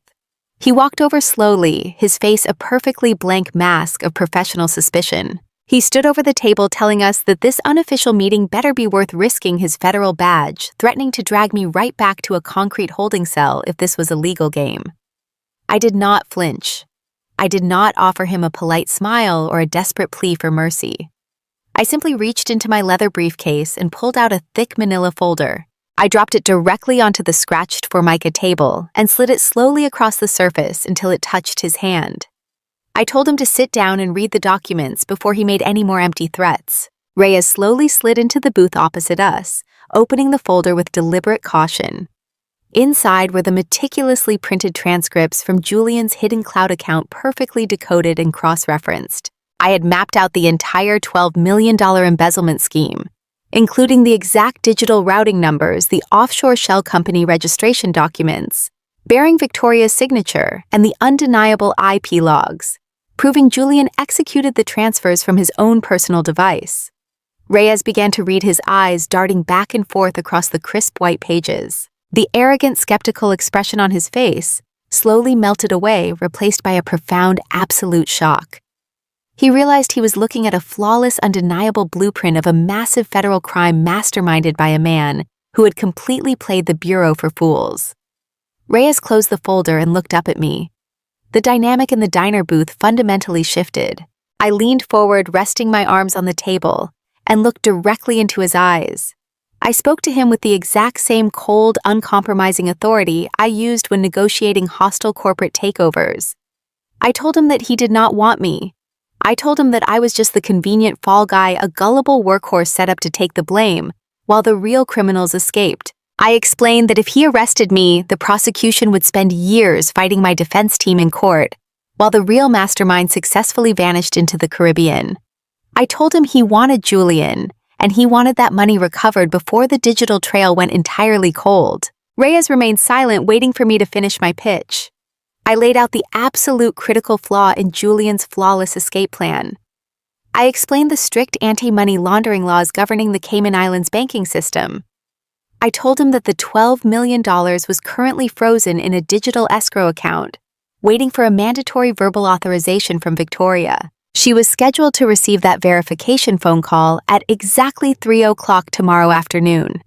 He walked over slowly, his face a perfectly blank mask of professional suspicion. He stood over the table telling us that this unofficial meeting better be worth risking his federal badge, threatening to drag me right back to a concrete holding cell if this was a legal game. I did not flinch. I did not offer him a polite smile or a desperate plea for mercy. I simply reached into my leather briefcase and pulled out a thick manila folder. I dropped it directly onto the scratched Formica table and slid it slowly across the surface until it touched his hand. I told him to sit down and read the documents before he made any more empty threats. Reyes slowly slid into the booth opposite us, opening the folder with deliberate caution. Inside were the meticulously printed transcripts from Julian's hidden cloud account, perfectly decoded and cross-referenced. I had mapped out the entire $12 million embezzlement scheme, including the exact digital routing numbers, the offshore shell company registration documents, bearing Victoria's signature, and the undeniable IP logs, proving Julian executed the transfers from his own personal device. Reyes began to read, his eyes darting back and forth across the crisp white pages. The arrogant, skeptical expression on his face slowly melted away, replaced by a profound, absolute shock. He realized he was looking at a flawless, undeniable blueprint of a massive federal crime masterminded by a man who had completely played the Bureau for fools. Reyes closed the folder and looked up at me. The dynamic in the diner booth fundamentally shifted. I leaned forward, resting my arms on the table, and looked directly into his eyes. I spoke to him with the exact same cold, uncompromising authority I used when negotiating hostile corporate takeovers. I told him that he did not want me. I told him that I was just the convenient fall guy, a gullible workhorse set up to take the blame, while the real criminals escaped. I explained that if he arrested me, the prosecution would spend years fighting my defense team in court, while the real mastermind successfully vanished into the Caribbean. I told him he wanted Julian, and he wanted that money recovered before the digital trail went entirely cold. Reyes remained silent, waiting for me to finish my pitch. I laid out the absolute critical flaw in Julian's flawless escape plan. I explained the strict anti-money laundering laws governing the Cayman Islands banking system. I told him that the $12 million was currently frozen in a digital escrow account, waiting for a mandatory verbal authorization from Victoria. She was scheduled to receive that verification phone call at exactly 3:00 tomorrow afternoon.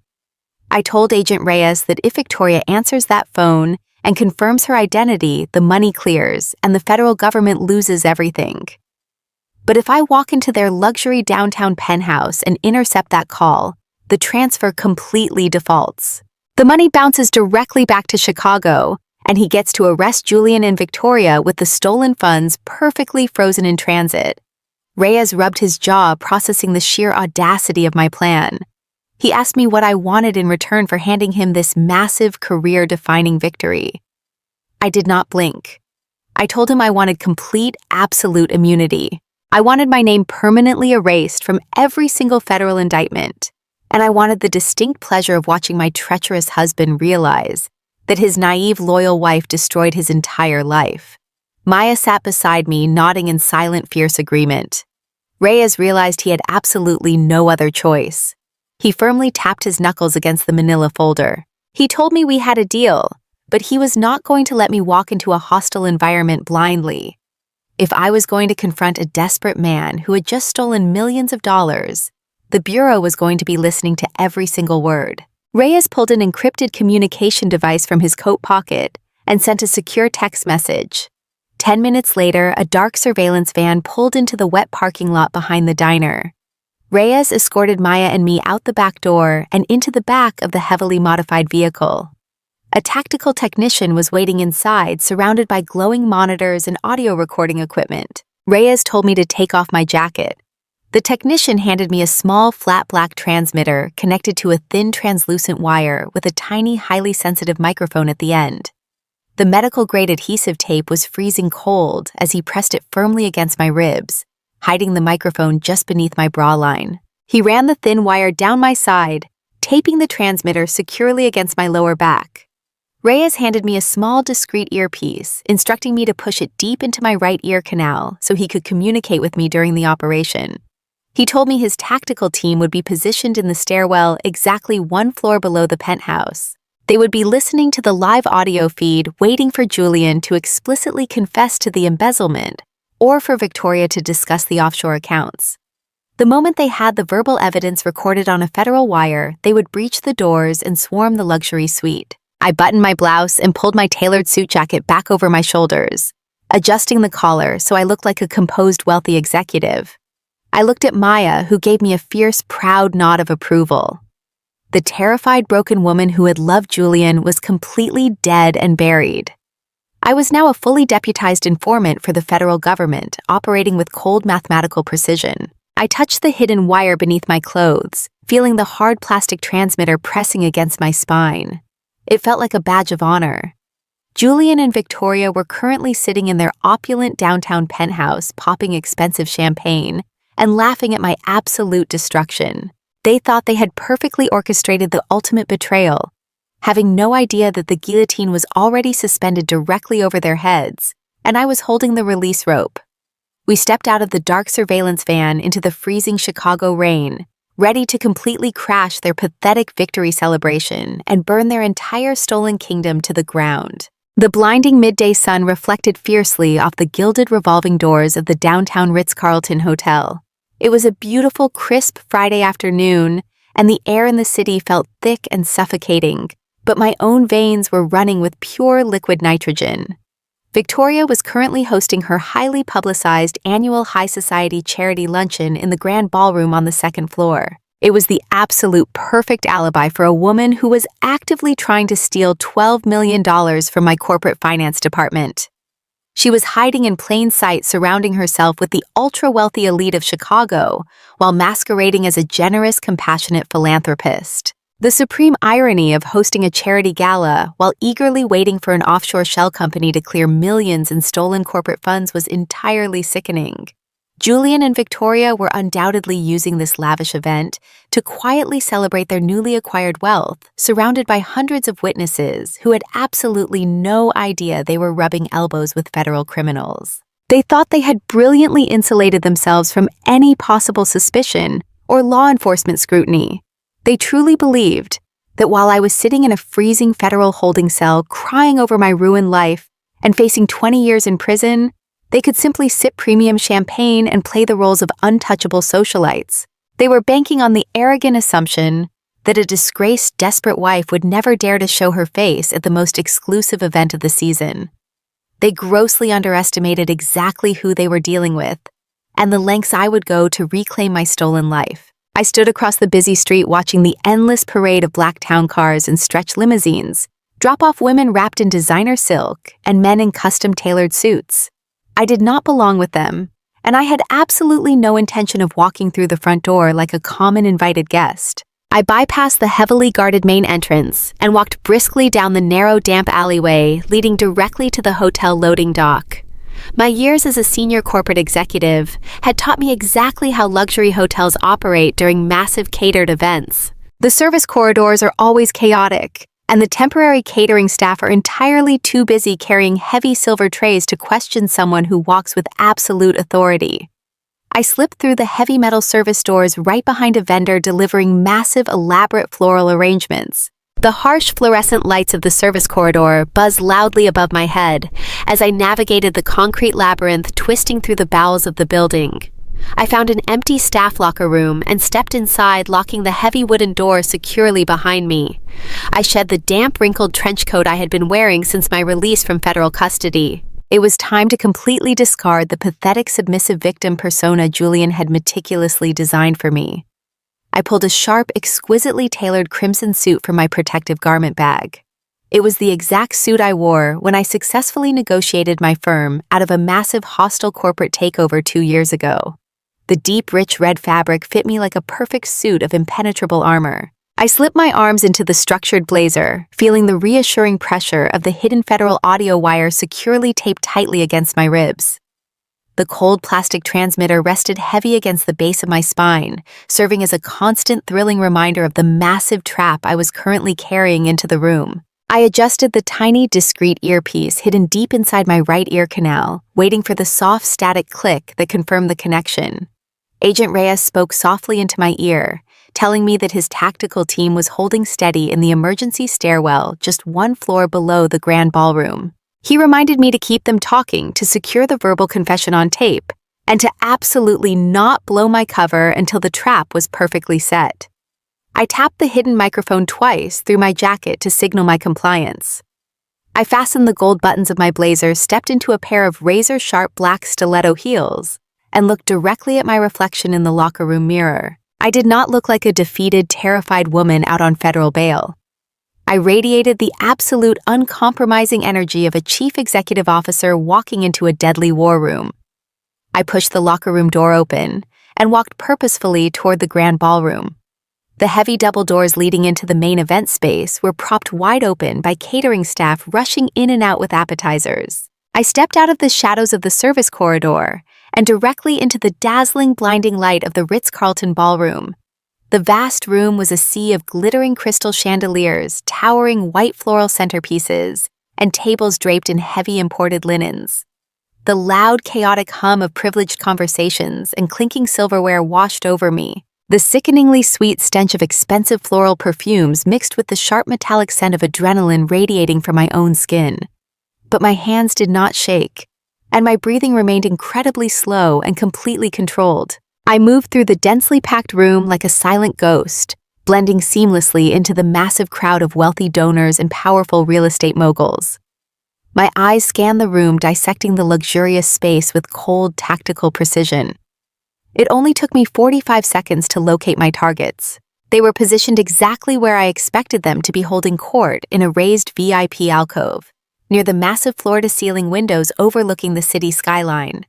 I told Agent Reyes that if Victoria answers that phone and confirms her identity, the money clears and the federal government loses everything. But if I walk into their luxury downtown penthouse and intercept that call, the transfer completely defaults. The money bounces directly back to Chicago, and he gets to arrest Julian and Victoria with the stolen funds perfectly frozen in transit. Reyes rubbed his jaw, processing the sheer audacity of my plan. He asked me what I wanted in return for handing him this massive, career-defining victory. I did not blink. I told him I wanted complete, absolute immunity. I wanted my name permanently erased from every single federal indictment. and I wanted the distinct pleasure of watching my treacherous husband realize that his naive, loyal wife destroyed his entire life. Maya sat beside me, nodding in silent, fierce agreement. Reyes realized he had absolutely no other choice. He firmly tapped his knuckles against the manila folder. He told me we had a deal, but he was not going to let me walk into a hostile environment blindly. If I was going to confront a desperate man who had just stolen millions of dollars, the Bureau was going to be listening to every single word. Reyes pulled an encrypted communication device from his coat pocket and sent a secure text message. 10 minutes later, a dark surveillance van pulled into the wet parking lot behind the diner. Reyes escorted Maya and me out the back door and into the back of the heavily modified vehicle. A tactical technician was waiting inside, surrounded by glowing monitors and audio recording equipment. Reyes told me to take off my jacket. The technician handed me a small, flat black transmitter connected to a thin, translucent wire with a tiny, highly sensitive microphone at the end. The medical-grade adhesive tape was freezing cold as he pressed it firmly against my ribs, hiding the microphone just beneath my bra line. He ran the thin wire down my side, taping the transmitter securely against my lower back. Reyes handed me a small, discreet earpiece, instructing me to push it deep into my right ear canal so he could communicate with me during the operation. He told me his tactical team would be positioned in the stairwell exactly 1 floor below the penthouse. They would be listening to the live audio feed, waiting for Julian to explicitly confess to the embezzlement, or for Victoria to discuss the offshore accounts. The moment they had the verbal evidence recorded on a federal wire, they would breach the doors and swarm the luxury suite. I buttoned my blouse and pulled my tailored suit jacket back over my shoulders, adjusting the collar so I looked like a composed, wealthy executive. I looked at Maya, who gave me a fierce, proud nod of approval. The terrified, broken woman who had loved Julian was completely dead and buried. I was now a fully deputized informant for the federal government, operating with cold mathematical precision. I touched the hidden wire beneath my clothes, feeling the hard plastic transmitter pressing against my spine. It felt like a badge of honor. Julian and Victoria were currently sitting in their opulent downtown penthouse, popping expensive champagne and laughing at my absolute destruction. They thought they had perfectly orchestrated the ultimate betrayal, having no idea that the guillotine was already suspended directly over their heads, and I was holding the release rope. We stepped out of the dark surveillance van into the freezing Chicago rain, ready to completely crash their pathetic victory celebration and burn their entire stolen kingdom to the ground. The blinding midday sun reflected fiercely off the gilded revolving doors of the downtown Ritz-Carlton Hotel. It was a beautiful, crisp Friday afternoon, and the air in the city felt thick and suffocating, but my own veins were running with pure liquid nitrogen. Victoria was currently hosting her highly publicized annual high society charity luncheon in the grand ballroom on the 2nd floor. It was the absolute perfect alibi for a woman who was actively trying to steal $12 million from my corporate finance department. She was hiding in plain sight, surrounding herself with the ultra-wealthy elite of Chicago, while masquerading as a generous, compassionate philanthropist. The supreme irony of hosting a charity gala while eagerly waiting for an offshore shell company to clear millions in stolen corporate funds was entirely sickening. Julian and Victoria were undoubtedly using this lavish event to quietly celebrate their newly acquired wealth, surrounded by hundreds of witnesses who had absolutely no idea they were rubbing elbows with federal criminals. They thought they had brilliantly insulated themselves from any possible suspicion or law enforcement scrutiny. They truly believed that while I was sitting in a freezing federal holding cell, crying over my ruined life and facing 20 years in prison, they could simply sip premium champagne and play the roles of untouchable socialites. They were banking on the arrogant assumption that a disgraced, desperate wife would never dare to show her face at the most exclusive event of the season. They grossly underestimated exactly who they were dealing with, and the lengths I would go to reclaim my stolen life. I stood across the busy street watching the endless parade of black town cars and stretch limousines, drop off women wrapped in designer silk and men in custom-tailored suits. I did not belong with them, and I had absolutely no intention of walking through the front door like a common invited guest. I bypassed the heavily guarded main entrance and walked briskly down the narrow, damp alleyway leading directly to the hotel loading dock. My years as a senior corporate executive had taught me exactly how luxury hotels operate during massive catered events. The service corridors are always chaotic, and the temporary catering staff are entirely too busy carrying heavy silver trays to question someone who walks with absolute authority. I slip through the heavy metal service doors right behind a vendor delivering massive, elaborate floral arrangements. The harsh fluorescent lights of the service corridor buzz loudly above my head as I navigated the concrete labyrinth twisting through the bowels of the building. I found an empty staff locker room and stepped inside, locking the heavy wooden door securely behind me. I shed the damp, wrinkled trench coat I had been wearing since my release from federal custody. It was time to completely discard the pathetic submissive victim persona Julian had meticulously designed for me. I pulled a sharp, exquisitely tailored crimson suit from my protective garment bag. It was the exact suit I wore when I successfully negotiated my firm out of a massive hostile corporate takeover 2 years ago. The deep, rich red fabric fit me like a perfect suit of impenetrable armor. I slipped my arms into the structured blazer, feeling the reassuring pressure of the hidden federal audio wire securely taped tightly against my ribs. The cold plastic transmitter rested heavy against the base of my spine, serving as a constant thrilling reminder of the massive trap I was currently carrying into the room. I adjusted the tiny, discreet earpiece hidden deep inside my right ear canal, waiting for the soft, static click that confirmed the connection. Agent Reyes spoke softly into my ear, telling me that his tactical team was holding steady in the emergency stairwell just 1 floor below the grand ballroom. He reminded me to keep them talking to secure the verbal confession on tape, and to absolutely not blow my cover until the trap was perfectly set. I tapped the hidden microphone twice through my jacket to signal my compliance. I fastened the gold buttons of my blazer, stepped into a pair of razor-sharp black stiletto heels, and looked directly at my reflection in the locker room mirror. I did not look like a defeated, terrified woman out on federal bail. I radiated the absolute, uncompromising energy of a chief executive officer walking into a deadly war room. I pushed the locker room door open and walked purposefully toward the grand ballroom. The heavy double doors leading into the main event space were propped wide open by catering staff rushing in and out with appetizers. I stepped out of the shadows of the service corridor and directly into the dazzling, blinding light of the Ritz-Carlton ballroom. The vast room was a sea of glittering crystal chandeliers, towering white floral centerpieces, and tables draped in heavy imported linens. The loud, chaotic hum of privileged conversations and clinking silverware washed over me. The sickeningly sweet stench of expensive floral perfumes mixed with the sharp metallic scent of adrenaline radiating from my own skin. But my hands did not shake, and my breathing remained incredibly slow and completely controlled. I moved through the densely packed room like a silent ghost, blending seamlessly into the massive crowd of wealthy donors and powerful real estate moguls. My eyes scanned the room, dissecting the luxurious space with cold, tactical precision. It only took me 45 seconds to locate my targets. They were positioned exactly where I expected them to be, holding court in a raised VIP alcove, near the massive floor-to-ceiling windows overlooking the city skyline.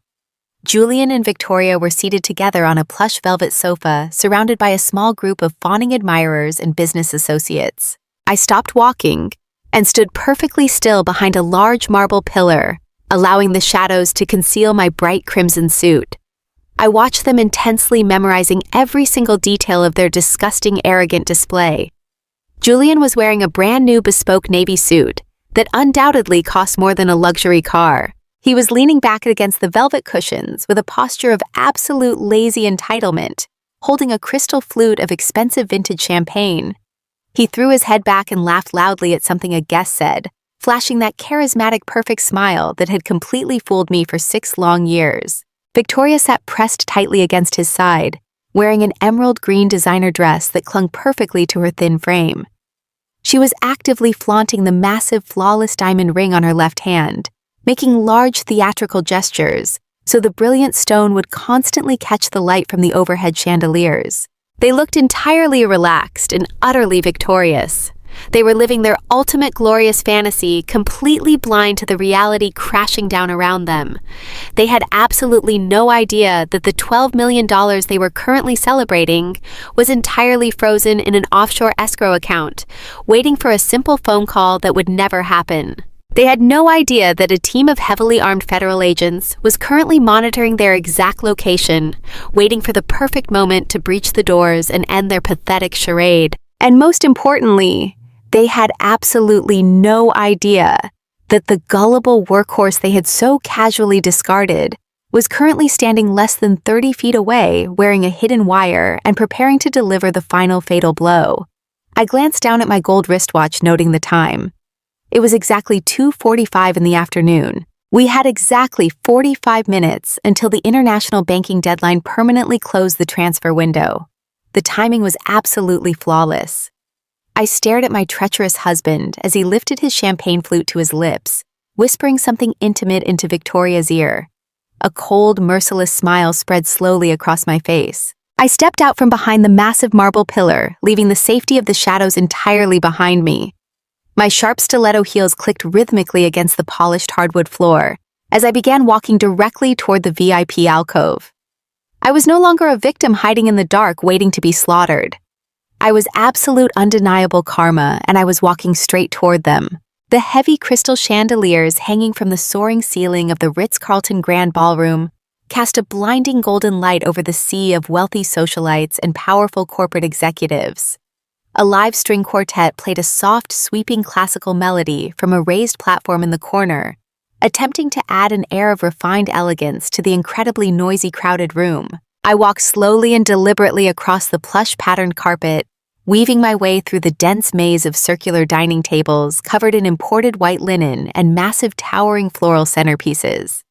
Julian and Victoria were seated together on a plush velvet sofa, surrounded by a small group of fawning admirers and business associates. I stopped walking and stood perfectly still behind a large marble pillar, allowing the shadows to conceal my bright crimson suit. I watched them intensely, memorizing every single detail of their disgusting, arrogant display. Julian was wearing a brand new bespoke navy suit that undoubtedly cost more than a luxury car. He was leaning back against the velvet cushions with a posture of absolute lazy entitlement, holding a crystal flute of expensive vintage champagne. He threw his head back and laughed loudly at something a guest said, flashing that charismatic, perfect smile that had completely fooled me for 6 long years. Victoria sat pressed tightly against his side, wearing an emerald green designer dress that clung perfectly to her thin frame. She was actively flaunting the massive, flawless diamond ring on her left hand, making large theatrical gestures so the brilliant stone would constantly catch the light from the overhead chandeliers. They looked entirely relaxed and utterly victorious. They were living their ultimate glorious fantasy, completely blind to the reality crashing down around them. They had absolutely no idea that the $12 million they were currently celebrating was entirely frozen in an offshore escrow account, waiting for a simple phone call that would never happen. They had no idea that a team of heavily armed federal agents was currently monitoring their exact location, waiting for the perfect moment to breach the doors and end their pathetic charade. And most importantly, they had absolutely no idea that the gullible workhorse they had so casually discarded was currently standing less than 30 feet away, wearing a hidden wire and preparing to deliver the final fatal blow. I glanced down at my gold wristwatch, noting the time. It was exactly 2:45 in the afternoon. We had exactly 45 minutes until the international banking deadline permanently closed the transfer window. The timing was absolutely flawless. I stared at my treacherous husband as he lifted his champagne flute to his lips, whispering something intimate into Victoria's ear. A cold, merciless smile spread slowly across my face. I stepped out from behind the massive marble pillar, leaving the safety of the shadows entirely behind me. My sharp stiletto heels clicked rhythmically against the polished hardwood floor as I began walking directly toward the VIP alcove. I was no longer a victim hiding in the dark waiting to be slaughtered. I was absolute undeniable karma, and I was walking straight toward them. The heavy crystal chandeliers hanging from the soaring ceiling of the Ritz-Carlton Grand Ballroom cast a blinding golden light over the sea of wealthy socialites and powerful corporate executives. A live string quartet played a soft, sweeping classical melody from a raised platform in the corner, attempting to add an air of refined elegance to the incredibly noisy, crowded room. I walked slowly and deliberately across the plush-patterned carpet, weaving my way through the dense maze of circular dining tables covered in imported white linen and massive towering floral centerpieces.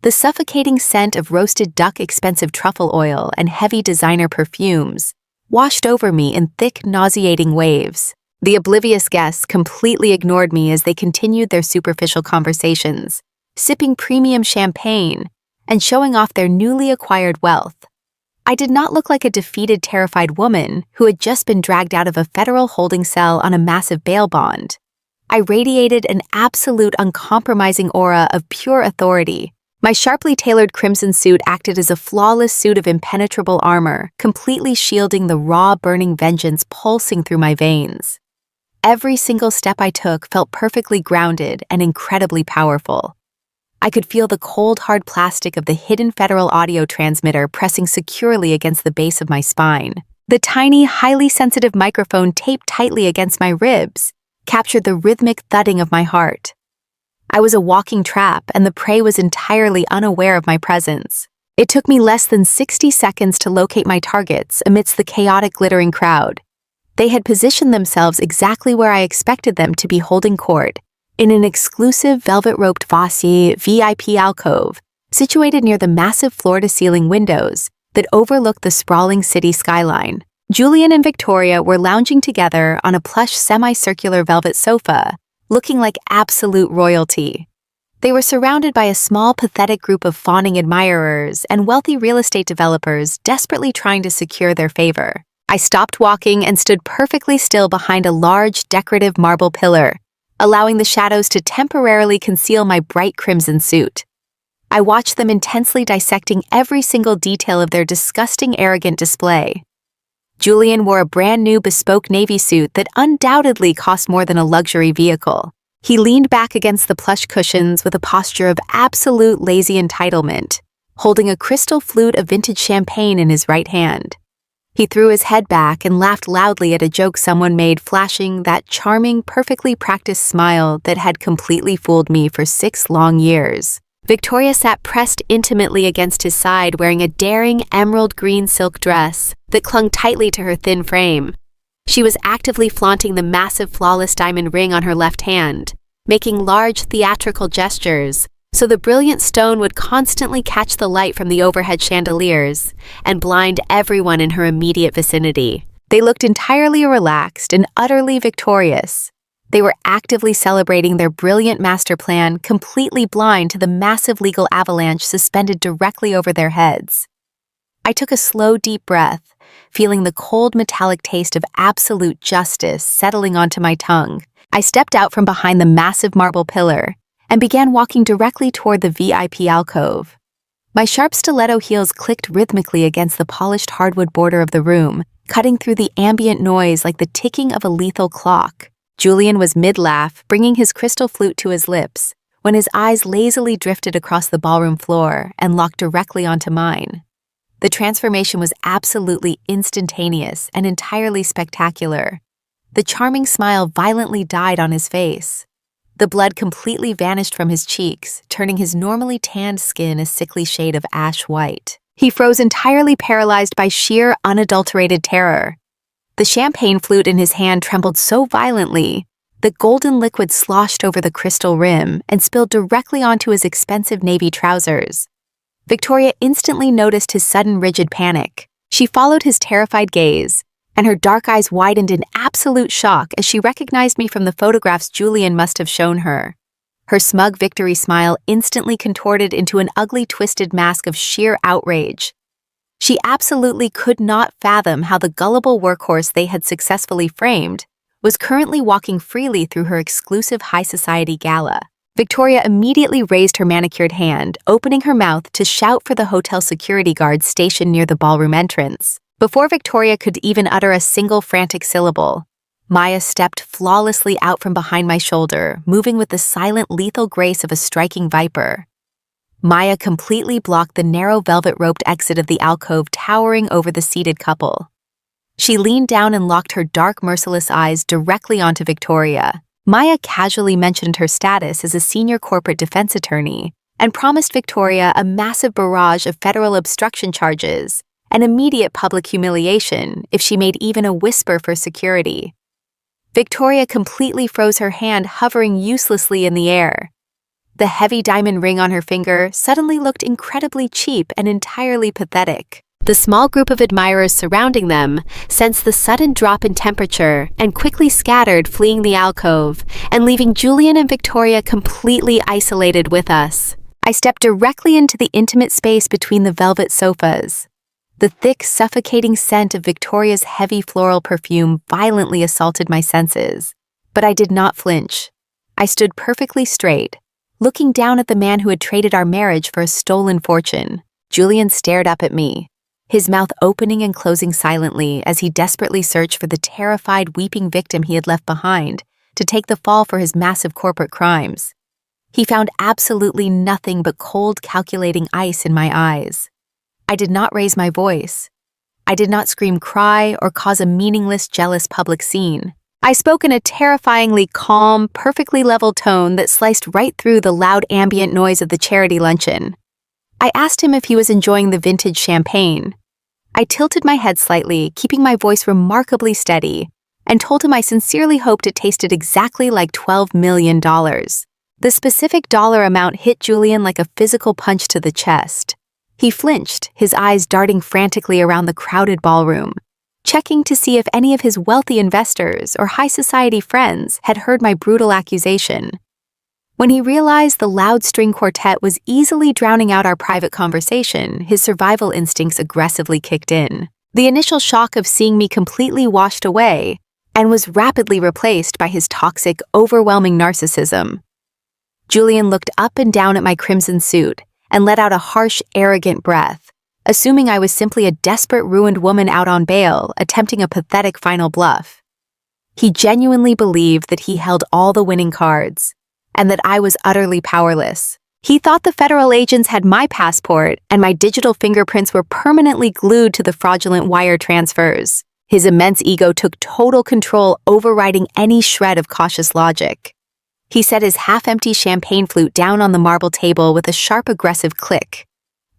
The suffocating scent of roasted duck, expensive truffle oil, and heavy designer perfumes washed over me in thick, nauseating waves. The oblivious guests completely ignored me as they continued their superficial conversations, sipping premium champagne and showing off their newly acquired wealth. I did not look like a defeated, terrified woman who had just been dragged out of a federal holding cell on a massive bail bond. I radiated an absolute, uncompromising aura of pure authority. My sharply tailored crimson suit acted as a flawless suit of impenetrable armor, completely shielding the raw, burning vengeance pulsing through my veins. Every single step I took felt perfectly grounded and incredibly powerful. I could feel the cold, hard plastic of the hidden federal audio transmitter pressing securely against the base of my spine. The tiny, highly sensitive microphone taped tightly against my ribs captured the rhythmic thudding of my heart. I was a walking trap, and the prey was entirely unaware of my presence. It took me less than 60 seconds to locate my targets amidst the chaotic, glittering crowd. They had positioned themselves exactly where I expected them to be holding court, in an exclusive velvet-roped VIP alcove situated near the massive floor-to-ceiling windows that overlooked the sprawling city skyline. Julian and Victoria were lounging together on a plush semicircular velvet sofa, looking like absolute royalty. They were surrounded by a small, pathetic group of fawning admirers and wealthy real estate developers desperately trying to secure their favor. I stopped walking and stood perfectly still behind a large, decorative marble pillar, allowing the shadows to temporarily conceal my bright crimson suit. I watched them intensely dissecting every single detail of their disgusting, arrogant display. Julian wore a brand new bespoke navy suit that undoubtedly cost more than a luxury vehicle. He leaned back against the plush cushions with a posture of absolute lazy entitlement, holding a crystal flute of vintage champagne in his right hand. He threw his head back and laughed loudly at a joke someone made, flashing that charming, perfectly practiced smile that had completely fooled me for 6 long years. Victoria sat pressed intimately against his side, wearing a daring emerald green silk dress that clung tightly to her thin frame. She was actively flaunting the massive, flawless diamond ring on her left hand, making large, theatrical gestures so the brilliant stone would constantly catch the light from the overhead chandeliers and blind everyone in her immediate vicinity. They looked entirely relaxed and utterly victorious. They were actively celebrating their brilliant master plan, completely blind to the massive legal avalanche suspended directly over their heads. I took a slow, deep breath, feeling the cold, metallic taste of absolute justice settling onto my tongue. I stepped out from behind the massive marble pillar and began walking directly toward the VIP alcove. My sharp stiletto heels clicked rhythmically against the polished hardwood border of the room, cutting through the ambient noise like the ticking of a lethal clock. Julian was mid-laugh, bringing his crystal flute to his lips, when his eyes lazily drifted across the ballroom floor and locked directly onto mine. The transformation was absolutely instantaneous and entirely spectacular. The charming smile violently died on his face. The blood completely vanished from his cheeks, turning his normally tanned skin a sickly shade of ash white. He froze entirely paralyzed by sheer, unadulterated terror. The champagne flute in his hand trembled so violently that golden liquid sloshed over the crystal rim and spilled directly onto his expensive navy trousers. Victoria instantly noticed his sudden rigid panic. She followed his terrified gaze, and her dark eyes widened in absolute shock as she recognized me from the photographs Julian must have shown her. Her smug victory smile instantly contorted into an ugly twisted mask of sheer outrage. She absolutely could not fathom how the gullible workhorse they had successfully framed was currently walking freely through her exclusive high society gala. Victoria immediately raised her manicured hand, opening her mouth to shout for the hotel security guards stationed near the ballroom entrance. Before Victoria could even utter a single frantic syllable, Maya stepped flawlessly out from behind my shoulder, moving with the silent, lethal grace of a striking viper. Maya completely blocked the narrow velvet-roped exit of the alcove towering over the seated couple. She leaned down and locked her dark, merciless eyes directly onto Victoria. Maya casually mentioned her status as a senior corporate defense attorney and promised Victoria a massive barrage of federal obstruction charges and immediate public humiliation if she made even a whisper for security. Victoria completely froze her hand, hovering uselessly in the air. The heavy diamond ring on her finger suddenly looked incredibly cheap and entirely pathetic. The small group of admirers surrounding them sensed the sudden drop in temperature and quickly scattered, fleeing the alcove and leaving Julian and Victoria completely isolated with us. I stepped directly into the intimate space between the velvet sofas. The thick, suffocating scent of Victoria's heavy floral perfume violently assaulted my senses. But I did not flinch. I stood perfectly straight, looking down at the man who had traded our marriage for a stolen fortune. Julian stared up at me, his mouth opening and closing silently as he desperately searched for the terrified, weeping victim he had left behind to take the fall for his massive corporate crimes. He found absolutely nothing but cold, calculating ice in my eyes. I did not raise my voice. I did not scream, cry, or cause a meaningless, jealous public scene. I spoke in a terrifyingly calm, perfectly level tone that sliced right through the loud ambient noise of the charity luncheon. I asked him if he was enjoying the vintage champagne. I tilted my head slightly, keeping my voice remarkably steady, and told him I sincerely hoped it tasted exactly like $12 million. The specific dollar amount hit Julian like a physical punch to the chest. He flinched, his eyes darting frantically around the crowded ballroom, checking to see if any of his wealthy investors or high society friends had heard my brutal accusation. When he realized the loud string quartet was easily drowning out our private conversation, his survival instincts aggressively kicked in. The initial shock of seeing me completely washed away and was rapidly replaced by his toxic, overwhelming narcissism. Julian looked up and down at my crimson suit and let out a harsh, arrogant breath, assuming I was simply a desperate, ruined woman out on bail, attempting a pathetic final bluff. He genuinely believed that he held all the winning cards, and that I was utterly powerless. He thought the federal agents had my passport, and my digital fingerprints were permanently glued to the fraudulent wire transfers. His immense ego took total control, overriding any shred of cautious logic. He set his half-empty champagne flute down on the marble table with a sharp, aggressive click.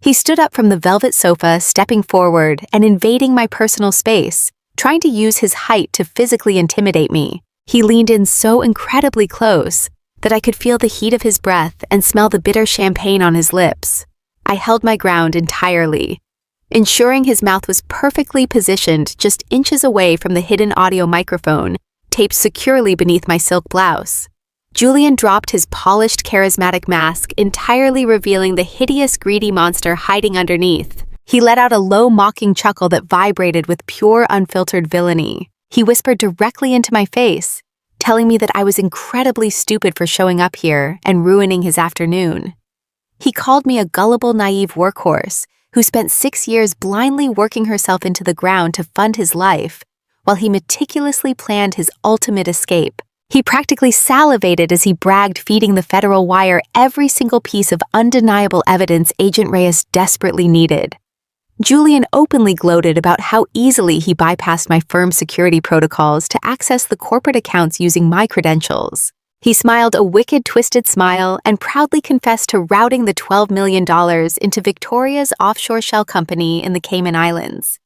He stood up from the velvet sofa, stepping forward and invading my personal space, trying to use his height to physically intimidate me. He leaned in so incredibly close that I could feel the heat of his breath and smell the bitter champagne on his lips. I held my ground entirely, ensuring his mouth was perfectly positioned just inches away from the hidden audio microphone, taped securely beneath my silk blouse. Julian dropped his polished, charismatic mask, entirely revealing the hideous, greedy monster hiding underneath. He let out a low, mocking chuckle that vibrated with pure, unfiltered villainy. He whispered directly into my face, telling me that I was incredibly stupid for showing up here and ruining his afternoon. He called me a gullible, naive workhorse who spent 6 years blindly working herself into the ground to fund his life, while he meticulously planned his ultimate escape. He practically salivated as he bragged, feeding the federal wire every single piece of undeniable evidence Agent Reyes desperately needed. Julian openly gloated about how easily he bypassed my firm's security protocols to access the corporate accounts using my credentials. He smiled a wicked, twisted smile and proudly confessed to routing the $12 million into Victoria's offshore shell company in the Cayman Islands.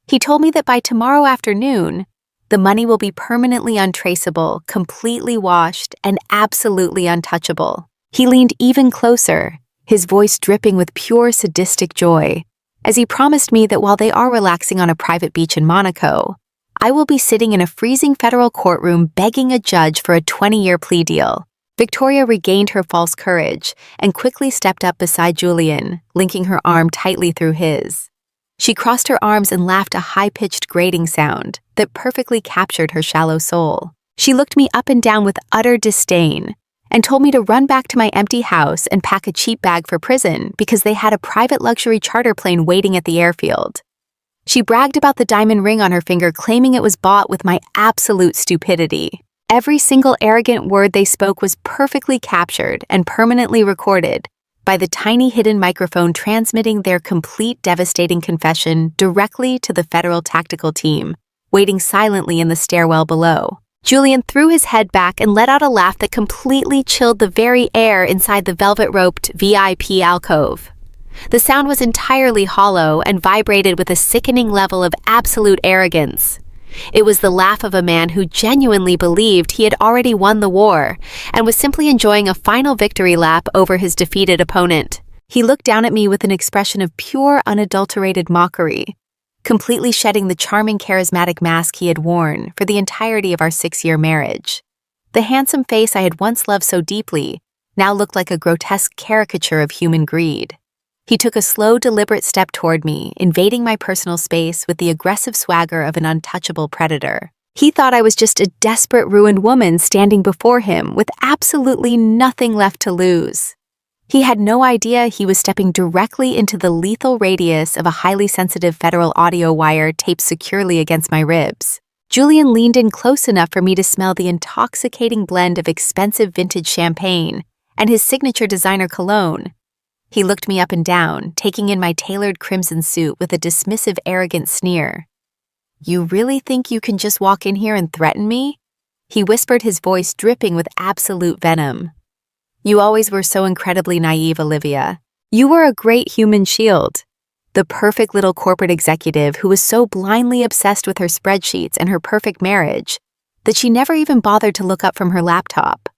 He told me that by tomorrow afternoon, the money will be permanently untraceable, completely washed, and absolutely untouchable. He leaned even closer, his voice dripping with pure sadistic joy, as he promised me that while they are relaxing on a private beach in Monaco, I will be sitting in a freezing federal courtroom begging a judge for a 20-year plea deal. Victoria regained her false courage and quickly stepped up beside Julian, linking her arm tightly through his. She crossed her arms and laughed a high-pitched grating sound that perfectly captured her shallow soul. She looked me up and down with utter disdain and told me to run back to my empty house and pack a cheap bag for prison because they had a private luxury charter plane waiting at the airfield. She bragged about the diamond ring on her finger, claiming it was bought with my absolute stupidity. Every single arrogant word they spoke was perfectly captured and permanently recorded by the tiny hidden microphone transmitting their complete devastating confession directly to the federal tactical team, waiting silently in the stairwell below. Julian threw his head back and let out a laugh that completely chilled the very air inside the velvet-roped VIP alcove. The sound was entirely hollow and vibrated with a sickening level of absolute arrogance. It was the laugh of a man who genuinely believed he had already won the war and was simply enjoying a final victory lap over his defeated opponent. He looked down at me with an expression of pure, unadulterated mockery, completely shedding the charming, charismatic mask he had worn for the entirety of our 6-year marriage. The handsome face I had once loved so deeply now looked like a grotesque caricature of human greed. He took a slow, deliberate step toward me, invading my personal space with the aggressive swagger of an untouchable predator. He thought I was just a desperate, ruined woman standing before him with absolutely nothing left to lose. He had no idea he was stepping directly into the lethal radius of a highly sensitive federal audio wire taped securely against my ribs. Julian leaned in close enough for me to smell the intoxicating blend of expensive vintage champagne and his signature designer cologne. He looked me up and down, taking in my tailored crimson suit with a dismissive, arrogant sneer. "You really think you can just walk in here and threaten me?" He whispered, his voice dripping with absolute venom. "You always were so incredibly naive, Olivia. You were a great human shield. The perfect little corporate executive who was so blindly obsessed with her spreadsheets and her perfect marriage that she never even bothered to look up from her laptop."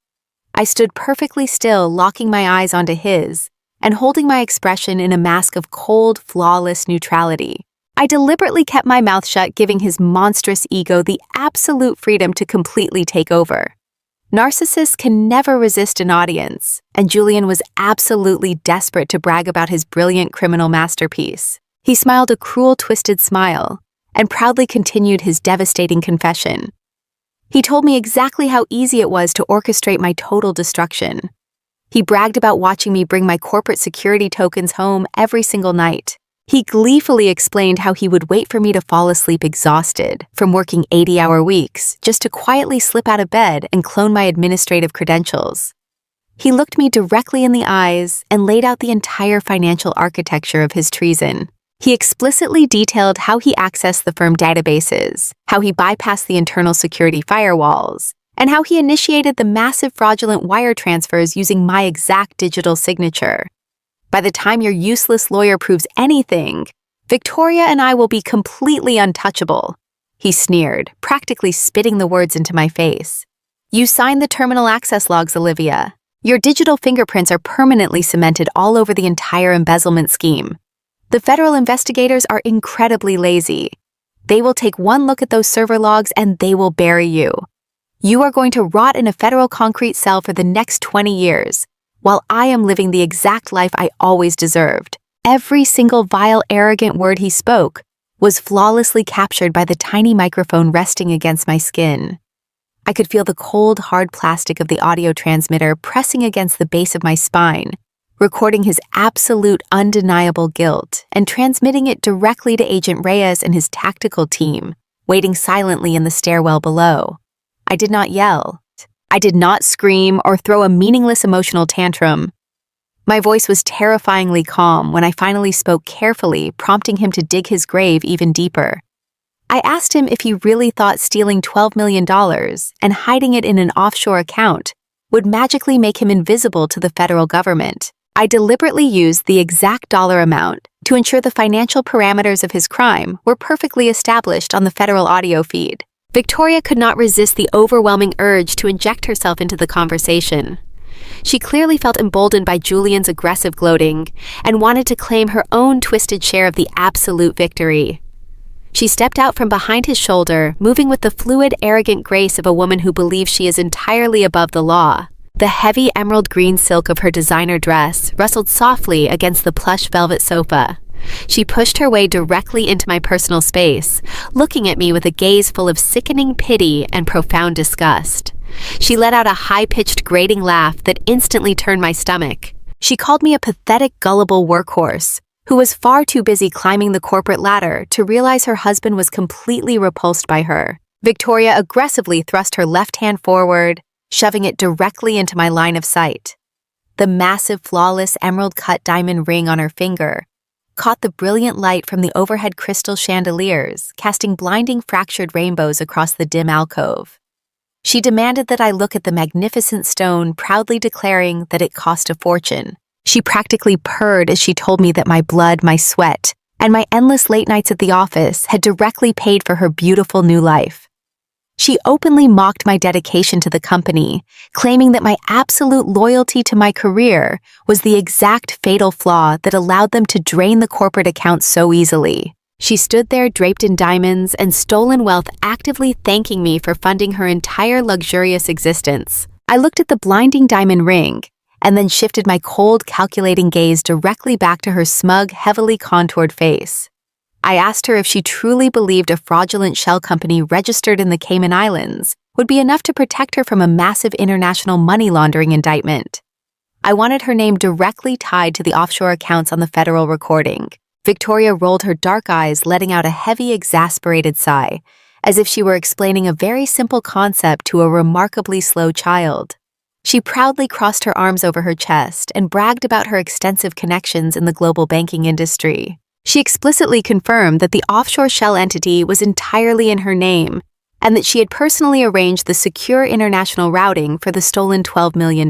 I stood perfectly still, locking my eyes onto his and holding my expression in a mask of cold, flawless neutrality. I deliberately kept my mouth shut, giving his monstrous ego the absolute freedom to completely take over. Narcissists can never resist an audience, and Julian was absolutely desperate to brag about his brilliant criminal masterpiece. He smiled a cruel, twisted smile and proudly continued his devastating confession. He told me exactly how easy it was to orchestrate my total destruction. He bragged about watching me bring my corporate security tokens home every single night. He gleefully explained how he would wait for me to fall asleep exhausted from working 80-hour weeks just to quietly slip out of bed and clone my administrative credentials. He looked me directly in the eyes and laid out the entire financial architecture of his treason. He explicitly detailed how he accessed the firm databases, how he bypassed the internal security firewalls, and how he initiated the massive fraudulent wire transfers using my exact digital signature. "By the time your useless lawyer proves anything, Victoria and I will be completely untouchable," he sneered, practically spitting the words into my face. "You signed the terminal access logs, Olivia. Your digital fingerprints are permanently cemented all over the entire embezzlement scheme. The federal investigators are incredibly lazy. They will take one look at those server logs and they will bury you. You are going to rot in a federal concrete cell for the next 20 years, while I am living the exact life I always deserved." Every single vile, arrogant word he spoke was flawlessly captured by the tiny microphone resting against my skin. I could feel the cold, hard plastic of the audio transmitter pressing against the base of my spine, recording his absolute, undeniable guilt and transmitting it directly to Agent Reyes and his tactical team, waiting silently in the stairwell below. I did not yell. I did not scream or throw a meaningless emotional tantrum. My voice was terrifyingly calm when I finally spoke carefully, prompting him to dig his grave even deeper. I asked him if he really thought stealing $12 million and hiding it in an offshore account would magically make him invisible to the federal government. I deliberately used the exact dollar amount to ensure the financial parameters of his crime were perfectly established on the federal audio feed. Victoria could not resist the overwhelming urge to inject herself into the conversation. She clearly felt emboldened by Julian's aggressive gloating and wanted to claim her own twisted share of the absolute victory. She stepped out from behind his shoulder, moving with the fluid, arrogant grace of a woman who believes she is entirely above the law. The heavy emerald green silk of her designer dress rustled softly against the plush velvet sofa. She pushed her way directly into my personal space, looking at me with a gaze full of sickening pity and profound disgust. She let out a high-pitched, grating laugh that instantly turned my stomach. She called me a pathetic, gullible workhorse who was far too busy climbing the corporate ladder to realize her husband was completely repulsed by her. Victoria aggressively thrust her left hand forward, shoving it directly into my line of sight. The massive, flawless emerald-cut diamond ring on her finger caught the brilliant light from the overhead crystal chandeliers, casting blinding fractured rainbows across the dim alcove. She demanded that I look at the magnificent stone, proudly declaring that it cost a fortune. She practically purred as she told me that my blood, my sweat, and my endless late nights at the office had directly paid for her beautiful new life. She openly mocked my dedication to the company, claiming that my absolute loyalty to my career was the exact fatal flaw that allowed them to drain the corporate account so easily. She stood there draped in diamonds and stolen wealth, actively thanking me for funding her entire luxurious existence. I looked at the blinding diamond ring, and then shifted my cold, calculating gaze directly back to her smug, heavily contoured face. I asked her if she truly believed a fraudulent shell company registered in the Cayman Islands would be enough to protect her from a massive international money laundering indictment. I wanted her name directly tied to the offshore accounts on the federal recording. Victoria rolled her dark eyes, letting out a heavy, exasperated sigh, as if she were explaining a very simple concept to a remarkably slow child. She proudly crossed her arms over her chest and bragged about her extensive connections in the global banking industry. She explicitly confirmed that the offshore shell entity was entirely in her name and that she had personally arranged the secure international routing for the stolen $12 million.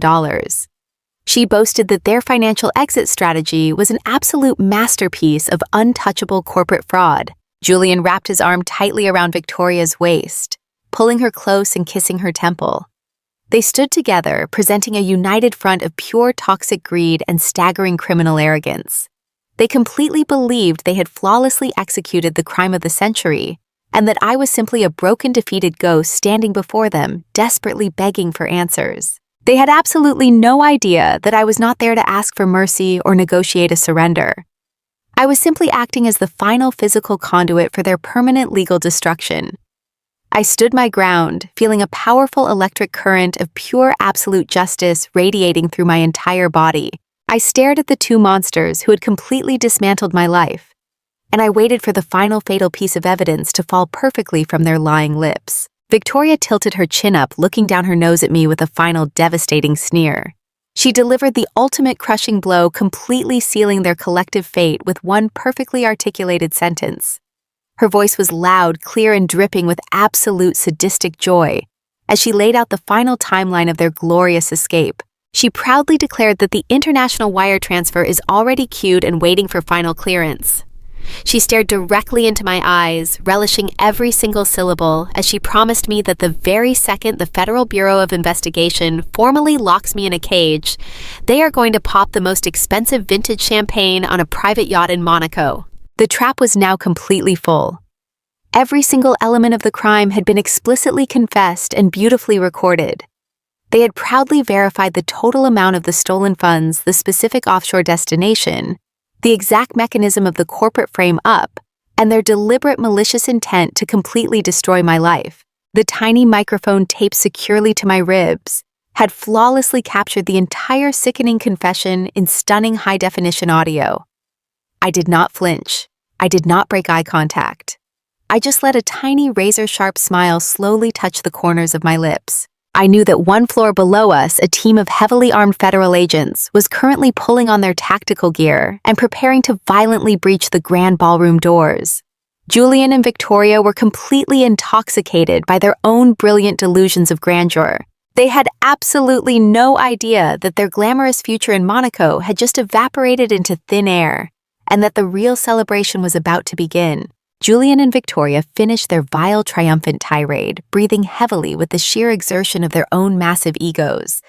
She boasted that their financial exit strategy was an absolute masterpiece of untouchable corporate fraud. Julian wrapped his arm tightly around Victoria's waist, pulling her close and kissing her temple. They stood together, presenting a united front of pure toxic greed and staggering criminal arrogance. They completely believed they had flawlessly executed the crime of the century, and that I was simply a broken, defeated ghost standing before them, desperately begging for answers. They had absolutely no idea that I was not there to ask for mercy or negotiate a surrender. I was simply acting as the final physical conduit for their permanent legal destruction. I stood my ground, feeling a powerful electric current of pure absolute justice radiating through my entire body. I stared at the two monsters who had completely dismantled my life, and I waited for the final fatal piece of evidence to fall perfectly from their lying lips. Victoria tilted her chin up, looking down her nose at me with a final devastating sneer. She delivered the ultimate crushing blow, completely sealing their collective fate with one perfectly articulated sentence. Her voice was loud, clear, and dripping with absolute sadistic joy. As she laid out the final timeline of their glorious escape, she proudly declared that the international wire transfer is already queued and waiting for final clearance. She stared directly into my eyes, relishing every single syllable, as she promised me that the very second the Federal Bureau of Investigation formally locks me in a cage, they are going to pop the most expensive vintage champagne on a private yacht in Monaco. The trap was now completely full. Every single element of the crime had been explicitly confessed and beautifully recorded. They had proudly verified the total amount of the stolen funds, the specific offshore destination, the exact mechanism of the corporate frame-up, and their deliberate malicious intent to completely destroy my life. The tiny microphone taped securely to my ribs had flawlessly captured the entire sickening confession in stunning high-definition audio. I did not flinch. I did not break eye contact. I just let a tiny razor-sharp smile slowly touch the corners of my lips. I knew that one floor below us, a team of heavily armed federal agents was currently pulling on their tactical gear and preparing to violently breach the grand ballroom doors. Julian and Victoria were completely intoxicated by their own brilliant delusions of grandeur. They had absolutely no idea that their glamorous future in Monaco had just evaporated into thin air, and that the real celebration was about to begin. Julian and Victoria finished their vile, triumphant tirade, breathing heavily with the sheer exertion of their own massive egos.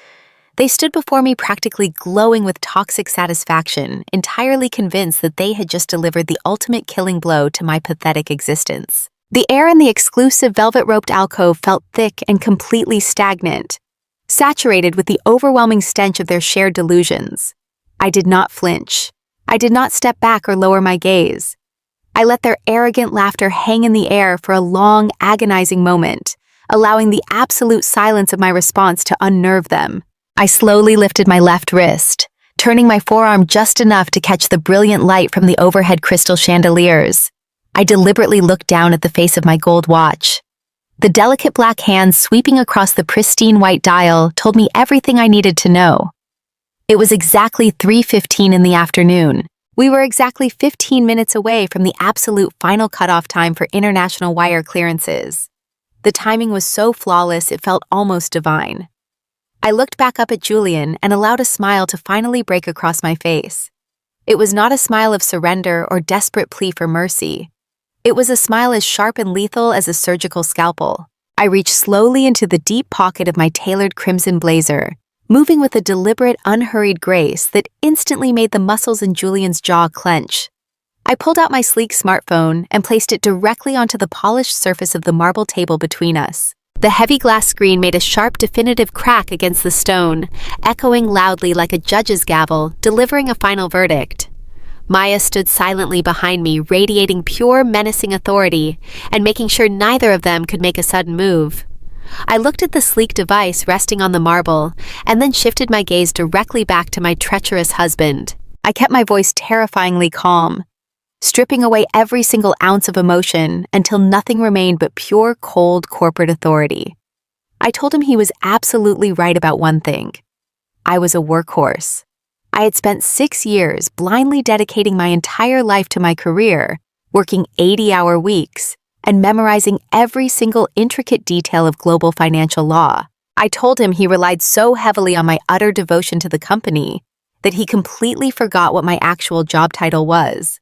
They stood before me practically glowing with toxic satisfaction, entirely convinced that they had just delivered the ultimate killing blow to my pathetic existence. The air in the exclusive velvet-roped alcove felt thick and completely stagnant, saturated with the overwhelming stench of their shared delusions. I did not flinch. I did not step back or lower my gaze. I let their arrogant laughter hang in the air for a long, agonizing moment, allowing the absolute silence of my response to unnerve them. I slowly lifted my left wrist, turning my forearm just enough to catch the brilliant light from the overhead crystal chandeliers. I deliberately looked down at the face of my gold watch. The delicate black hands sweeping across the pristine white dial told me everything I needed to know. It was exactly 3:15 in the afternoon. We were exactly 15 minutes away from the absolute final cutoff time for international wire clearances. The timing was so flawless it felt almost divine. I looked back up at Julian and allowed a smile to finally break across my face. It was not a smile of surrender or desperate plea for mercy. It was a smile as sharp and lethal as a surgical scalpel. I reached slowly into the deep pocket of my tailored crimson blazer, moving with a deliberate, unhurried grace that instantly made the muscles in Julian's jaw clench. I pulled out my sleek smartphone and placed it directly onto the polished surface of the marble table between us. The heavy glass screen made a sharp, definitive crack against the stone, echoing loudly like a judge's gavel, delivering a final verdict. Maya stood silently behind me, radiating pure, menacing authority, and making sure neither of them could make a sudden move. I looked at the sleek device resting on the marble, and then shifted my gaze directly back to my treacherous husband. I kept my voice terrifyingly calm, stripping away every single ounce of emotion until nothing remained but pure, cold corporate authority. I told him he was absolutely right about one thing. I was a workhorse. I had spent 6 years blindly dedicating my entire life to my career, working 80-hour weeks, and memorizing every single intricate detail of global financial law. I told him he relied so heavily on my utter devotion to the company that he completely forgot what my actual job title was.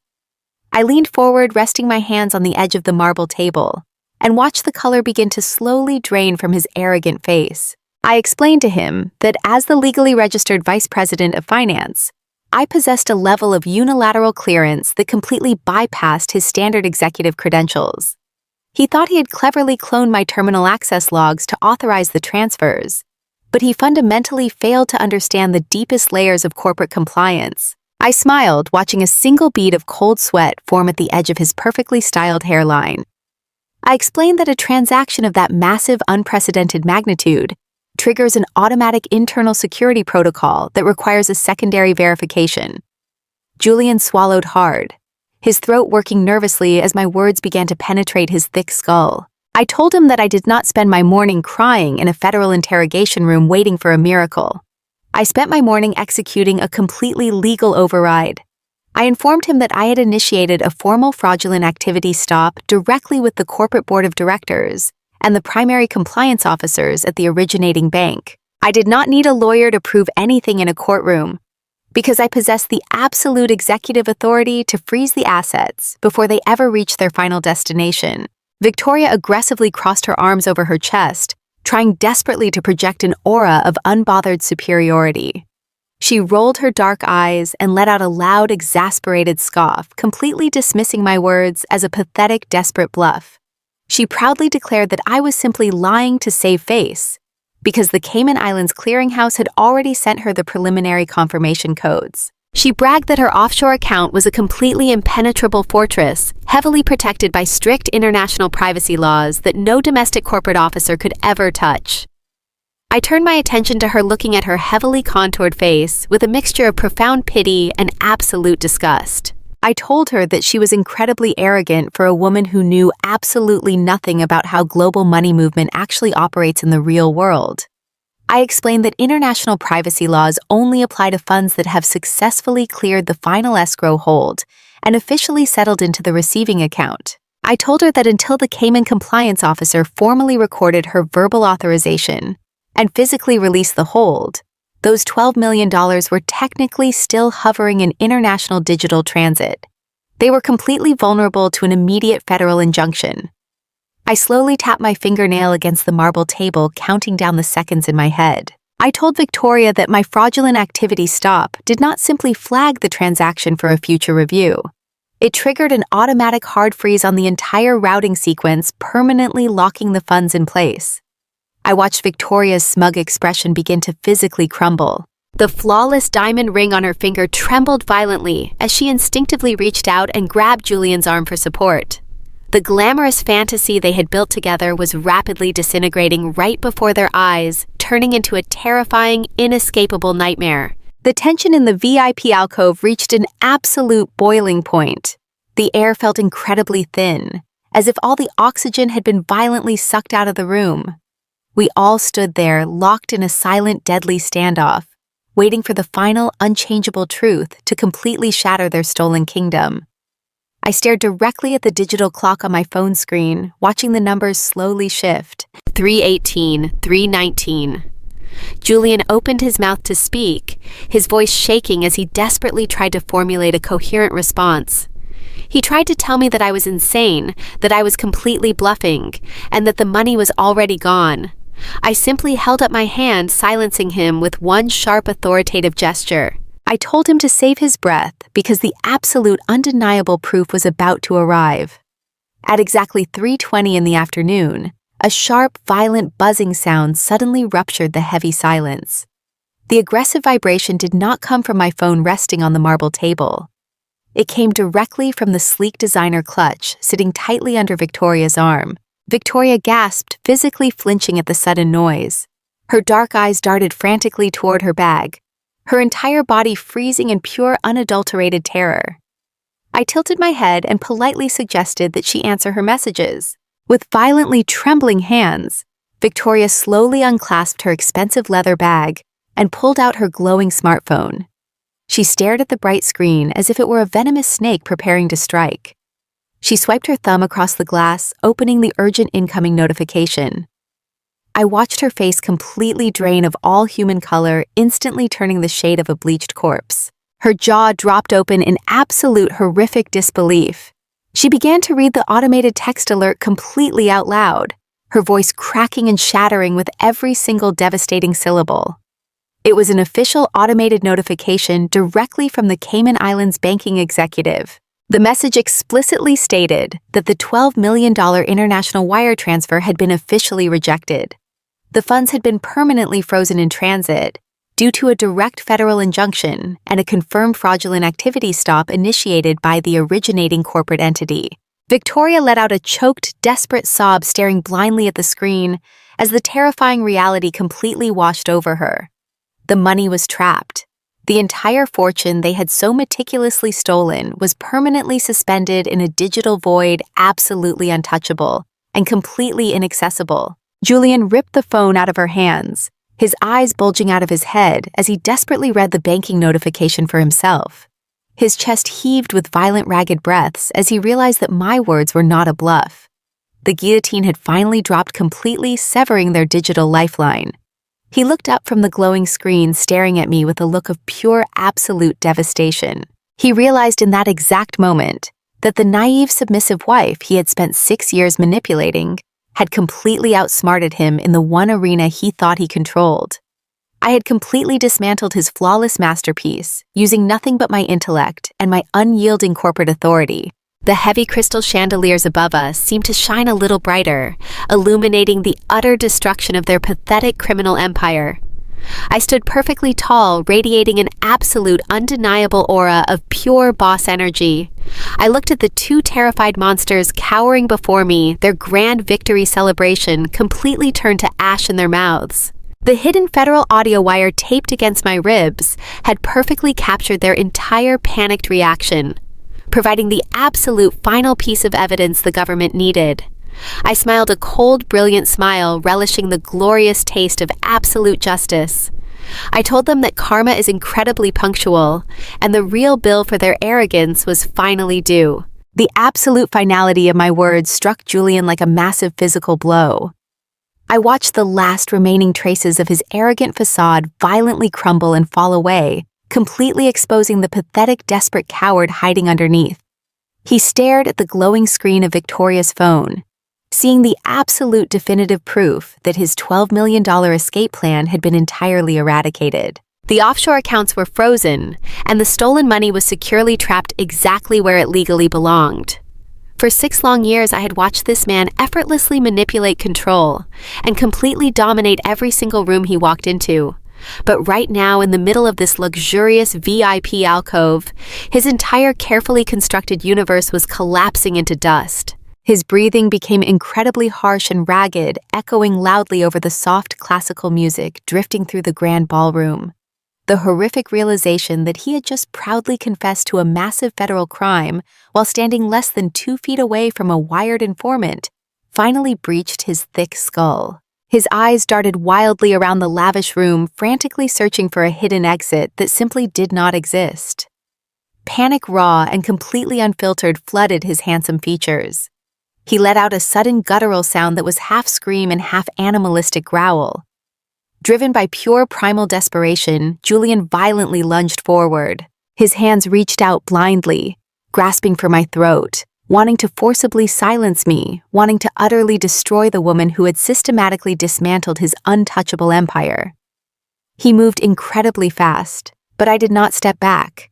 I leaned forward, resting my hands on the edge of the marble table, and watched the color begin to slowly drain from his arrogant face. I explained to him that as the legally registered Vice President of Finance, I possessed a level of unilateral clearance that completely bypassed his standard executive credentials. He thought he had cleverly cloned my terminal access logs to authorize the transfers, but he fundamentally failed to understand the deepest layers of corporate compliance. I smiled, watching a single bead of cold sweat form at the edge of his perfectly styled hairline. I explained that a transaction of that massive, unprecedented magnitude triggers an automatic internal security protocol that requires a secondary verification. Julian swallowed hard, his throat working nervously as my words began to penetrate his thick skull. I told him that I did not spend my morning crying in a federal interrogation room waiting for a miracle. I spent my morning executing a completely legal override. I informed him that I had initiated a formal fraudulent activity stop directly with the corporate board of directors and the primary compliance officers at the originating bank. I did not need a lawyer to prove anything in a courtroom, because I possessed the absolute executive authority to freeze the assets before they ever reached their final destination. Victoria aggressively crossed her arms over her chest, trying desperately to project an aura of unbothered superiority. She rolled her dark eyes and let out a loud, exasperated scoff, completely dismissing my words as a pathetic, desperate bluff. She proudly declared that I was simply lying to save face, because the Cayman Islands clearinghouse had already sent her the preliminary confirmation codes. She bragged that her offshore account was a completely impenetrable fortress, heavily protected by strict international privacy laws that no domestic corporate officer could ever touch. I turned my attention to her, looking at her heavily contoured face with a mixture of profound pity and absolute disgust. I told her that she was incredibly arrogant for a woman who knew absolutely nothing about how global money movement actually operates in the real world. I explained that international privacy laws only apply to funds that have successfully cleared the final escrow hold and officially settled into the receiving account. I told her that until the Cayman compliance officer formally recorded her verbal authorization and physically released the hold, those $12 million were technically still hovering in international digital transit. They were completely vulnerable to an immediate federal injunction. I slowly tapped my fingernail against the marble table, counting down the seconds in my head. I told Victoria that my fraudulent activity stop did not simply flag the transaction for a future review. It triggered an automatic hard freeze on the entire routing sequence, permanently locking the funds in place. I watched Victoria's smug expression begin to physically crumble. The flawless diamond ring on her finger trembled violently as she instinctively reached out and grabbed Julian's arm for support. The glamorous fantasy they had built together was rapidly disintegrating right before their eyes, turning into a terrifying, inescapable nightmare. The tension in the VIP alcove reached an absolute boiling point. The air felt incredibly thin, as if all the oxygen had been violently sucked out of the room. We all stood there, locked in a silent, deadly standoff, waiting for the final, unchangeable truth to completely shatter their stolen kingdom. I stared directly at the digital clock on my phone screen, watching the numbers slowly shift. 3:18, 3:19. Julian opened his mouth to speak, his voice shaking as he desperately tried to formulate a coherent response. He tried to tell me that I was insane, that I was completely bluffing, and that the money was already gone. I simply held up my hand, silencing him with one sharp, authoritative gesture. I told him to save his breath because the absolute, undeniable proof was about to arrive. At exactly 3:20 in the afternoon, a sharp, violent buzzing sound suddenly ruptured the heavy silence. The aggressive vibration did not come from my phone resting on the marble table. It came directly from the sleek designer clutch sitting tightly under Victoria's arm. Victoria gasped, physically flinching at the sudden noise. Her dark eyes darted frantically toward her bag, her entire body freezing in pure, unadulterated terror. I tilted my head and politely suggested that she answer her messages. With violently trembling hands, Victoria slowly unclasped her expensive leather bag and pulled out her glowing smartphone. She stared at the bright screen as if it were a venomous snake preparing to strike. She swiped her thumb across the glass, opening the urgent incoming notification. I watched her face completely drain of all human color, instantly turning the shade of a bleached corpse. Her jaw dropped open in absolute horrific disbelief. She began to read the automated text alert completely out loud, her voice cracking and shattering with every single devastating syllable. It was an official automated notification directly from the Cayman Islands banking executive. The message explicitly stated that the $12 million international wire transfer had been officially rejected. The funds had been permanently frozen in transit due to a direct federal injunction and a confirmed fraudulent activity stop initiated by the originating corporate entity. Victoria let out a choked, desperate sob, staring blindly at the screen as the terrifying reality completely washed over her. The money was trapped. The entire fortune they had so meticulously stolen was permanently suspended in a digital void, absolutely untouchable and completely inaccessible. Julian ripped the phone out of her hands, his eyes bulging out of his head as he desperately read the banking notification for himself. His chest heaved with violent, ragged breaths as he realized that my words were not a bluff. The guillotine had finally dropped completely, severing their digital lifeline. He looked up from the glowing screen, staring at me with a look of pure, absolute devastation. He realized in that exact moment that the naive, submissive wife he had spent 6 years manipulating had completely outsmarted him in the one arena he thought he controlled. I had completely dismantled his flawless masterpiece, using nothing but my intellect and my unyielding corporate authority. The heavy crystal chandeliers above us seemed to shine a little brighter, illuminating the utter destruction of their pathetic criminal empire. I stood perfectly tall, radiating an absolute, undeniable aura of pure boss energy. I looked at the two terrified monsters cowering before me, their grand victory celebration completely turned to ash in their mouths. The hidden federal audio wire taped against my ribs had perfectly captured their entire panicked reaction, providing the absolute final piece of evidence the government needed. I smiled a cold, brilliant smile, relishing the glorious taste of absolute justice. I told them that karma is incredibly punctual, and the real bill for their arrogance was finally due. The absolute finality of my words struck Julian like a massive physical blow. I watched the last remaining traces of his arrogant facade violently crumble and fall away, completely exposing the pathetic, desperate coward hiding underneath. He stared at the glowing screen of Victoria's phone, seeing the absolute definitive proof that his $12 million escape plan had been entirely eradicated. The offshore accounts were frozen, and the stolen money was securely trapped exactly where it legally belonged. For 6 long years, I had watched this man effortlessly manipulate control and completely dominate every single room he walked into. But right now, in the middle of this luxurious VIP alcove, his entire carefully constructed universe was collapsing into dust. His breathing became incredibly harsh and ragged, echoing loudly over the soft classical music drifting through the grand ballroom. The horrific realization that he had just proudly confessed to a massive federal crime while standing less than 2 feet away from a wired informant finally breached his thick skull. His eyes darted wildly around the lavish room, frantically searching for a hidden exit that simply did not exist. Panic, raw and completely unfiltered, flooded his handsome features. He let out a sudden guttural sound that was half scream and half animalistic growl. Driven by pure primal desperation, Julian violently lunged forward. His hands reached out blindly, grasping for my throat, wanting to forcibly silence me, wanting to utterly destroy the woman who had systematically dismantled his untouchable empire. He moved incredibly fast, but I did not step back.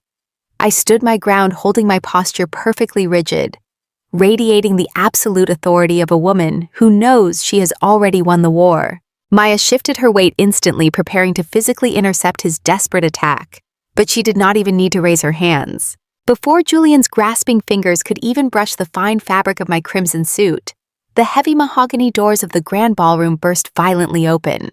I stood my ground, holding my posture perfectly rigid, radiating the absolute authority of a woman who knows she has already won the war. Maya shifted her weight instantly, preparing to physically intercept his desperate attack, but she did not even need to raise her hands. Before Julian's grasping fingers could even brush the fine fabric of my crimson suit, the heavy mahogany doors of the grand ballroom burst violently open.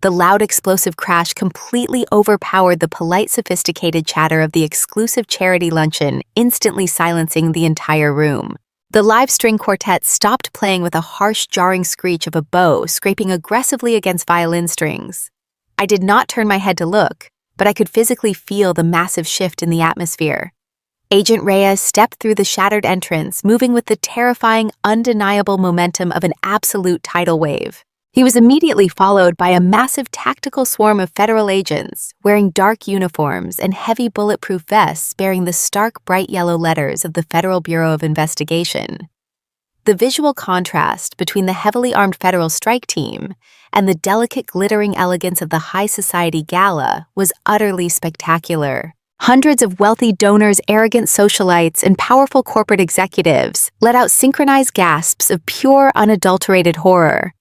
The loud explosive crash completely overpowered the polite, sophisticated chatter of the exclusive charity luncheon, instantly silencing the entire room. The live string quartet stopped playing with a harsh, jarring screech of a bow scraping aggressively against violin strings. I did not turn my head to look, but I could physically feel the massive shift in the atmosphere. Agent Reyes stepped through the shattered entrance, moving with the terrifying, undeniable momentum of an absolute tidal wave. He was immediately followed by a massive tactical swarm of federal agents, wearing dark uniforms and heavy bulletproof vests bearing the stark bright yellow letters of the Federal Bureau of Investigation. The visual contrast between the heavily armed federal strike team and the delicate glittering elegance of the high society gala was utterly spectacular. Hundreds of wealthy donors, arrogant socialites, and powerful corporate executives let out synchronized gasps of pure, unadulterated horror.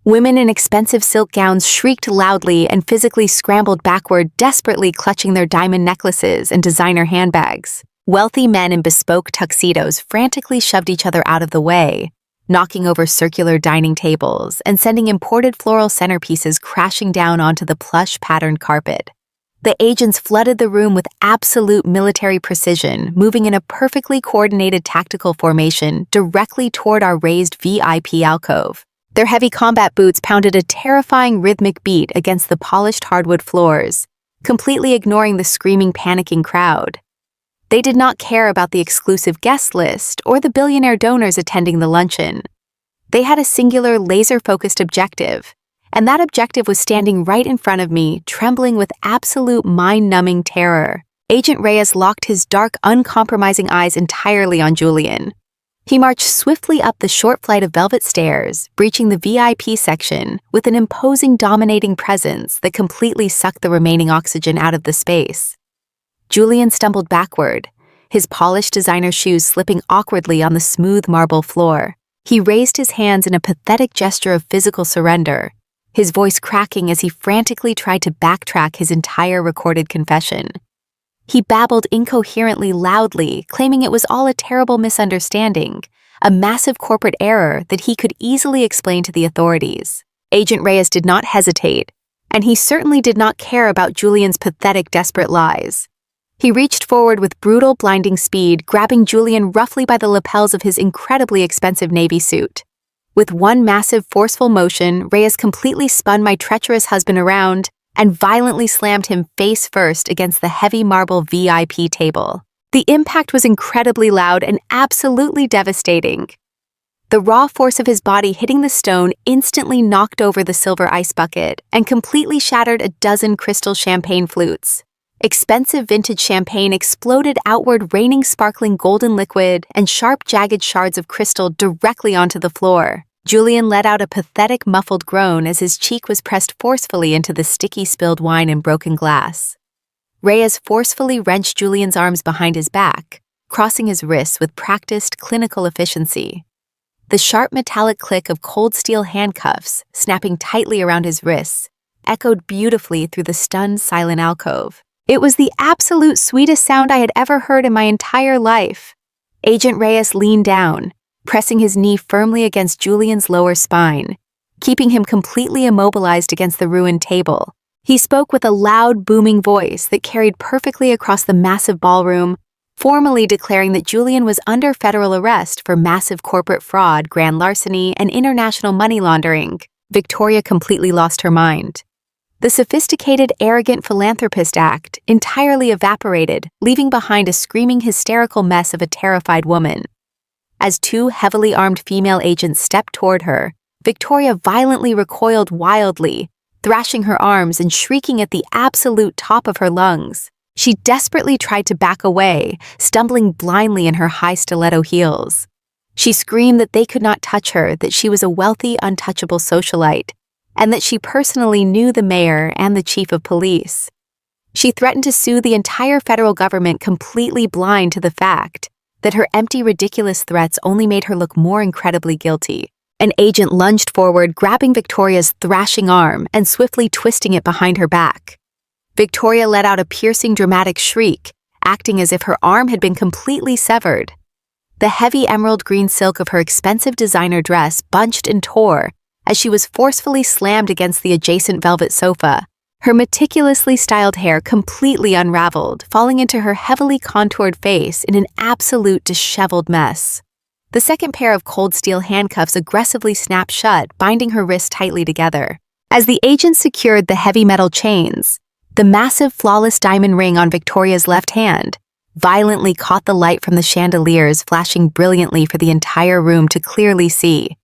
Women in expensive silk gowns shrieked loudly and physically scrambled backward, desperately clutching their diamond necklaces and designer handbags. Wealthy men in bespoke tuxedos frantically shoved each other out of the way, knocking over circular dining tables and sending imported floral centerpieces crashing down onto the plush patterned carpet. The agents flooded the room with absolute military precision, moving in a perfectly coordinated tactical formation directly toward our raised VIP alcove. Their heavy combat boots pounded a terrifying rhythmic beat against the polished hardwood floors, completely ignoring the screaming, panicking crowd. They did not care about the exclusive guest list or the billionaire donors attending the luncheon. They had a singular, laser-focused objective, and that objective was standing right in front of me, trembling with absolute mind-numbing terror. Agent Reyes locked his dark, uncompromising eyes entirely on Julian. He marched swiftly up the short flight of velvet stairs, breaching the VIP section with an imposing, dominating presence that completely sucked the remaining oxygen out of the space. Julian stumbled backward, his polished designer shoes slipping awkwardly on the smooth marble floor. He raised his hands in a pathetic gesture of physical surrender, his voice cracking as he frantically tried to backtrack his entire recorded confession. He babbled incoherently, loudly, claiming it was all a terrible misunderstanding, a massive corporate error that he could easily explain to the authorities. Agent Reyes did not hesitate, and he certainly did not care about Julian's pathetic, desperate lies. He reached forward with brutal, blinding speed, grabbing Julian roughly by the lapels of his incredibly expensive navy suit. With one massive, forceful motion, Reyes completely spun my treacherous husband around and violently slammed him face first against the heavy marble VIP table. The impact was incredibly loud and absolutely devastating. The raw force of his body hitting the stone instantly knocked over the silver ice bucket and completely shattered a dozen crystal champagne flutes. Expensive vintage champagne exploded outward, raining sparkling golden liquid and sharp, jagged shards of crystal directly onto the floor. Julian let out a pathetic, muffled groan as his cheek was pressed forcefully into the sticky, spilled wine and broken glass. Reyes forcefully wrenched Julian's arms behind his back, crossing his wrists with practiced, clinical efficiency. The sharp metallic click of cold steel handcuffs, snapping tightly around his wrists, echoed beautifully through the stunned, silent alcove. It was the absolute sweetest sound I had ever heard in my entire life. Agent Reyes leaned down, pressing his knee firmly against Julian's lower spine, keeping him completely immobilized against the ruined table. He spoke with a loud, booming voice that carried perfectly across the massive ballroom, formally declaring that Julian was under federal arrest for massive corporate fraud, grand larceny, and international money laundering. Victoria completely lost her mind. The sophisticated, arrogant philanthropist act entirely evaporated, leaving behind a screaming, hysterical mess of a terrified woman. As two heavily armed female agents stepped toward her, Victoria violently recoiled wildly, thrashing her arms and shrieking at the absolute top of her lungs. She desperately tried to back away, stumbling blindly in her high stiletto heels. She screamed that they could not touch her, that she was a wealthy, untouchable socialite, and that she personally knew the mayor and the chief of police. She threatened to sue the entire federal government, completely blind to the fact that her empty, ridiculous threats only made her look more incredibly guilty. An agent lunged forward, grabbing Victoria's thrashing arm and swiftly twisting it behind her back. Victoria let out a piercing, dramatic shriek, acting as if her arm had been completely severed. The heavy emerald green silk of her expensive designer dress bunched and tore as she was forcefully slammed against the adjacent velvet sofa. Her meticulously styled hair completely unraveled, falling into her heavily contoured face in an absolute disheveled mess. The second pair of cold steel handcuffs aggressively snapped shut, binding her wrists tightly together. As the agent secured the heavy metal chains, the massive, flawless diamond ring on Victoria's left hand violently caught the light from the chandeliers, flashing brilliantly for the entire room to clearly see.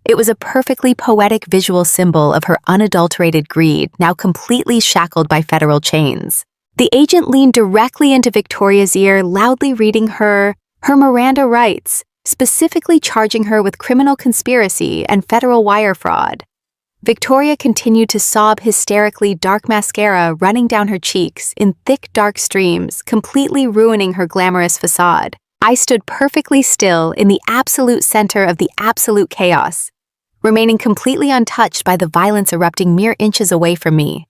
It was a perfectly poetic visual symbol of her unadulterated greed, now completely shackled by federal chains. The agent leaned directly into Victoria's ear, loudly reading her Miranda rights, specifically charging her with criminal conspiracy and federal wire fraud. Victoria continued to sob hysterically, dark mascara running down her cheeks in thick, dark streams, completely ruining her glamorous facade. I stood perfectly still in the absolute center of the absolute chaos, remaining completely untouched by the violence erupting mere inches away from me.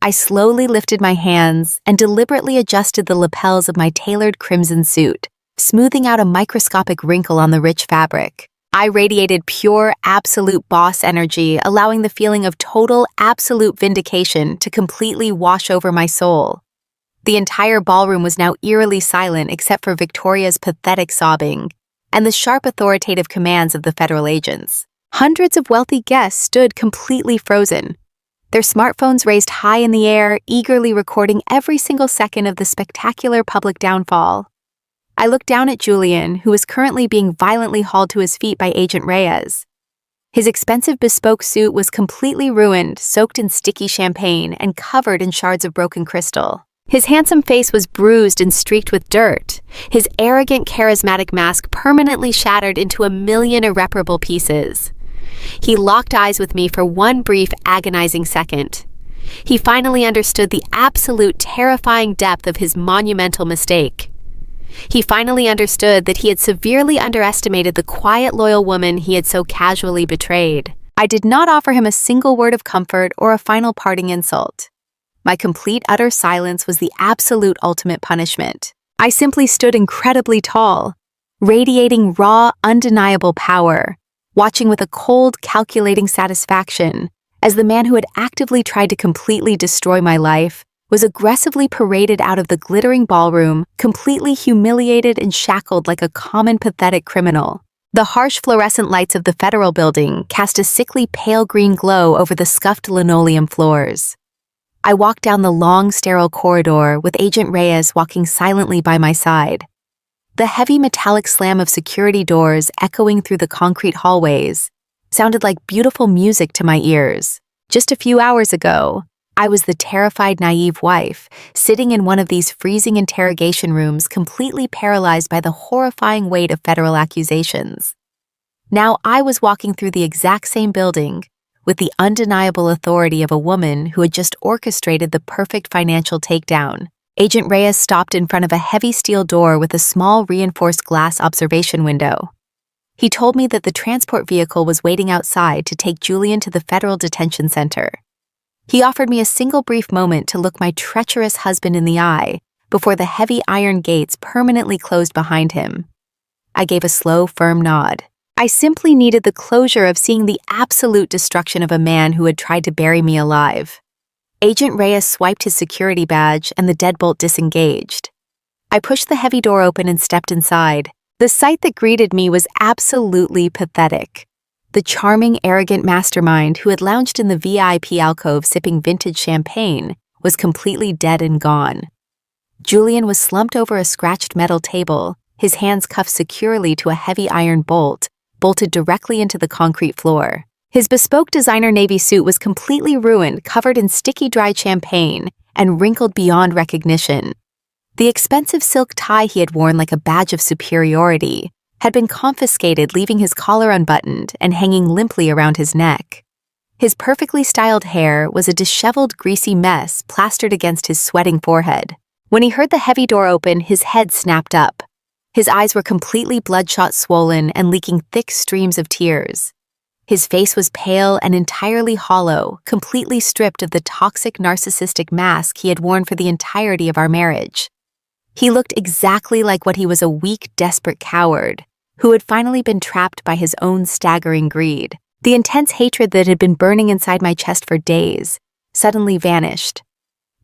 I slowly lifted my hands and deliberately adjusted the lapels of my tailored crimson suit, smoothing out a microscopic wrinkle on the rich fabric. I radiated pure, absolute boss energy, allowing the feeling of total, absolute vindication to completely wash over my soul. The entire ballroom was now eerily silent except for Victoria's pathetic sobbing and the sharp, authoritative commands of the federal agents. Hundreds of wealthy guests stood completely frozen, their smartphones raised high in the air, eagerly recording every single second of the spectacular public downfall. I looked down at Julian, who was currently being violently hauled to his feet by Agent Reyes. His expensive bespoke suit was completely ruined, soaked in sticky champagne, and covered in shards of broken crystal. His handsome face was bruised and streaked with dirt, his arrogant, charismatic mask permanently shattered into a million irreparable pieces. He locked eyes with me for one brief, agonizing second. He finally understood the absolute terrifying depth of his monumental mistake. He finally understood that he had severely underestimated the quiet, loyal woman he had so casually betrayed. I did not offer him a single word of comfort or a final parting insult. My complete, utter silence was the absolute ultimate punishment. I simply stood incredibly tall, radiating raw, undeniable power, watching with a cold, calculating satisfaction as the man who had actively tried to completely destroy my life was aggressively paraded out of the glittering ballroom, completely humiliated and shackled like a common, pathetic criminal. The harsh fluorescent lights of the federal building cast a sickly pale green glow over the scuffed linoleum floors. I walked down the long, sterile corridor with Agent Reyes walking silently by my side. The heavy metallic slam of security doors echoing through the concrete hallways sounded like beautiful music to my ears. Just a few hours ago, I was the terrified, naive wife, sitting in one of these freezing interrogation rooms, completely paralyzed by the horrifying weight of federal accusations. Now I was walking through the exact same building, with the undeniable authority of a woman who had just orchestrated the perfect financial takedown. Agent Reyes stopped in front of a heavy steel door with a small reinforced glass observation window. He told me that the transport vehicle was waiting outside to take Julian to the federal detention center. He offered me a single brief moment to look my treacherous husband in the eye before the heavy iron gates permanently closed behind him. I gave a slow, firm nod. I simply needed the closure of seeing the absolute destruction of a man who had tried to bury me alive. Agent Reyes swiped his security badge and the deadbolt disengaged. I pushed the heavy door open and stepped inside. The sight that greeted me was absolutely pathetic. The charming, arrogant mastermind who had lounged in the VIP alcove sipping vintage champagne was completely dead and gone. Julian was slumped over a scratched metal table, his hands cuffed securely to a heavy iron bolt, bolted directly into the concrete floor. His bespoke designer navy suit was completely ruined, covered in sticky, dried champagne, and wrinkled beyond recognition. The expensive silk tie he had worn like a badge of superiority had been confiscated, leaving his collar unbuttoned and hanging limply around his neck. His perfectly styled hair was a disheveled, greasy mess plastered against his sweating forehead. When he heard the heavy door open, his head snapped up. His eyes were completely bloodshot, swollen, and leaking thick streams of tears. His face was pale and entirely hollow, completely stripped of the toxic narcissistic mask he had worn for the entirety of our marriage. He looked exactly like what he was, a weak, desperate coward who had finally been trapped by his own staggering greed. The intense hatred that had been burning inside my chest for days suddenly vanished.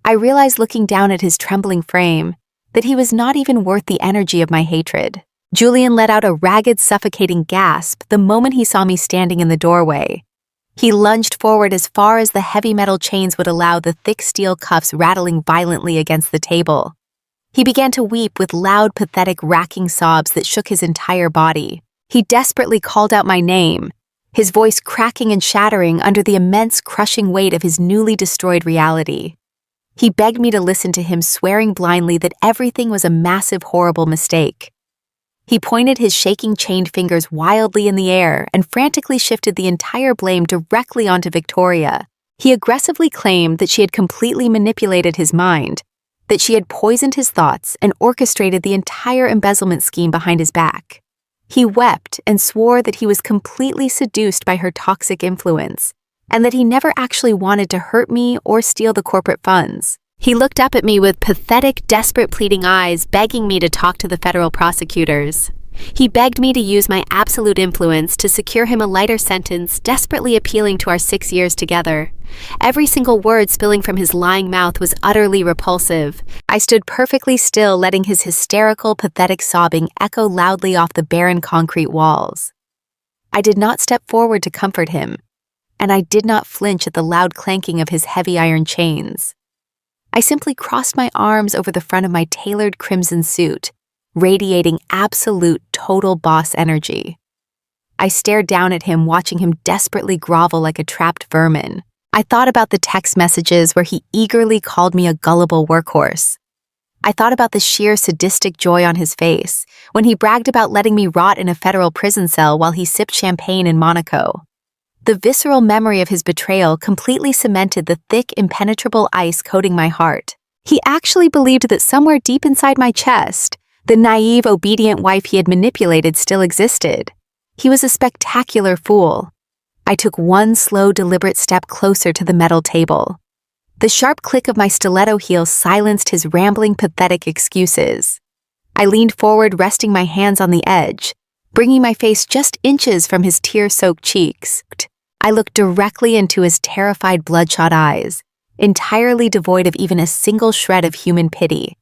I realized, looking down at his trembling frame, that he was not even worth the energy of my hatred. Julian let out a ragged, suffocating gasp the moment he saw me standing in the doorway. He lunged forward as far as the heavy metal chains would allow, the thick steel cuffs rattling violently against the table. He began to weep with loud, pathetic, racking sobs that shook his entire body. He desperately called out my name, his voice cracking and shattering under the immense, crushing weight of his newly destroyed reality. He begged me to listen to him, swearing blindly that everything was a massive, horrible mistake. He pointed his shaking, chained fingers wildly in the air and frantically shifted the entire blame directly onto Victoria. He aggressively claimed that she had completely manipulated his mind, that she had poisoned his thoughts and orchestrated the entire embezzlement scheme behind his back. He wept and swore that he was completely seduced by her toxic influence, and that he never actually wanted to hurt me or steal the corporate funds. He looked up at me with pathetic, desperate, pleading eyes, begging me to talk to the federal prosecutors. He begged me to use my absolute influence to secure him a lighter sentence, desperately appealing to our 6 years together. Every single word spilling from his lying mouth was utterly repulsive. I stood perfectly still, letting his hysterical, pathetic sobbing echo loudly off the barren concrete walls. I did not step forward to comfort him, and I did not flinch at the loud clanking of his heavy iron chains. I simply crossed my arms over the front of my tailored crimson suit, radiating absolute, total boss energy. I stared down at him, watching him desperately grovel like a trapped vermin. I thought about the text messages where he eagerly called me a gullible workhorse. I thought about the sheer sadistic joy on his face when he bragged about letting me rot in a federal prison cell while he sipped champagne in Monaco. The visceral memory of his betrayal completely cemented the thick, impenetrable ice coating my heart. He actually believed that somewhere deep inside my chest, the naive, obedient wife he had manipulated still existed. He was a spectacular fool. I took one slow, deliberate step closer to the metal table. The sharp click of my stiletto heel silenced his rambling, pathetic excuses. I leaned forward, resting my hands on the edge, bringing my face just inches from his tear-soaked cheeks. I looked directly into his terrified, bloodshot eyes, entirely devoid of even a single shred of human pity.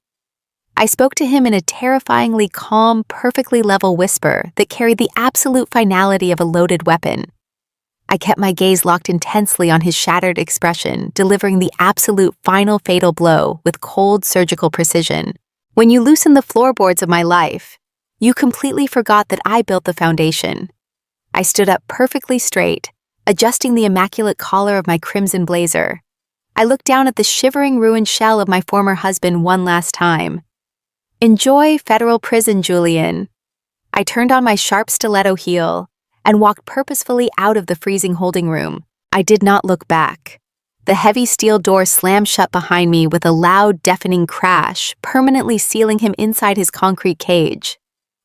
I spoke to him in a terrifyingly calm, perfectly level whisper that carried the absolute finality of a loaded weapon. I kept my gaze locked intensely on his shattered expression, delivering the absolute final fatal blow with cold surgical precision. When you loosen the floorboards of my life, you completely forgot that I built the foundation. I stood up perfectly straight, adjusting the immaculate collar of my crimson blazer. I looked down at the shivering ruined shell of my former husband one last time. "Enjoy federal prison, Julian." I turned on my sharp stiletto heel and walked purposefully out of the freezing holding room. I did not look back. The heavy steel door slammed shut behind me with a loud, deafening crash, permanently sealing him inside his concrete cage.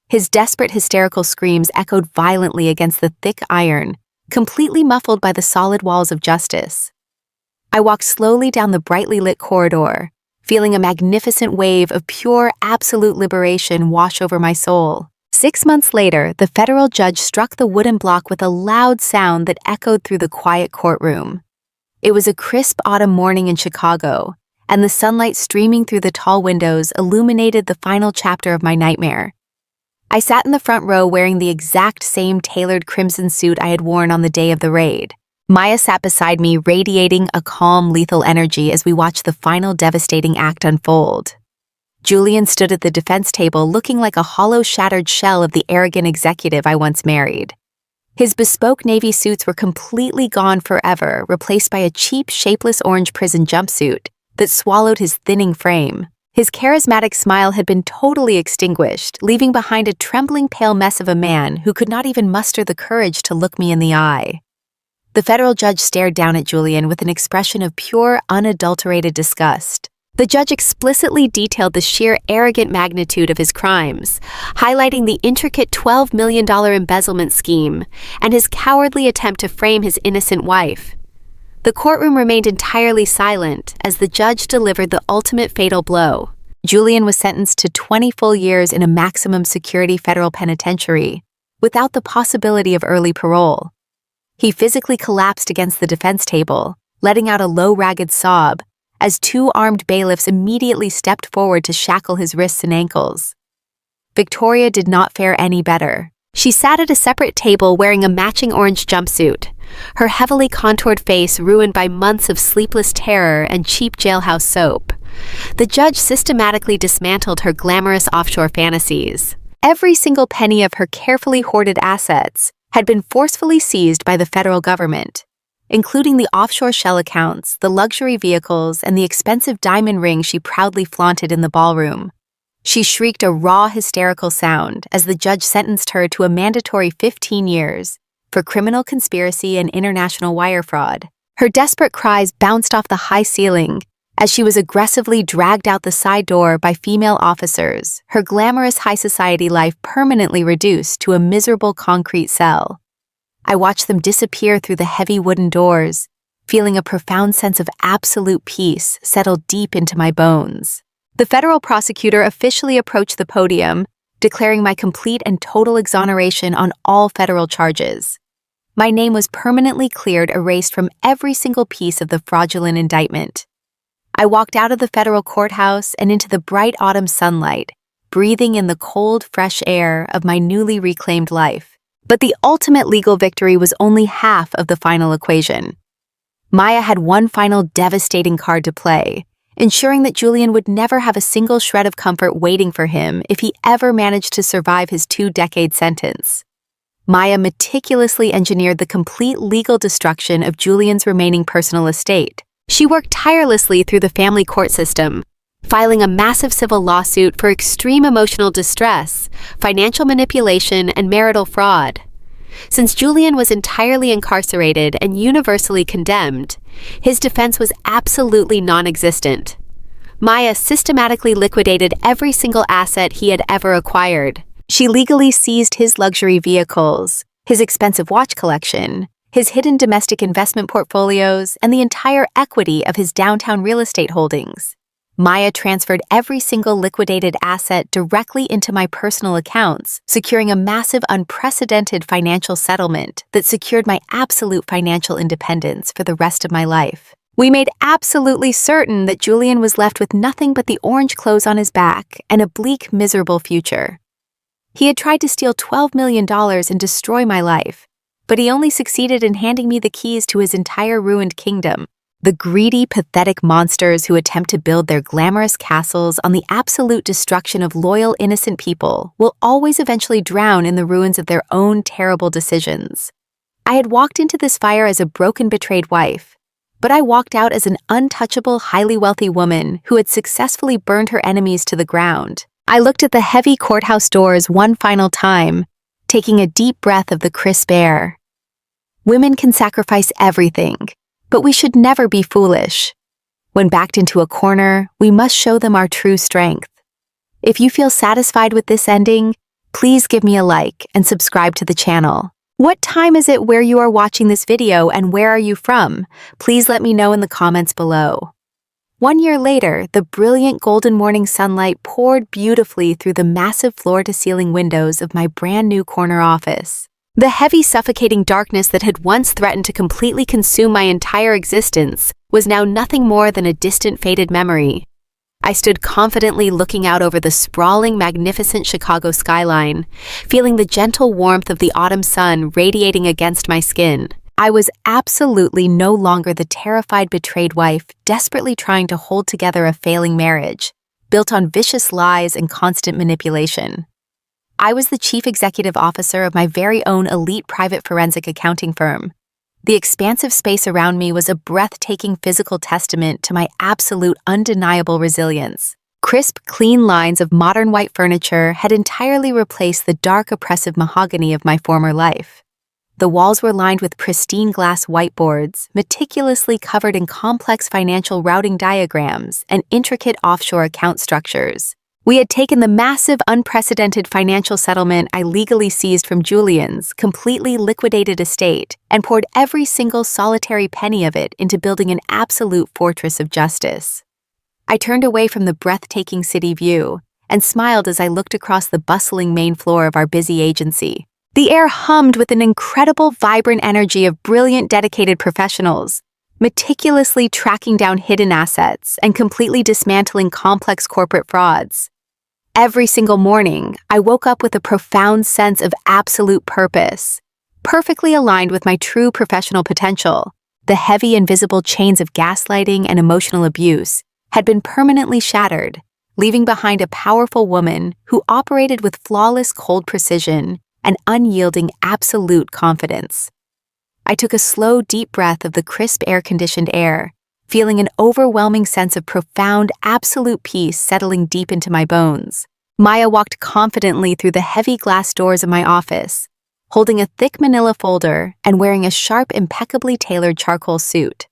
His desperate, hysterical screams echoed violently against the thick iron, completely muffled by the solid walls of justice. I walked slowly down the brightly lit corridor, feeling a magnificent wave of pure, absolute liberation wash over my soul. 6 months later, the federal judge struck the wooden block with a loud sound that echoed through the quiet courtroom. It was a crisp autumn morning in Chicago, and the sunlight streaming through the tall windows illuminated the final chapter of my nightmare. I sat in the front row wearing the exact same tailored crimson suit I had worn on the day of the raid. Maya sat beside me, radiating a calm, lethal energy as we watched the final devastating act unfold. Julian stood at the defense table looking like a hollow, shattered shell of the arrogant executive I once married. His bespoke navy suits were completely gone forever, replaced by a cheap, shapeless orange prison jumpsuit that swallowed his thinning frame. His charismatic smile had been totally extinguished, leaving behind a trembling, pale mess of a man who could not even muster the courage to look me in the eye. The federal judge stared down at Julian with an expression of pure, unadulterated disgust. The judge explicitly detailed the sheer arrogant magnitude of his crimes, highlighting the intricate $12 million embezzlement scheme and his cowardly attempt to frame his innocent wife. The courtroom remained entirely silent as the judge delivered the ultimate fatal blow. Julian was sentenced to 20 full years in a maximum security federal penitentiary, without the possibility of early parole. He physically collapsed against the defense table, letting out a low, ragged sob, as 2 armed bailiffs immediately stepped forward to shackle his wrists and ankles. Victoria did not fare any better. She sat at a separate table wearing a matching orange jumpsuit, her heavily contoured face ruined by months of sleepless terror and cheap jailhouse soap. The judge systematically dismantled her glamorous offshore fantasies. Every single penny of her carefully hoarded assets had been forcefully seized by the federal government, including the offshore shell accounts, the luxury vehicles, and the expensive diamond ring she proudly flaunted in the ballroom. She shrieked a raw, hysterical sound as the judge sentenced her to a mandatory 15 years for criminal conspiracy and international wire fraud. Her desperate cries bounced off the high ceiling as she was aggressively dragged out the side door by female officers, her glamorous high society life permanently reduced to a miserable concrete cell. I watched them disappear through the heavy wooden doors, feeling a profound sense of absolute peace settle deep into my bones. The federal prosecutor officially approached the podium, declaring my complete and total exoneration on all federal charges. My name was permanently cleared, erased from every single piece of the fraudulent indictment. I walked out of the federal courthouse and into the bright autumn sunlight, breathing in the cold, fresh air of my newly reclaimed life. But the ultimate legal victory was only half of the final equation. Maya had one final devastating card to play, ensuring that Julian would never have a single shred of comfort waiting for him if he ever managed to survive his 2-decade sentence. Maya meticulously engineered the complete legal destruction of Julian's remaining personal estate. She worked tirelessly through the family court system, filing a massive civil lawsuit for extreme emotional distress, financial manipulation, and marital fraud. Since Julian was entirely incarcerated and universally condemned, his defense was absolutely non-existent. Maya systematically liquidated every single asset he had ever acquired. She legally seized his luxury vehicles, his expensive watch collection, his hidden domestic investment portfolios, and the entire equity of his downtown real estate holdings. Maya transferred every single liquidated asset directly into my personal accounts, securing a massive, unprecedented financial settlement that secured my absolute financial independence for the rest of my life. We made absolutely certain that Julian was left with nothing but the orange clothes on his back and a bleak, miserable future. He had tried to steal $12 million and destroy my life, but he only succeeded in handing me the keys to his entire ruined kingdom. The greedy, pathetic monsters who attempt to build their glamorous castles on the absolute destruction of loyal, innocent people will always eventually drown in the ruins of their own terrible decisions. I had walked into this fire as a broken, betrayed wife, but I walked out as an untouchable, highly wealthy woman who had successfully burned her enemies to the ground. I looked at the heavy courthouse doors one final time, taking a deep breath of the crisp air. Women can sacrifice everything, but we should never be foolish. When backed into a corner, we must show them our true strength. If you feel satisfied with this ending, please give me a like and subscribe to the channel. What time is it where you are watching this video and where are you from? Please let me know in the comments below. 1 year later, the brilliant golden morning sunlight poured beautifully through the massive floor-to-ceiling windows of my brand new corner office. The heavy, suffocating darkness that had once threatened to completely consume my entire existence was now nothing more than a distant, faded memory. I stood confidently looking out over the sprawling, magnificent Chicago skyline, feeling the gentle warmth of the autumn sun radiating against my skin. I was absolutely no longer the terrified, betrayed wife desperately trying to hold together a failing marriage, built on vicious lies and constant manipulation. I was the chief executive officer of my very own elite private forensic accounting firm. The expansive space around me was a breathtaking physical testament to my absolute, undeniable resilience. Crisp, clean lines of modern white furniture had entirely replaced the dark, oppressive mahogany of my former life. The walls were lined with pristine glass whiteboards, meticulously covered in complex financial routing diagrams and intricate offshore account structures. We had taken the massive, unprecedented financial settlement I legally seized from Julian's completely liquidated estate and poured every single solitary penny of it into building an absolute fortress of justice. I turned away from the breathtaking city view and smiled as I looked across the bustling main floor of our busy agency. The air hummed with an incredible, vibrant energy of brilliant, dedicated professionals, meticulously tracking down hidden assets and completely dismantling complex corporate frauds. Every single morning, I woke up with a profound sense of absolute purpose, perfectly aligned with my true professional potential. The heavy, invisible chains of gaslighting and emotional abuse had been permanently shattered, leaving behind a powerful woman who operated with flawless, cold precision and unyielding, absolute confidence. I took a slow, deep breath of the crisp, air-conditioned air, feeling an overwhelming sense of profound, absolute peace settling deep into my bones. Maya walked confidently through the heavy glass doors of my office, holding a thick manila folder and wearing a sharp, impeccably tailored charcoal suit.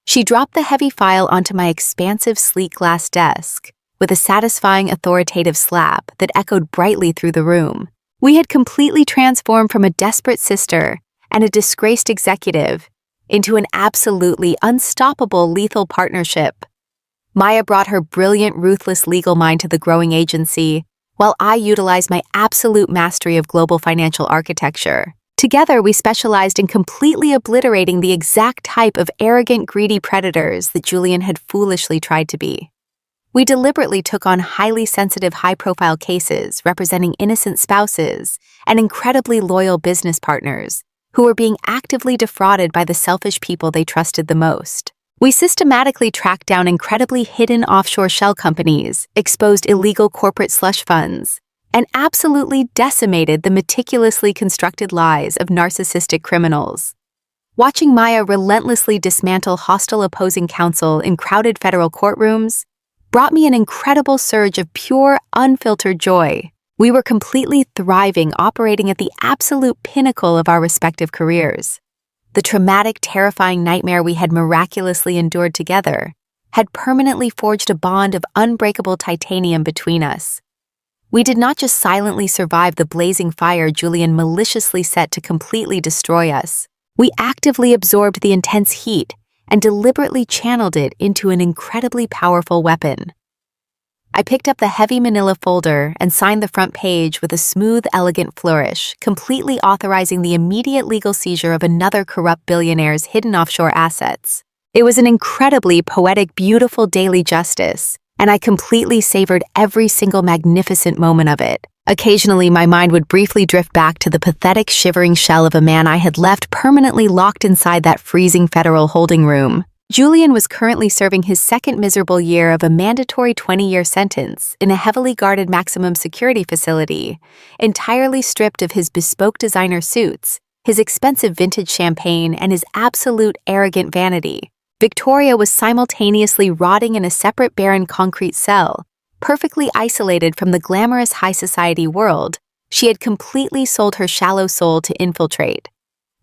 She dropped the heavy file onto my expansive, sleek glass desk, with a satisfying, authoritative slap that echoed brightly through the room. We had completely transformed from a desperate sister and a disgraced executive into an absolutely unstoppable, lethal partnership. Maya brought her brilliant, ruthless legal mind to the growing agency, while I utilized my absolute mastery of global financial architecture. Together, we specialized in completely obliterating the exact type of arrogant, greedy predators that Julian had foolishly tried to be. We deliberately took on highly sensitive, high-profile cases representing innocent spouses and incredibly loyal business partners who were being actively defrauded by the selfish people they trusted the most. We systematically tracked down incredibly hidden offshore shell companies, exposed illegal corporate slush funds, and absolutely decimated the meticulously constructed lies of narcissistic criminals. Watching Maya relentlessly dismantle hostile opposing counsel in crowded federal courtrooms brought me an incredible surge of pure, unfiltered joy. We were completely thriving, operating at the absolute pinnacle of our respective careers. The traumatic, terrifying nightmare we had miraculously endured together had permanently forged a bond of unbreakable titanium between us. We did not just silently survive the blazing fire Julian maliciously set to completely destroy us. We actively absorbed the intense heat and deliberately channeled it into an incredibly powerful weapon. I picked up the heavy manila folder and signed the front page with a smooth, elegant flourish, completely authorizing the immediate legal seizure of another corrupt billionaire's hidden offshore assets. It was an incredibly poetic, beautiful daily justice, and I completely savored every single magnificent moment of it. Occasionally, my mind would briefly drift back to the pathetic, shivering shell of a man I had left permanently locked inside that freezing federal holding room. Julian was currently serving his second miserable year of a mandatory 20-year sentence in a heavily guarded maximum security facility, entirely stripped of his bespoke designer suits, his expensive vintage champagne, and his absolute arrogant vanity. Victoria was simultaneously rotting in a separate barren concrete cell, perfectly isolated from the glamorous high society world she had completely sold her shallow soul to infiltrate.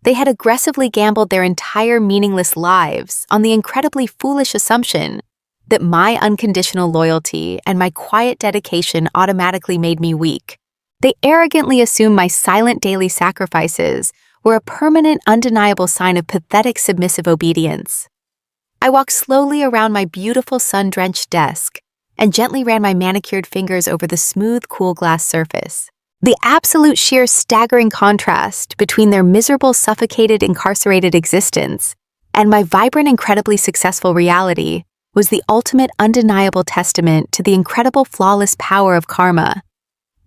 They had aggressively gambled their entire meaningless lives on the incredibly foolish assumption that my unconditional loyalty and my quiet dedication automatically made me weak. They arrogantly assumed my silent daily sacrifices were a permanent, undeniable sign of pathetic submissive obedience. I walked slowly around my beautiful sun-drenched desk and gently ran my manicured fingers over the smooth, cool glass surface. The absolute sheer staggering contrast between their miserable, suffocated, incarcerated existence and my vibrant, incredibly successful reality was the ultimate undeniable testament to the incredible, flawless power of karma.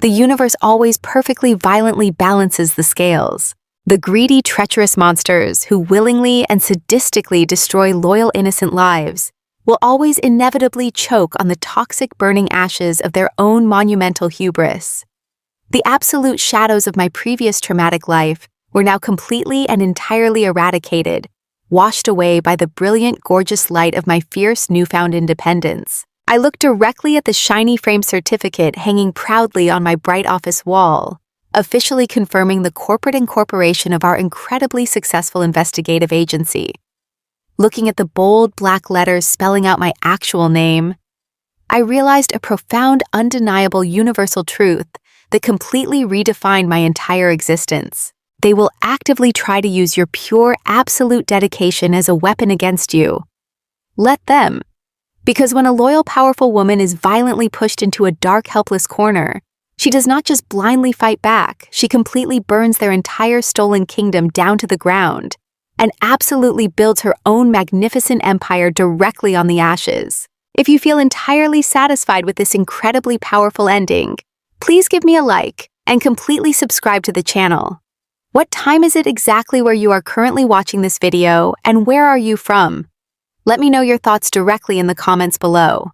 The universe always perfectly, violently balances the scales. The greedy, treacherous monsters who willingly and sadistically destroy loyal, innocent lives will always inevitably choke on the toxic, burning ashes of their own monumental hubris. The absolute shadows of my previous traumatic life were now completely and entirely eradicated, washed away by the brilliant, gorgeous light of my fierce, newfound independence. I looked directly at the shiny framed certificate hanging proudly on my bright office wall, officially confirming the corporate incorporation of our incredibly successful investigative agency. Looking at the bold black letters spelling out my actual name, I realized a profound, undeniable, universal truth that completely redefined my entire existence. They will actively try to use your pure, absolute dedication as a weapon against you. Let them. Because when a loyal, powerful woman is violently pushed into a dark, helpless corner, she does not just blindly fight back, she completely burns their entire stolen kingdom down to the ground and absolutely builds her own magnificent empire directly on the ashes. If you feel entirely satisfied with this incredibly powerful ending, please give me a like and completely subscribe to the channel. What time is it exactly where you are currently watching this video, and where are you from? Let me know your thoughts directly in the comments below.